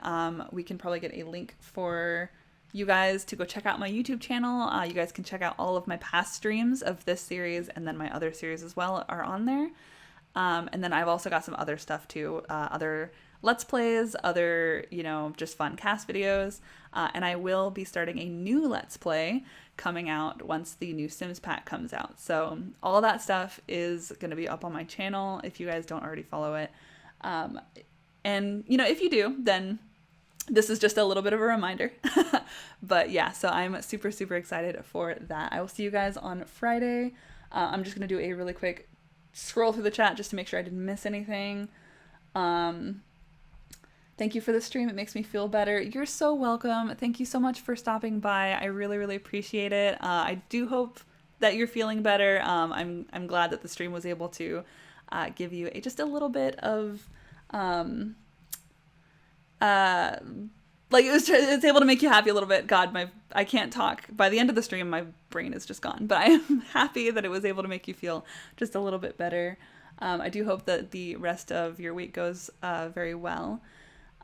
we can probably get a link for you guys to go check out my YouTube channel. You guys can check out all of my past streams of this series, and then my other series as well are on there. And then I've also got some other stuff too, other Let's Plays, other, just fun cast videos. And I will be starting a new Let's Play coming out once the new Sims pack comes out. So all that stuff is going to be up on my channel if you guys don't already follow it. And, if you do, then this is just a little bit of a reminder. But yeah, so I'm super, super excited for that. I will see you guys on Friday. I'm just going to do a really quick scroll through the chat just to make sure I didn't miss anything. Thank you for the stream. It makes me feel better. You're so welcome. Thank you so much for stopping by. I really, really appreciate it. I do hope that you're feeling better. I'm glad that the stream was able to give you just a little bit of it's able to make you happy a little bit. God, I can't talk. By the end of the stream, my brain is just gone. But I am happy that it was able to make you feel just a little bit better. I do hope that the rest of your week goes very well.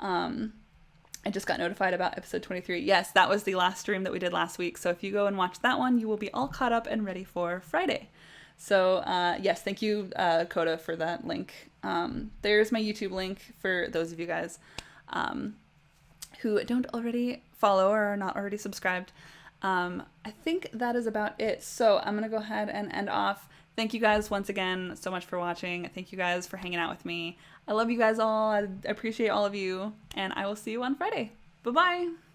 I just got notified about episode 23. Yes, that was the last stream that we did last week. So if you go and watch that one, you will be all caught up and ready for Friday. So yes, thank you, Coda, for that link. There's my YouTube link for those of you guys who don't already follow or are not already subscribed. I think that is about it. So I'm going to go ahead and end off. Thank you guys once again so much for watching. Thank you guys for hanging out with me. I love you guys all. I appreciate all of you. And I will see you on Friday. Bye-bye.